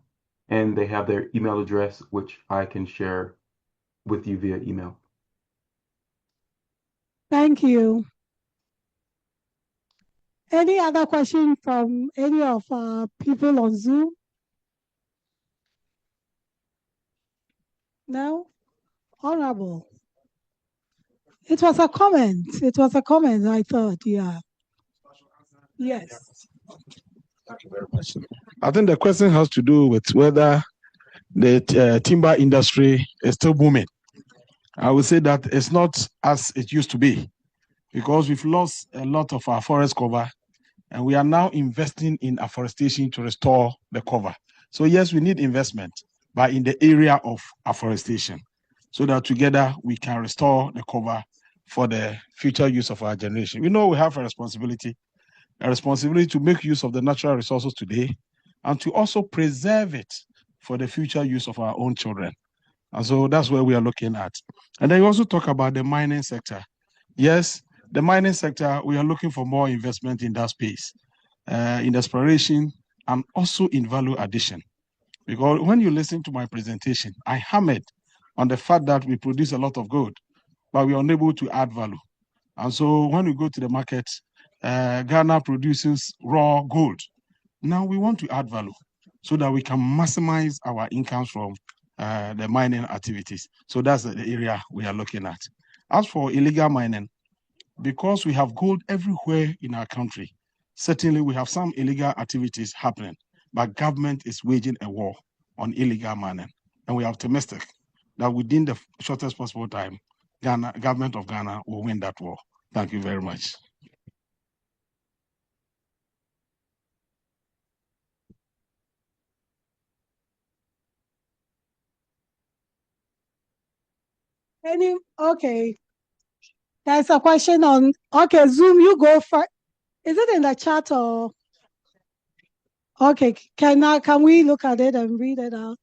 and they have their email address, which I can share with you via email. Thank you. Any other question from any of our people on Zoom? No? Honorable. It was a comment. I thought, yeah. Yes. Thank you very much. I think the question has to do with whether the timber industry is still booming. I would say that it's not as it used to be, because we've lost a lot of our forest cover, and we are now investing in afforestation to restore the cover. So yes, we need investment, but in the area of afforestation, so that together we can restore the cover for the future use of our generation. We know we have a responsibility to make use of the natural resources today, and to also preserve it for the future use of our own children. And so that's where we are looking at. And then you also talk about the mining sector. Yes, the mining sector, we are looking for more investment in that space, in exploration and also in value addition. Because when you listen to my presentation, I hammered on the fact that we produce a lot of gold, but we are unable to add value. And so when we go to the market, Ghana produces raw gold. Now we want to add value so that we can maximize our incomes from the mining activities. So that's the area we are looking at. As for illegal mining, because we have gold everywhere in our country, certainly we have some illegal activities happening, but government is waging a war on illegal mining. And we are optimistic that within the shortest possible time, government of Ghana will win that war. Thank you very much. Okay. There's a question on, okay, Zoom, you go first. Is it in the chat or? Okay, can we look at it and read it out?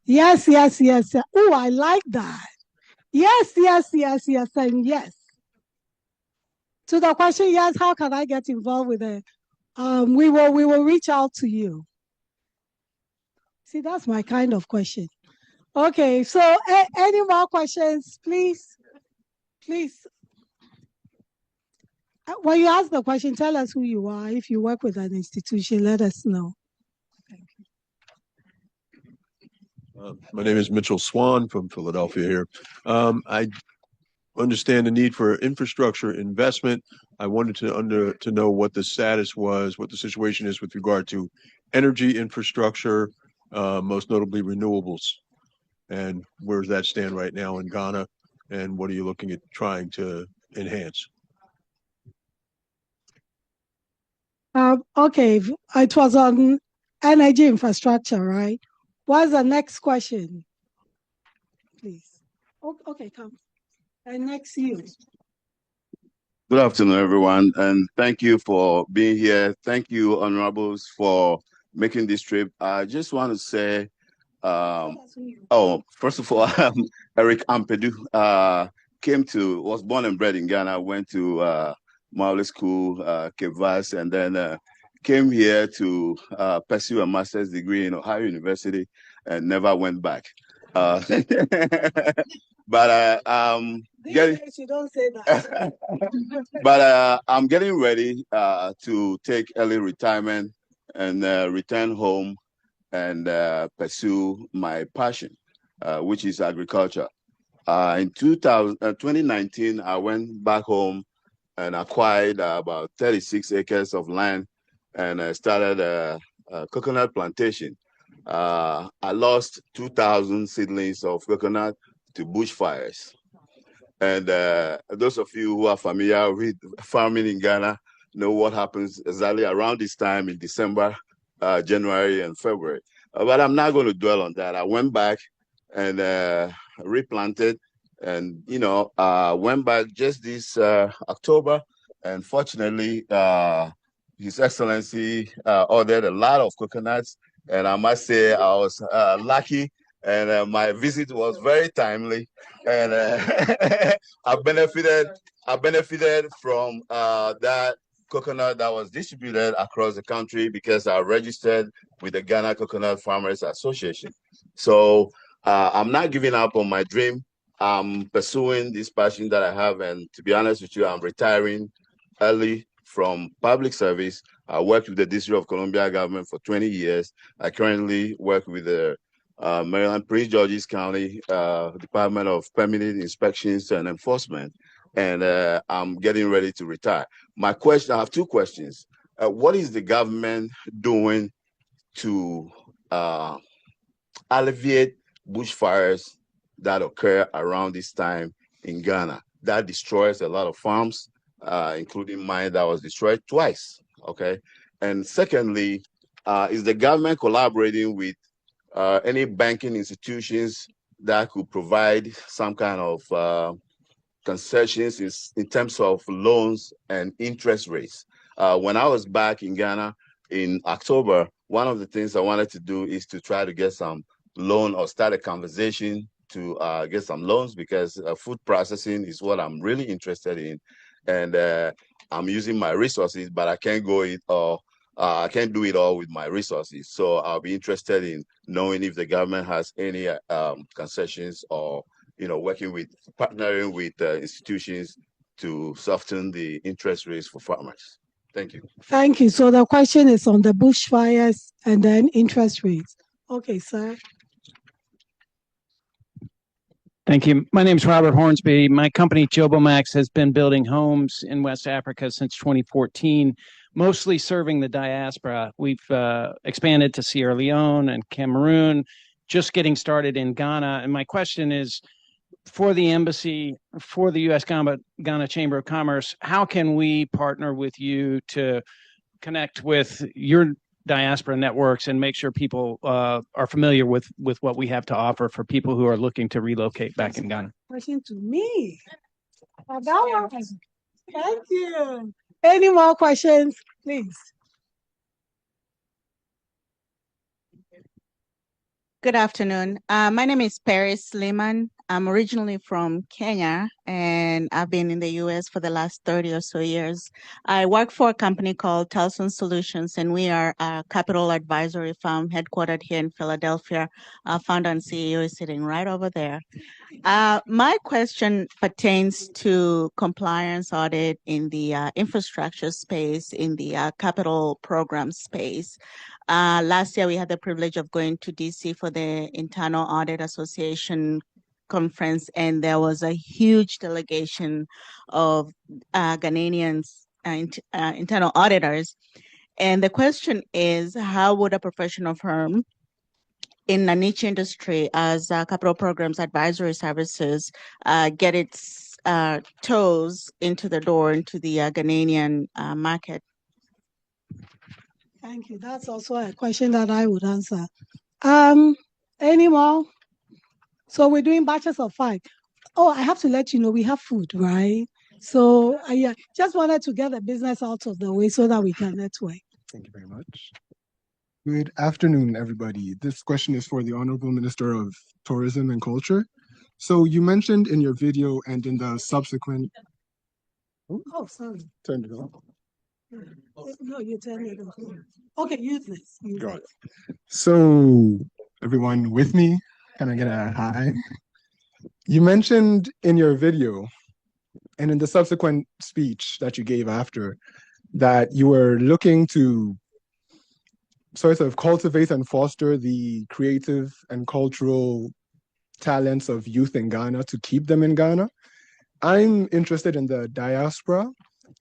Yes. Oh, I like that. Yes, and yes. To the question, yes, how can I get involved with it? We will reach out to you. See, that's my kind of question. Okay, so any more questions, please? When you ask the question, tell us who you are. If you work with an institution, let us know. Thank you. My name is Mitchell Swan from Philadelphia here. I understand the need for infrastructure investment. I wanted to know what the status was, what the situation is with regard to energy infrastructure, most notably renewables, and where does that stand right now in Ghana, and what are you looking at trying to enhance? Okay, it was on energy infrastructure, right? What's the next question, please? Okay, come. And next you. Good afternoon, everyone, and thank you for being here. Thank you, honorables, for making this trip. I just want to say, first of all, I'm Eric Ampedu. Was born and bred in Ghana, went to Maule School, Cape Verde, and then came here to pursue a master's degree in Ohio University and never went back. But you don't say that. but I'm getting ready to take early retirement and return home and pursue my passion, which is agriculture. In 2019, I went back home and acquired about 36 acres of land and started a coconut plantation. I lost 2,000 seedlings of coconut to bushfires. And those of you who are familiar with farming in Ghana know what happens exactly around this time in December, January, and February. But I'm not going to dwell on that. I went back and replanted and, went back just this October. And fortunately, His Excellency ordered a lot of coconuts. And I must say I was lucky. And my visit was very timely, and I benefited from that coconut that was distributed across the country because I registered with the Ghana Coconut Farmers Association. So I'm not giving up on my dream. I'm pursuing this passion that I have, and to be honest with you, I'm retiring early from public service. I worked with the District of Columbia government for 20 years. I currently work with the Maryland Prince George's County Department of Permitting, Inspections, and Enforcement, and I'm getting ready to retire. I have two questions. What is the government doing to alleviate bushfires that occur around this time in Ghana? That destroys a lot of farms, including mine that was destroyed twice, okay? And secondly, is the government collaborating with any banking institutions that could provide some kind of concessions in terms of loans and interest rates? When I was back in Ghana in October, one of the things I wanted to do is to try to get some loan or start a conversation to get some loans because food processing is what I'm really interested in. And I'm using my resources, but I can't go it all. I can't do it all with my resources. So I'll be interested in knowing if the government has any concessions or, partnering with institutions to soften the interest rates for farmers. Thank you. Thank you. So the question is on the bushfires and then interest rates. Okay, sir. Thank you. My name is Robert Hornsby. My company, Jobomax, has been building homes in West Africa since 2014, mostly serving the diaspora. We've expanded to Sierra Leone and Cameroon, just getting started in Ghana. And my question is, for the embassy, for the U.S. Ghana Chamber of Commerce, how can we partner with you to connect with your diaspora networks and make sure people are familiar with what we have to offer for people who are looking to relocate back in Ghana? Question to me. Thank you. Any more questions, please? Good afternoon. My name is Paris Lehman. I'm originally from Kenya, and I've been in the U.S. for the last 30 or so years. I work for a company called Telson Solutions, and we are a capital advisory firm headquartered here in Philadelphia. Our founder and CEO is sitting right over there. My question pertains to compliance audit in the infrastructure space, in the capital program space. Last year, we had the privilege of going to DC for the Internal Audit Association conference, and there was a huge delegation of Ghanaians, internal auditors. And the question is, how would a professional firm in a niche industry as Capital Programs Advisory Services get its toes into the door into the Ghanaian market? Thank you. That's also a question that I would answer. Any more? So we're doing batches of 5. Oh, I have to let you know we have food, right? So yeah, just wanted to get the business out of the way so that we can network. Thank you very much. Good afternoon, everybody. This question is for the Honorable Minister of Tourism and Culture. So you mentioned in your video and in the subsequent... Oh, sorry. Turned it off. No, you turned it off. Okay, use this. Got it. So everyone with me? Can I get a hi? You mentioned in your video and in the subsequent speech that you gave after that you were looking to sort of cultivate and foster the creative and cultural talents of youth in Ghana to keep them in Ghana. I'm interested in the diaspora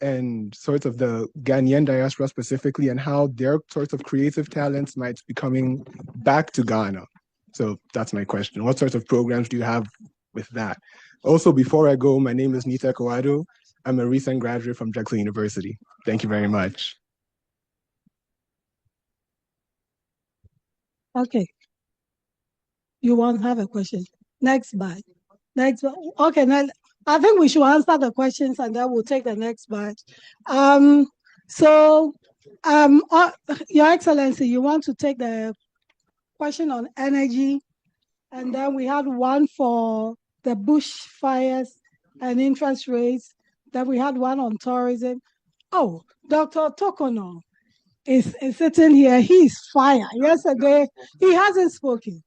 and sort of the Ghanaian diaspora specifically and how their sorts of creative talents might be coming back to Ghana. So that's my question. What sorts of programs do you have with that? Also, before I go, my name is Nita Kowado. I'm a recent graduate from Drexel University. Thank you very much. Okay. You won't have a question. Next batch. Okay, now I think we should answer the questions and then we'll take the next batch. Your Excellency, you want to take the question on energy, and then we had one for the bushfires and interest rates. Then we had one on tourism. Oh, Dr. Tokono is sitting here. He's fire. Yesterday, he hasn't spoken.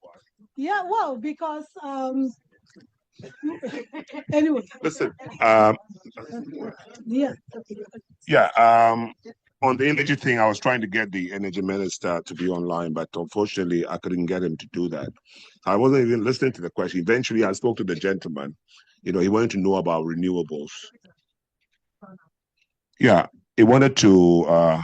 Yeah, well, because anyway. Listen, yeah. On the energy thing, I was trying to get the energy minister to be online, but unfortunately, I couldn't get him to do that. I wasn't even listening to the question. Eventually, I spoke to the gentleman. He wanted to know about renewables. Yeah, he wanted to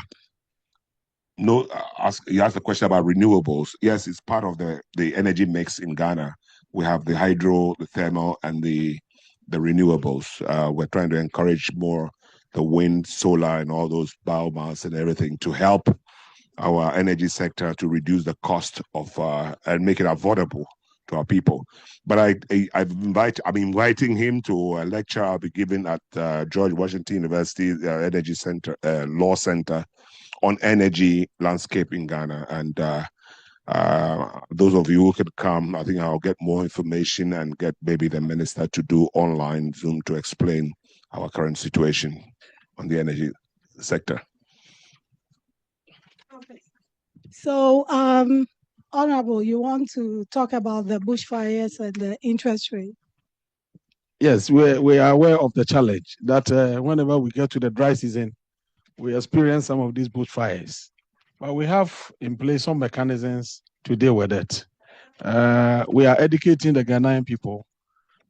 he asked a question about renewables. Yes, it's part of the energy mix in Ghana. We have the hydro, the thermal, and the renewables. We're trying to encourage more the wind, solar, and all those biomass and everything to help our energy sector to reduce the cost of and make it affordable to our people. But I'm inviting him to a lecture I'll be giving at George Washington University Energy Center, Law Center, on energy landscape in Ghana. And those of you who could come, I think I'll get more information and get maybe the minister to do online Zoom to explain our current situation on the energy sector. Okay. So, Honorable, you want to talk about the bushfires and the interest rate? Yes, we are aware of the challenge that whenever we get to the dry season, we experience some of these bushfires. But we have in place some mechanisms to deal with it. We are educating the Ghanaian people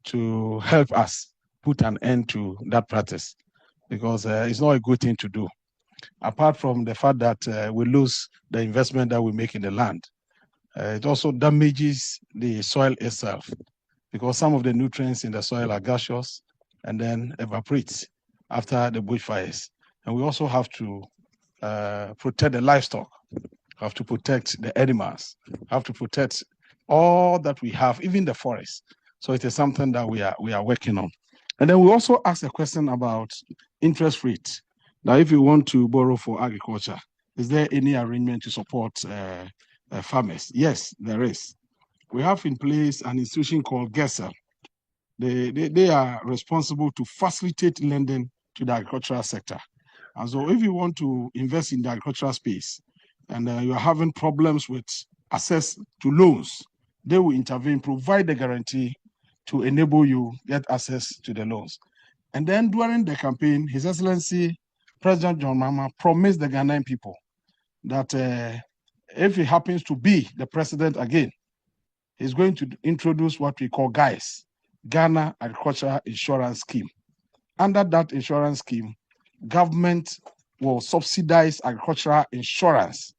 to help us put an end to that practice, because it's not a good thing to do. Apart from the fact that we lose the investment that we make in the land, it also damages the soil itself, because some of the nutrients in the soil are gaseous and then evaporate after the bushfires. And we also have to protect the livestock, have to protect the animals, have to protect all that we have, even the forest. So it is something that we are working on. And then we also ask a question about interest rate. Now, if you want to borrow for agriculture, is there any arrangement to support farmers? Yes, there is. We have in place an institution called GESEL. They are responsible to facilitate lending to the agricultural sector. And so if you want to invest in the agricultural space and you are having problems with access to loans, they will intervene, provide the guarantee to enable you get access to the loans. And then during the campaign, His Excellency President John Mahama promised the Ghanaian people that if he happens to be the president again, he's going to introduce what we call GUIS, Ghana Agricultural Insurance Scheme. Under that insurance scheme, government will subsidize agricultural insurance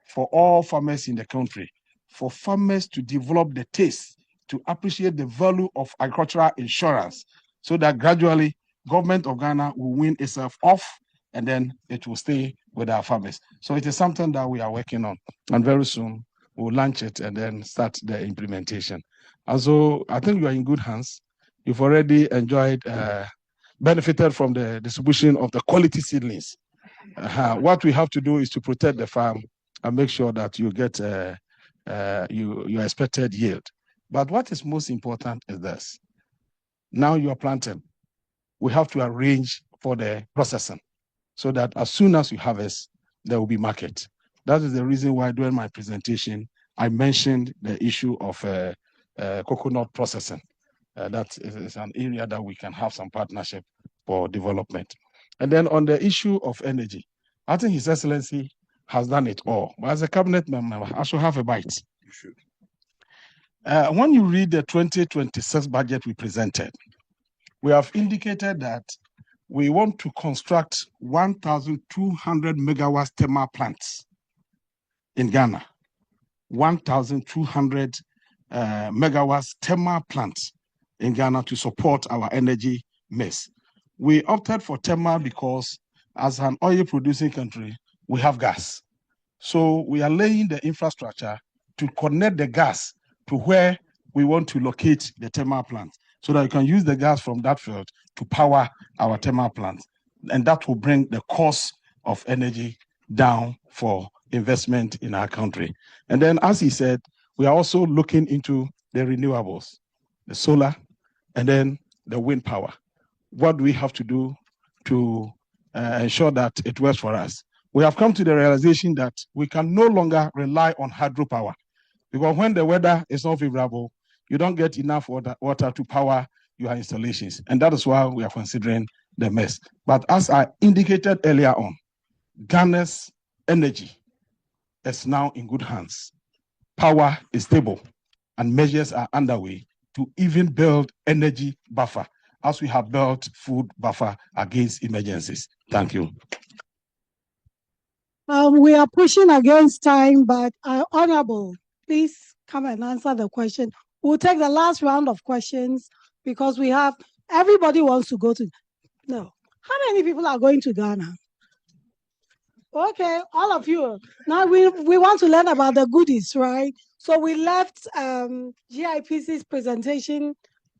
for all farmers in the country, for farmers to develop the taste, to appreciate the value of agricultural insurance, so that gradually government of Ghana will wean itself off and then it will stay with our farmers. So it is something that we are working on, and very soon we'll launch it and then start the implementation. And so I think you are in good hands. You've already enjoyed, benefited from the distribution of the quality seedlings. What we have to do is to protect the farm and make sure that you get your expected yield. But what is most important is this. Now you are planting. We have to arrange for the processing so that as soon as you harvest, there will be market. That is the reason why during my presentation, I mentioned the issue of coconut processing. That is an area that we can have some partnership for development. And then on the issue of energy, I think His Excellency has done it all. But as a cabinet member, I should have a bite. You should. When you read the 2026 budget we presented, we have indicated that we want to construct 1,200 megawatts thermal plants in Ghana. 1,200 megawatts thermal plants in Ghana to support our energy mix. We opted for thermal because as an oil producing country, we have gas. So we are laying the infrastructure to connect the gas to where we want to locate the thermal plant so that you can use the gas from that field to power our thermal plants. And that will bring the cost of energy down for investment in our country. And then, as he said, we are also looking into the renewables, the solar, and then the wind power. What do we have to do to ensure that it works for us? We have come to the realization that we can no longer rely on hydropower, because when the weather is not favorable, you don't get enough water to power your installations. And that is why we are considering the mess. But as I indicated earlier on, Ghana's energy is now in good hands. Power is stable, and measures are underway to even build energy buffer, as we have built food buffer against emergencies. Thank you. We are pushing against time, but Honorable, please come and answer the question. We'll take the last round of questions because we have, everybody wants to go to, no. How many people are going to Ghana? Okay, all of you. Now we want to learn about the goodies, right? So we left GIPC's presentation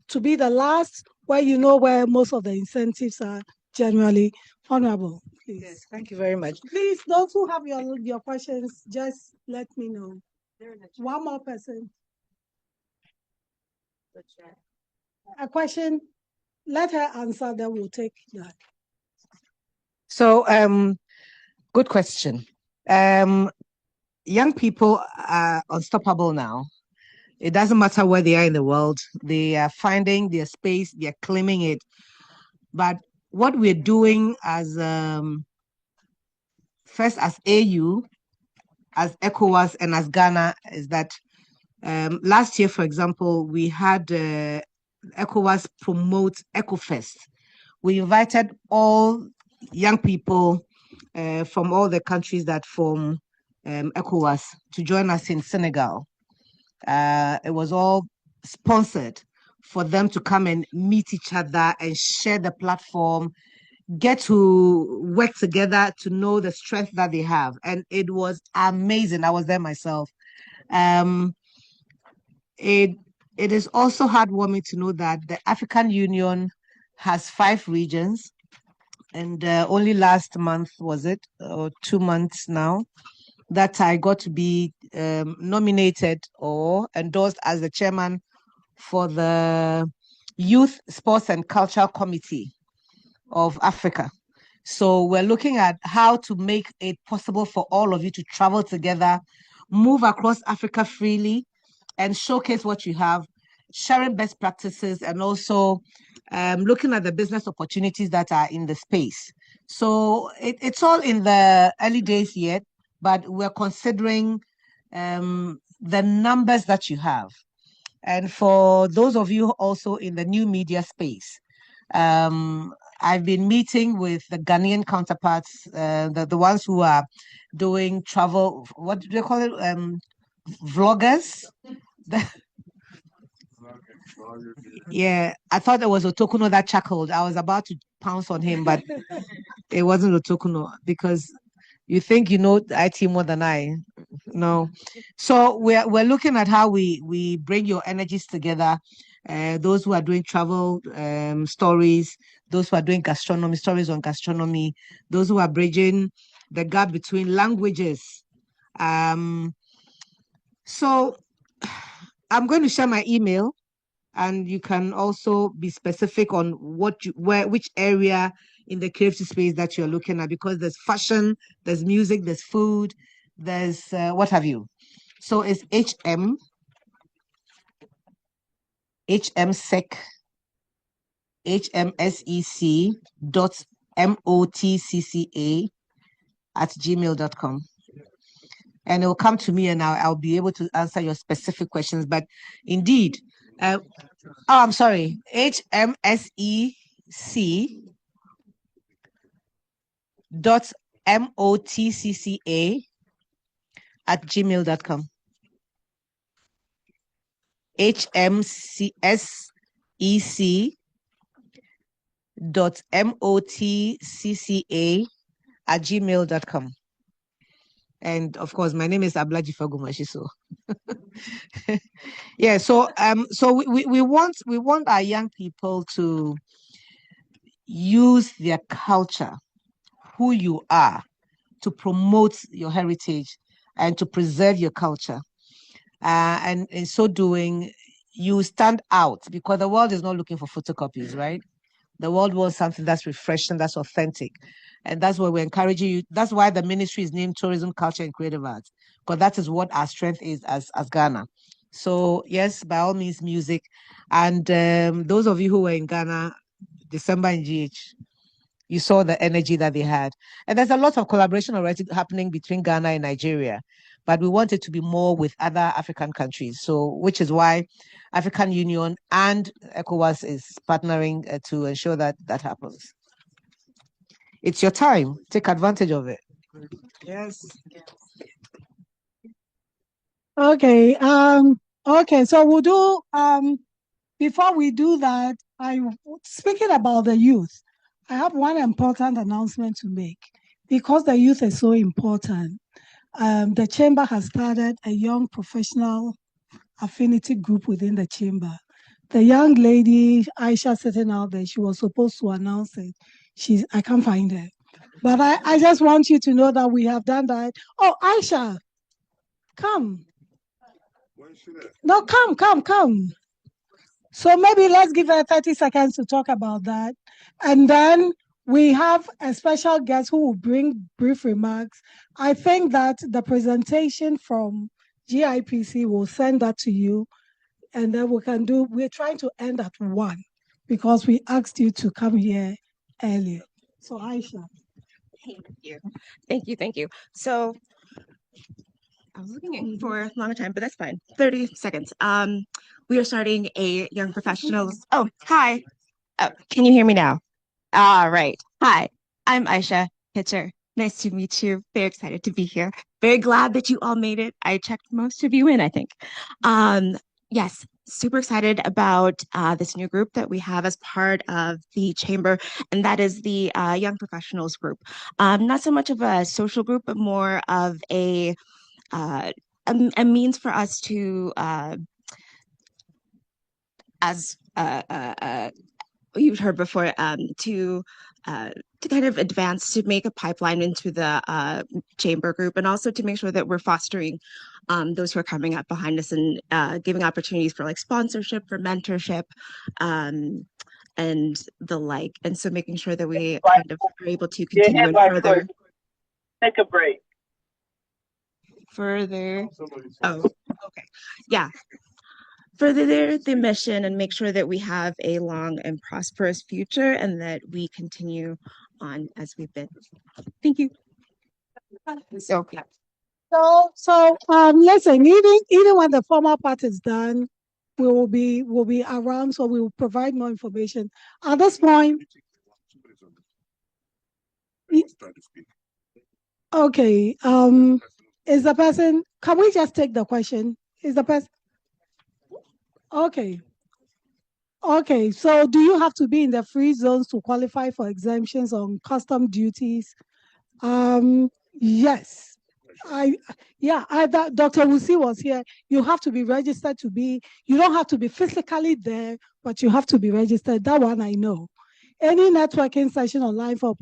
to be the last, where you know where most of the incentives are generally. Honorable, please. Yes, thank you very much. Please, those who have your questions, just let me know. One more person. A question, let her answer, then we'll take that. So, good question. Young people are unstoppable now. It doesn't matter where they are in the world. They are finding their space, they are claiming it. But what we're doing as first as AU, as ECOWAS, and as Ghana is that last year, for example, we had ECOWAS promote EcoFest. We invited all young people from all the countries that form ECOWAS to join us in Senegal. It was all sponsored for them to come and meet each other and share the platform, get to work together to know the strength that they have. And it was amazing. I was there myself. It is also heartwarming to know that the African Union has 5 regions. And only last month, was it, or 2 months now, that I got to be nominated or endorsed as the chairman for the Youth, Sports and Culture Committee of Africa. So we're looking at how to make it possible for all of you to travel together, move across Africa freely, and showcase what you have, sharing best practices, and also looking at the business opportunities that are in the space. So it's all in the early days yet, but we're considering the numbers that you have. And for those of you also in the new media space, I've been meeting with the Ghanaian counterparts, the ones who are doing travel, what do they call it? Vloggers. Yeah, I thought it was Otokuno that chuckled. I was about to pounce on him, but it wasn't Otokuno because you think you know IT more than I. No. So we're looking at how we bring your energies together. Those who are doing travel stories, those who are doing gastronomy, stories on gastronomy, those who are bridging the gap between languages. So I'm going to share my email, and you can also be specific on which area in the creative space that you're looking at, because there's fashion, there's music, there's food, there's what have you. So it's HMSEC HMSEC.MOTCCA@gmail.com. And it will come to me, and I'll be able to answer your specific questions. But indeed, I'm sorry, HMSEC.MOTCCA@gmail.com. HMCSEC.MOTCCA@gmail.com. And of course, my name is Ablaji Fagumashiso. Yeah, so we want our young people to use their culture, who you are, to promote your heritage and to preserve your culture. And in so doing, you stand out, because the world is not looking for photocopies, right? The world wants something that's refreshing, that's authentic. And that's why we're encouraging you. That's why the ministry is named Tourism, Culture, and Creative Arts, because that is what our strength is as Ghana. So yes, by all means, music. And those of you who were in Ghana, December in GH, you saw the energy that they had. And there's a lot of collaboration already happening between Ghana and Nigeria, but we want it to be more with other African countries. So, which is why African Union and ECOWAS is partnering to ensure that that happens. It's your time. Take advantage of it. Yes. Okay. Okay. So we'll do. Before we do that, speaking about the youth, I have one important announcement to make, because the youth is so important. The chamber has started a young professional affinity group within the chamber. The young lady, Aisha, sitting out there, she was supposed to announce it. I can't find her. But I just want you to know that we have done that. Oh, Aisha, come. No, come. So maybe let's give her 30 seconds to talk about that. And then we have a special guest who will bring brief remarks. I think that the presentation from GIPC will send that to you. And then we're trying to end at 1 because we asked you to come here earlier. So Aisha. Thank you. So I was looking for a long time, but that's fine. 30 seconds. We are starting a young professionals. Oh, hi. Can you hear me now? All right. Hi, I'm Aisha Hitcher. Nice to meet you. Very excited to be here. Very glad that you all made it. I checked most of you in, I think. Yes, super excited about this new group that we have as part of the chamber, and that is the Young Professionals group. Not so much of a social group, but more of a means for us to, as you've heard before, to kind of advance, to make a pipeline into the chamber group, and also to make sure that we're fostering those who are coming up behind us and giving opportunities for like sponsorship, for mentorship, and the like. And so making sure that we kind of are able to continue and further. Take a break. Further. Oh, okay. Yeah. Further the mission and make sure that we have a long and prosperous future and that we continue on as we've been. Thank you. So listen, even when the formal part is done, will be around, so we will provide more information. At this point, okay. Is the person? Can we just take the question? Is the person? Okay. Okay. So, do you have to be in the free zones to qualify for exemptions on custom duties? Yes. Dr. Wusi was here. You have to be registered to be, you don't have to be physically there, but you have to be registered. That one I know. Any networking session online for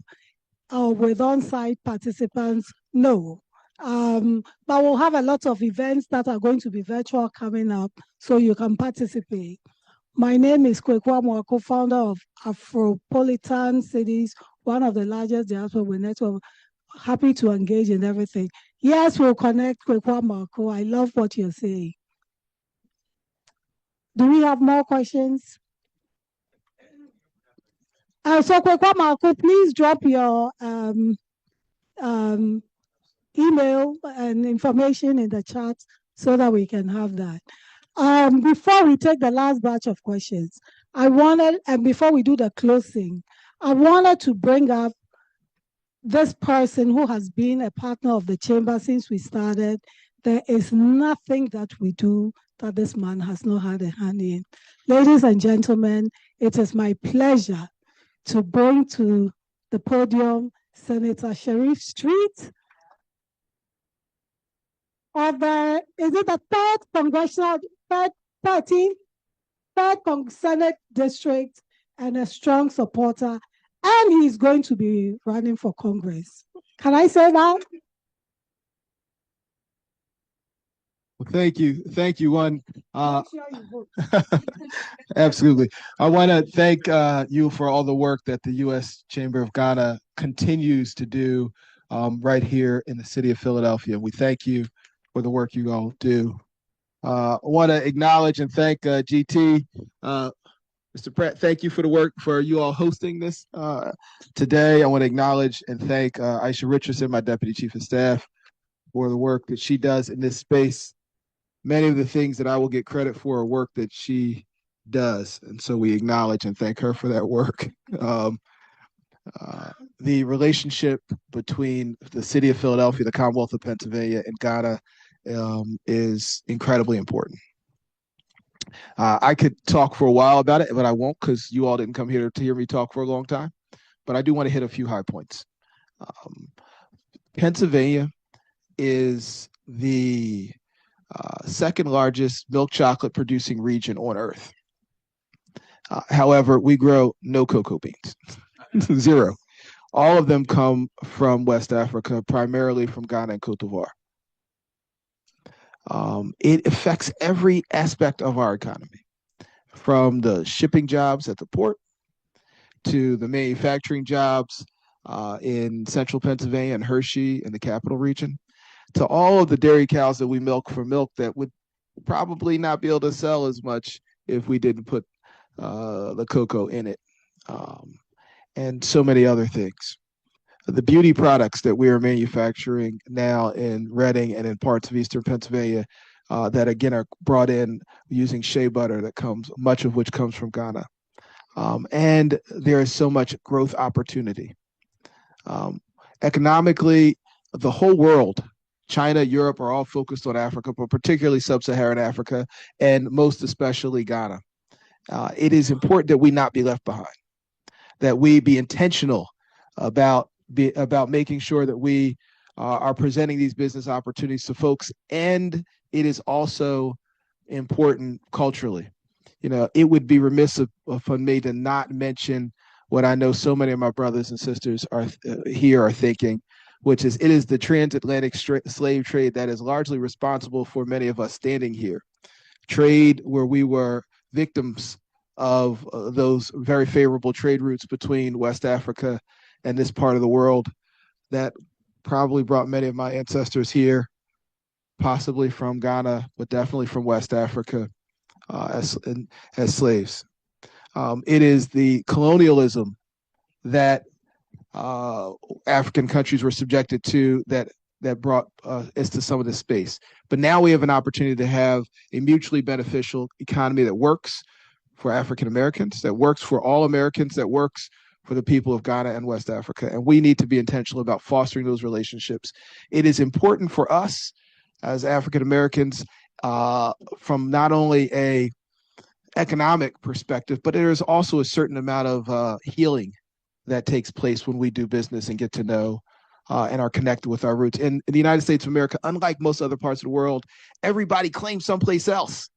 with on-site participants, no. But we'll have a lot of events that are going to be virtual coming up, so you can participate. My name is Kwekwa Mwako, founder of Afropolitan Cities, one of the largest diaspora network. Happy to engage in everything. Yes, we'll connect Kwekwa Mwako. I love what you're saying. Do we have more questions? So Kwekwa Mwako, please drop your email and information in the chat so that we can have that. Before we take the last batch of questions, and before we do the closing, I wanted to bring up this person who has been a partner of the chamber since we started. There is nothing that we do that this man has not had a hand in. Ladies and gentlemen, it is my pleasure to bring to the podium Senator Sharif Street of the, is it the 3rd Congressional, 13th Senate District, and a strong supporter, and he's going to be running for Congress. Can I say that? Well, thank you. Absolutely. I want to thank you for all the work that the U.S. Chamber of Ghana continues to do right here in the city of Philadelphia. We thank you for the work you all do. I want to acknowledge and thank GT. Mr. Pratt, thank you for the work for you all hosting this today. I want to acknowledge and thank Aisha Richardson, my Deputy Chief of Staff, for the work that she does in this space. Many of the things that I will get credit for are work that she does, and so we acknowledge and thank her for that work. The relationship between the city of Philadelphia, the Commonwealth of Pennsylvania, and Ghana is incredibly important. I could talk for a while about it, but I won't, because you all didn't come here to hear me talk for a long time. But I do want to hit a few high points. Pennsylvania is the second largest milk chocolate producing region on earth. However, we grow no cocoa beans, zero. All of them come from West Africa, primarily from Ghana and Cote d'Ivoire. It affects every aspect of our economy, from the shipping jobs at the port to the manufacturing jobs in central Pennsylvania and Hershey in the capital region, to all of the dairy cows that we milk for milk that would probably not be able to sell as much if we didn't put the cocoa in it, and so many other things. The beauty products that we are manufacturing now in Reading and in parts of eastern Pennsylvania that again are brought in using shea butter that comes, much of which comes from Ghana. And there is so much growth opportunity. Economically, the whole world, China, Europe, are all focused on Africa, but particularly sub-Saharan Africa, and most especially Ghana. It is important that we not be left behind, that we be intentional about making sure that we are presenting these business opportunities to folks. And it is also important culturally. You know, it would be remiss of me to not mention what I know so many of my brothers and sisters are thinking, which is it is the transatlantic slave trade that is largely responsible for many of us standing here. Trade where we were victims of those very favorable trade routes between West Africa and this part of the world that probably brought many of my ancestors here, possibly from Ghana, but definitely from West Africa as slaves. It is the colonialism that African countries were subjected to that that brought us to some of this space. But now we have an opportunity to have a mutually beneficial economy that works for African Americans, that works for all Americans, that works for the people of Ghana and West Africa. And we need to be intentional about fostering those relationships. It is important for us as African Americans from not only a economic perspective, but there is also a certain amount of healing that takes place when we do business and get to know and are connected with our roots. In the United States of America, unlike most other parts of the world, everybody claims someplace else.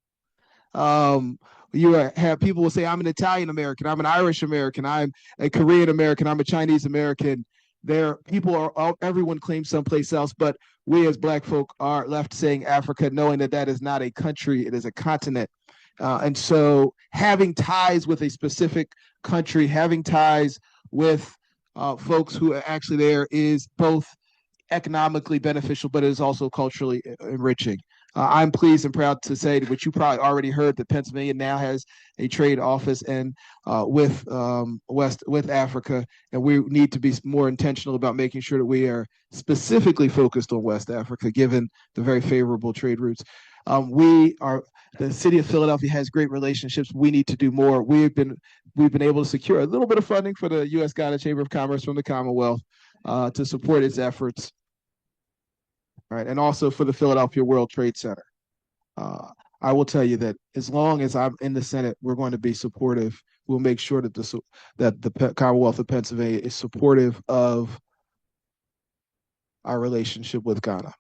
You have people will say, I'm an Italian American, I'm an Irish American, I'm a Korean American, I'm a Chinese American. Everyone claims someplace else, but we as Black folk are left saying Africa, knowing that that is not a country, it is a continent. And so having ties with a specific country, having ties with folks who are actually there is both economically beneficial, but it is also culturally enriching. I'm pleased and proud to say, which you probably already heard, that Pennsylvania now has a trade office and with Africa, and we need to be more intentional about making sure that we are specifically focused on West Africa, given the very favorable trade routes. The city of Philadelphia has great relationships. We need to do more. We've been able to secure a little bit of funding for the U.S. Ghana Chamber of Commerce from the Commonwealth to support its efforts. All right, and also for the Philadelphia World Trade Center. I will tell you that as long as I'm in the Senate, we're going to be supportive. We'll make sure that the Commonwealth of Pennsylvania is supportive of our relationship with Ghana.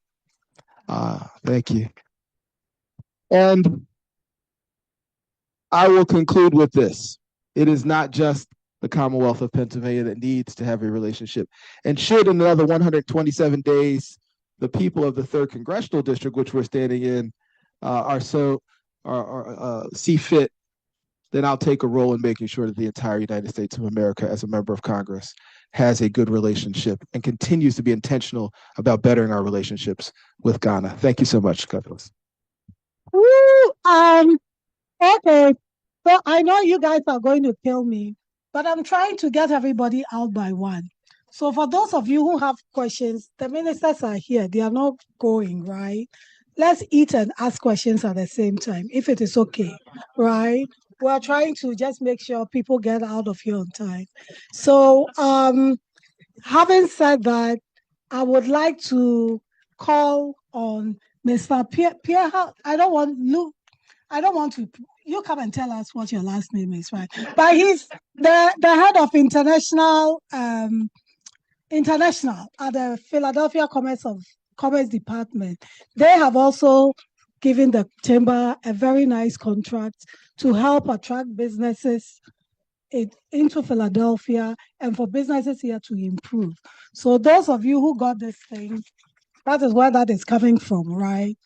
Thank you. And I will conclude with this. It is not just the Commonwealth of Pennsylvania that needs to have a relationship. And should in another 127 days, the people of the 3rd Congressional District, which we're standing in, see fit, then I'll take a role in making sure that the entire United States of America, as a member of Congress, has a good relationship and continues to be intentional about bettering our relationships with Ghana. Thank you so much, God bless. Okay. So I know you guys are going to kill me, but I'm trying to get everybody out by 1. So for those of you who have questions, the ministers are here. They are not going, right? Let's eat and ask questions at the same time, if it is okay, right? We're trying to just make sure people get out of here on time. So having said that, I would like to call on Mr. Pierre. I don't want to, you come and tell us what your last name is, right? But he's the head of international at the Philadelphia Commerce Department. They have also given the chamber a very nice contract to help attract businesses into Philadelphia and for businesses here to improve. So those of you who got this thing, that is where that is coming from, right?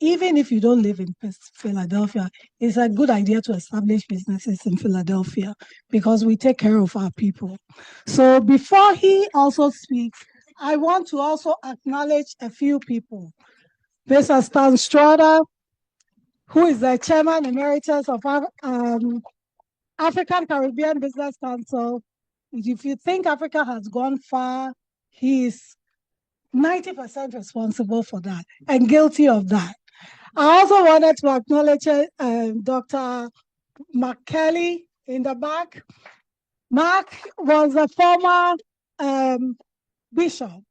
Even if you don't live in Philadelphia, it's a good idea to establish businesses in Philadelphia because we take care of our people. So before he also speaks, I want to also acknowledge a few people. Mr. Stan Stroda, who is the Chairman Emeritus of African Caribbean Business Council. If you think Africa has gone far, he is 90% responsible for that and guilty of that. I also wanted to acknowledge Dr. Mark Kelly in the back. Mark was a former bishop.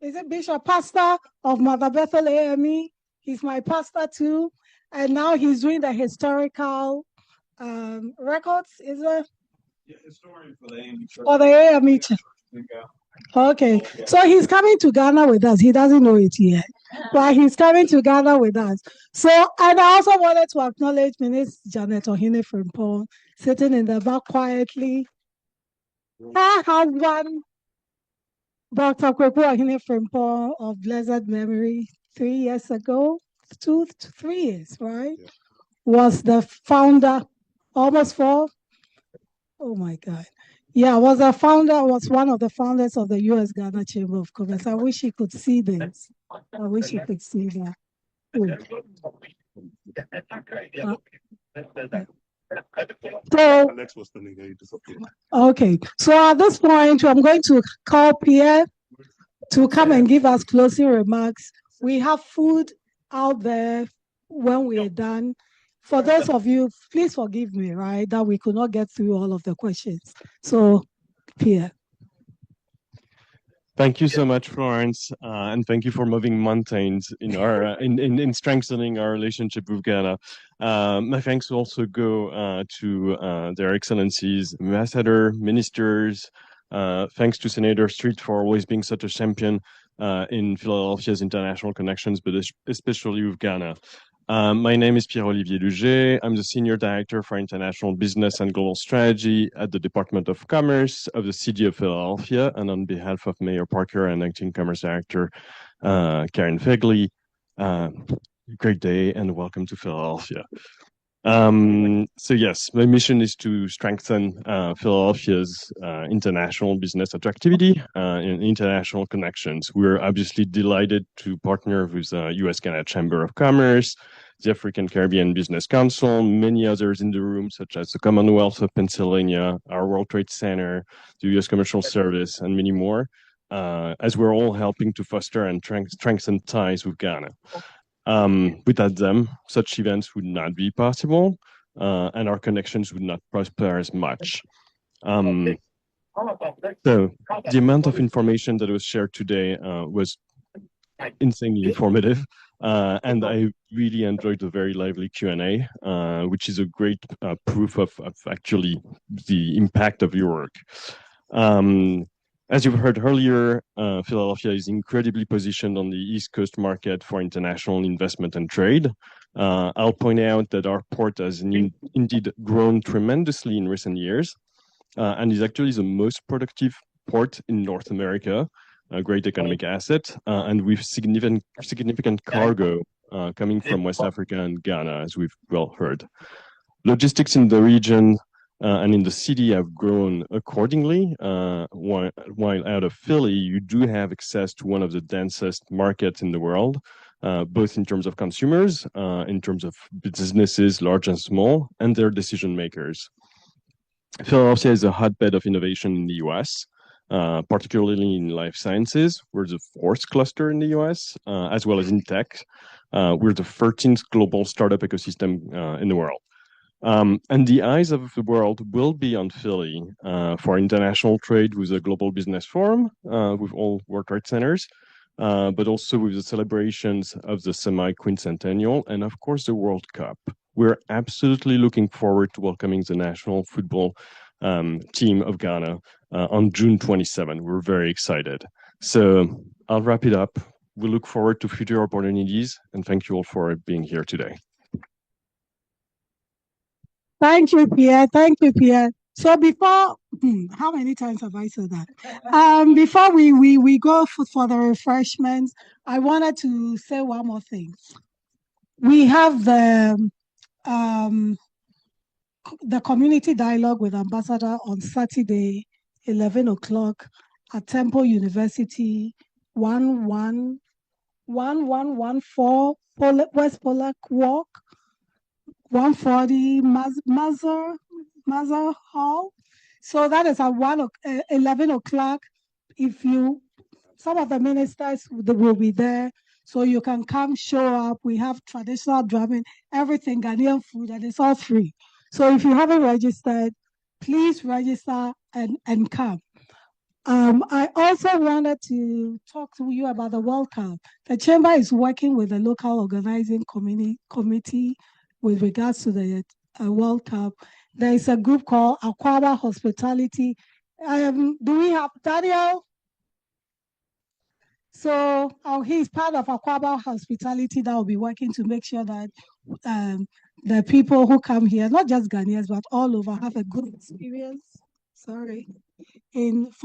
Is it bishop? Pastor of Mother Bethel AME. He's my pastor too. And now he's doing the historical records, is it? Yeah, historian for the AME Church. For the AME Church. Okay, so he's coming to Ghana with us. He doesn't know it yet, but he's coming to Ghana with us. So, and I also wanted to acknowledge Minister Janet Ohene Frimpong sitting in the back quietly. I have one Dr. Kweku Ohene Frimpong of blessed memory 3 years ago, 2 to 3 years, right? Yeah. Was the founder, almost 4. Oh my God. Yeah, was one of the founders of the U.S. Ghana Chamber of Commerce. I wish he could see this. I wish he could see that. Okay, so at this point, I'm going to call Pierre to come and give us closing remarks. We have food out there when we are done. For those of you, please forgive me, right, that we could not get through all of the questions. So, Pierre. Thank you so much, Florence, and thank you for moving mountains in our in strengthening our relationship with Ghana. My thanks also go to their excellencies, ambassador, ministers. Thanks to Senator Street for always being such a champion in Philadelphia's international connections, but especially with Ghana. My name is Pierre-Olivier Luget. I'm the Senior Director for International Business and Global Strategy at the Department of Commerce of the City of Philadelphia. And on behalf of Mayor Parker and Acting Commerce Director Karen Fegley, great day and welcome to Philadelphia. So yes, my mission is to strengthen Philadelphia's international business attractivity and international connections. We're obviously delighted to partner with U.S.-Ghana Chamber of Commerce, the African Caribbean Business Council, many others in the room, such as the Commonwealth of Pennsylvania, our World Trade Center, the U.S. Commercial Service, and many more, as we're all helping to foster and strengthen ties with Ghana. Without them, such events would not be possible, and our connections would not prosper as much. So the amount of information that was shared today was insanely informative, and I really enjoyed the very lively Q&A, which is a great proof of actually the impact of your work. As you've heard earlier, Philadelphia is incredibly positioned on the East Coast market for international investment and trade. I'll point out that our port has indeed grown tremendously in recent years and is actually the most productive port in North America, a great economic asset, and with significant cargo coming from West Africa and Ghana, as we've well heard. Logistics in the region and in the city have grown accordingly. While out of Philly, you do have access to one of the densest markets in the world, both in terms of consumers, in terms of businesses, large and small, and their decision makers. Philadelphia is a hotbed of innovation in the US, particularly in life sciences. We're the 4th cluster in the US, as well as in tech. We're the 13th global startup ecosystem in the world. And the eyes of the world will be on Philly for international trade with the Global Business Forum, with all World Trade Centers, but also with the celebrations of the semi-quincentennial and, of course, the World Cup. We're absolutely looking forward to welcoming the national football team of Ghana on June 27. We're very excited. So I'll wrap it up. We look forward to future opportunities, and thank you all for being here today. Thank you, Pierre. Thank you, Pierre. So before, how many times have I said that? Before we go for the refreshments, I wanted to say one more thing. We have the community dialogue with Ambassador on Saturday, 11 o'clock at Temple University, 1114 West Pollock Walk, 140 Mazar Hall. So that is at 11 o'clock. Some of the ministers will be there, so you can come, show up. We have traditional drumming, everything, Ghanaian food, and it's all free. So if you haven't registered, please register and come. I also wanted to talk to you about the World Cup. The Chamber is working with the local organizing committee with regards to the World Cup. There is a group called Aquaba Hospitality. Do we have Daniel? So he's part of Aquaba Hospitality that will be working to make sure that the people who come here, not just Ghanaians, but all over, have a good experience. For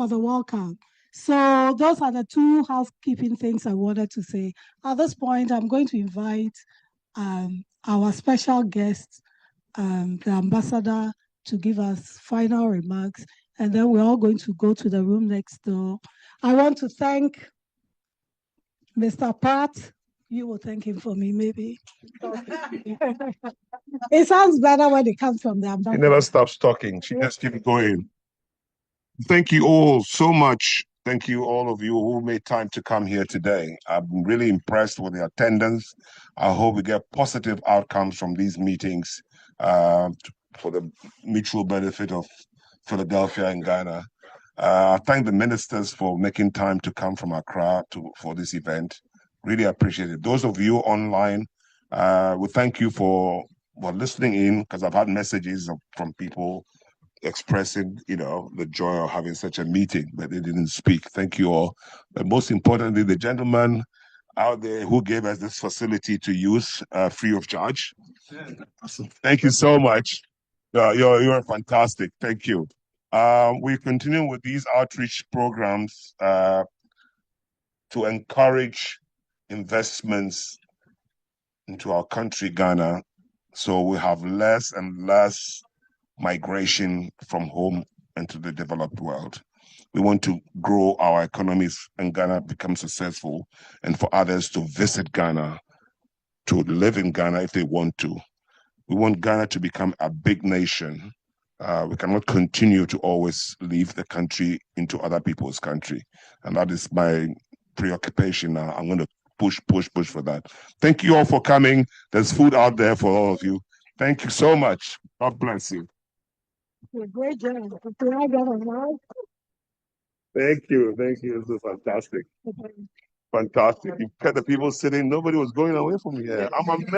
the World Cup. So those are the 2 housekeeping things I wanted to say. At this point, I'm going to invite our special guest, the ambassador, to give us final remarks, and then we're all going to go to the room next door. I want to thank Mr. Pratt. You will thank him for me, maybe. It sounds better when it comes from the ambassador. He never stops talking. She just keeps going. Thank you all so much Thank you, all of you who made time to come here today. I'm really impressed with the attendance. I hope we get positive outcomes from these meetings for the mutual benefit of Philadelphia and Ghana. I thank the ministers for making time to come from Accra for this event. Really appreciate it. Those of you online, we thank you for listening in, because I've had messages from people expressing, the joy of having such a meeting, but they didn't speak. Thank you all. But most importantly, the gentleman out there who gave us this facility to use free of charge. Thank you so much. You're fantastic. Thank you. We continue with these outreach programs to encourage investments into our country, Ghana, so we have less and less migration from home into the developed world. We want to grow our economies and Ghana become successful, and for others to visit Ghana, to live in Ghana if they want to. We want Ghana to become a big nation. We cannot continue to always leave the country into other people's country. And that is my preoccupation now. I'm going to push for that. Thank you all for coming. There's food out there for all of you. Thank you so much. God bless you. Great job. Thank you. This is fantastic. Fantastic. You got the people sitting. Nobody was going away from here. I'm amazed.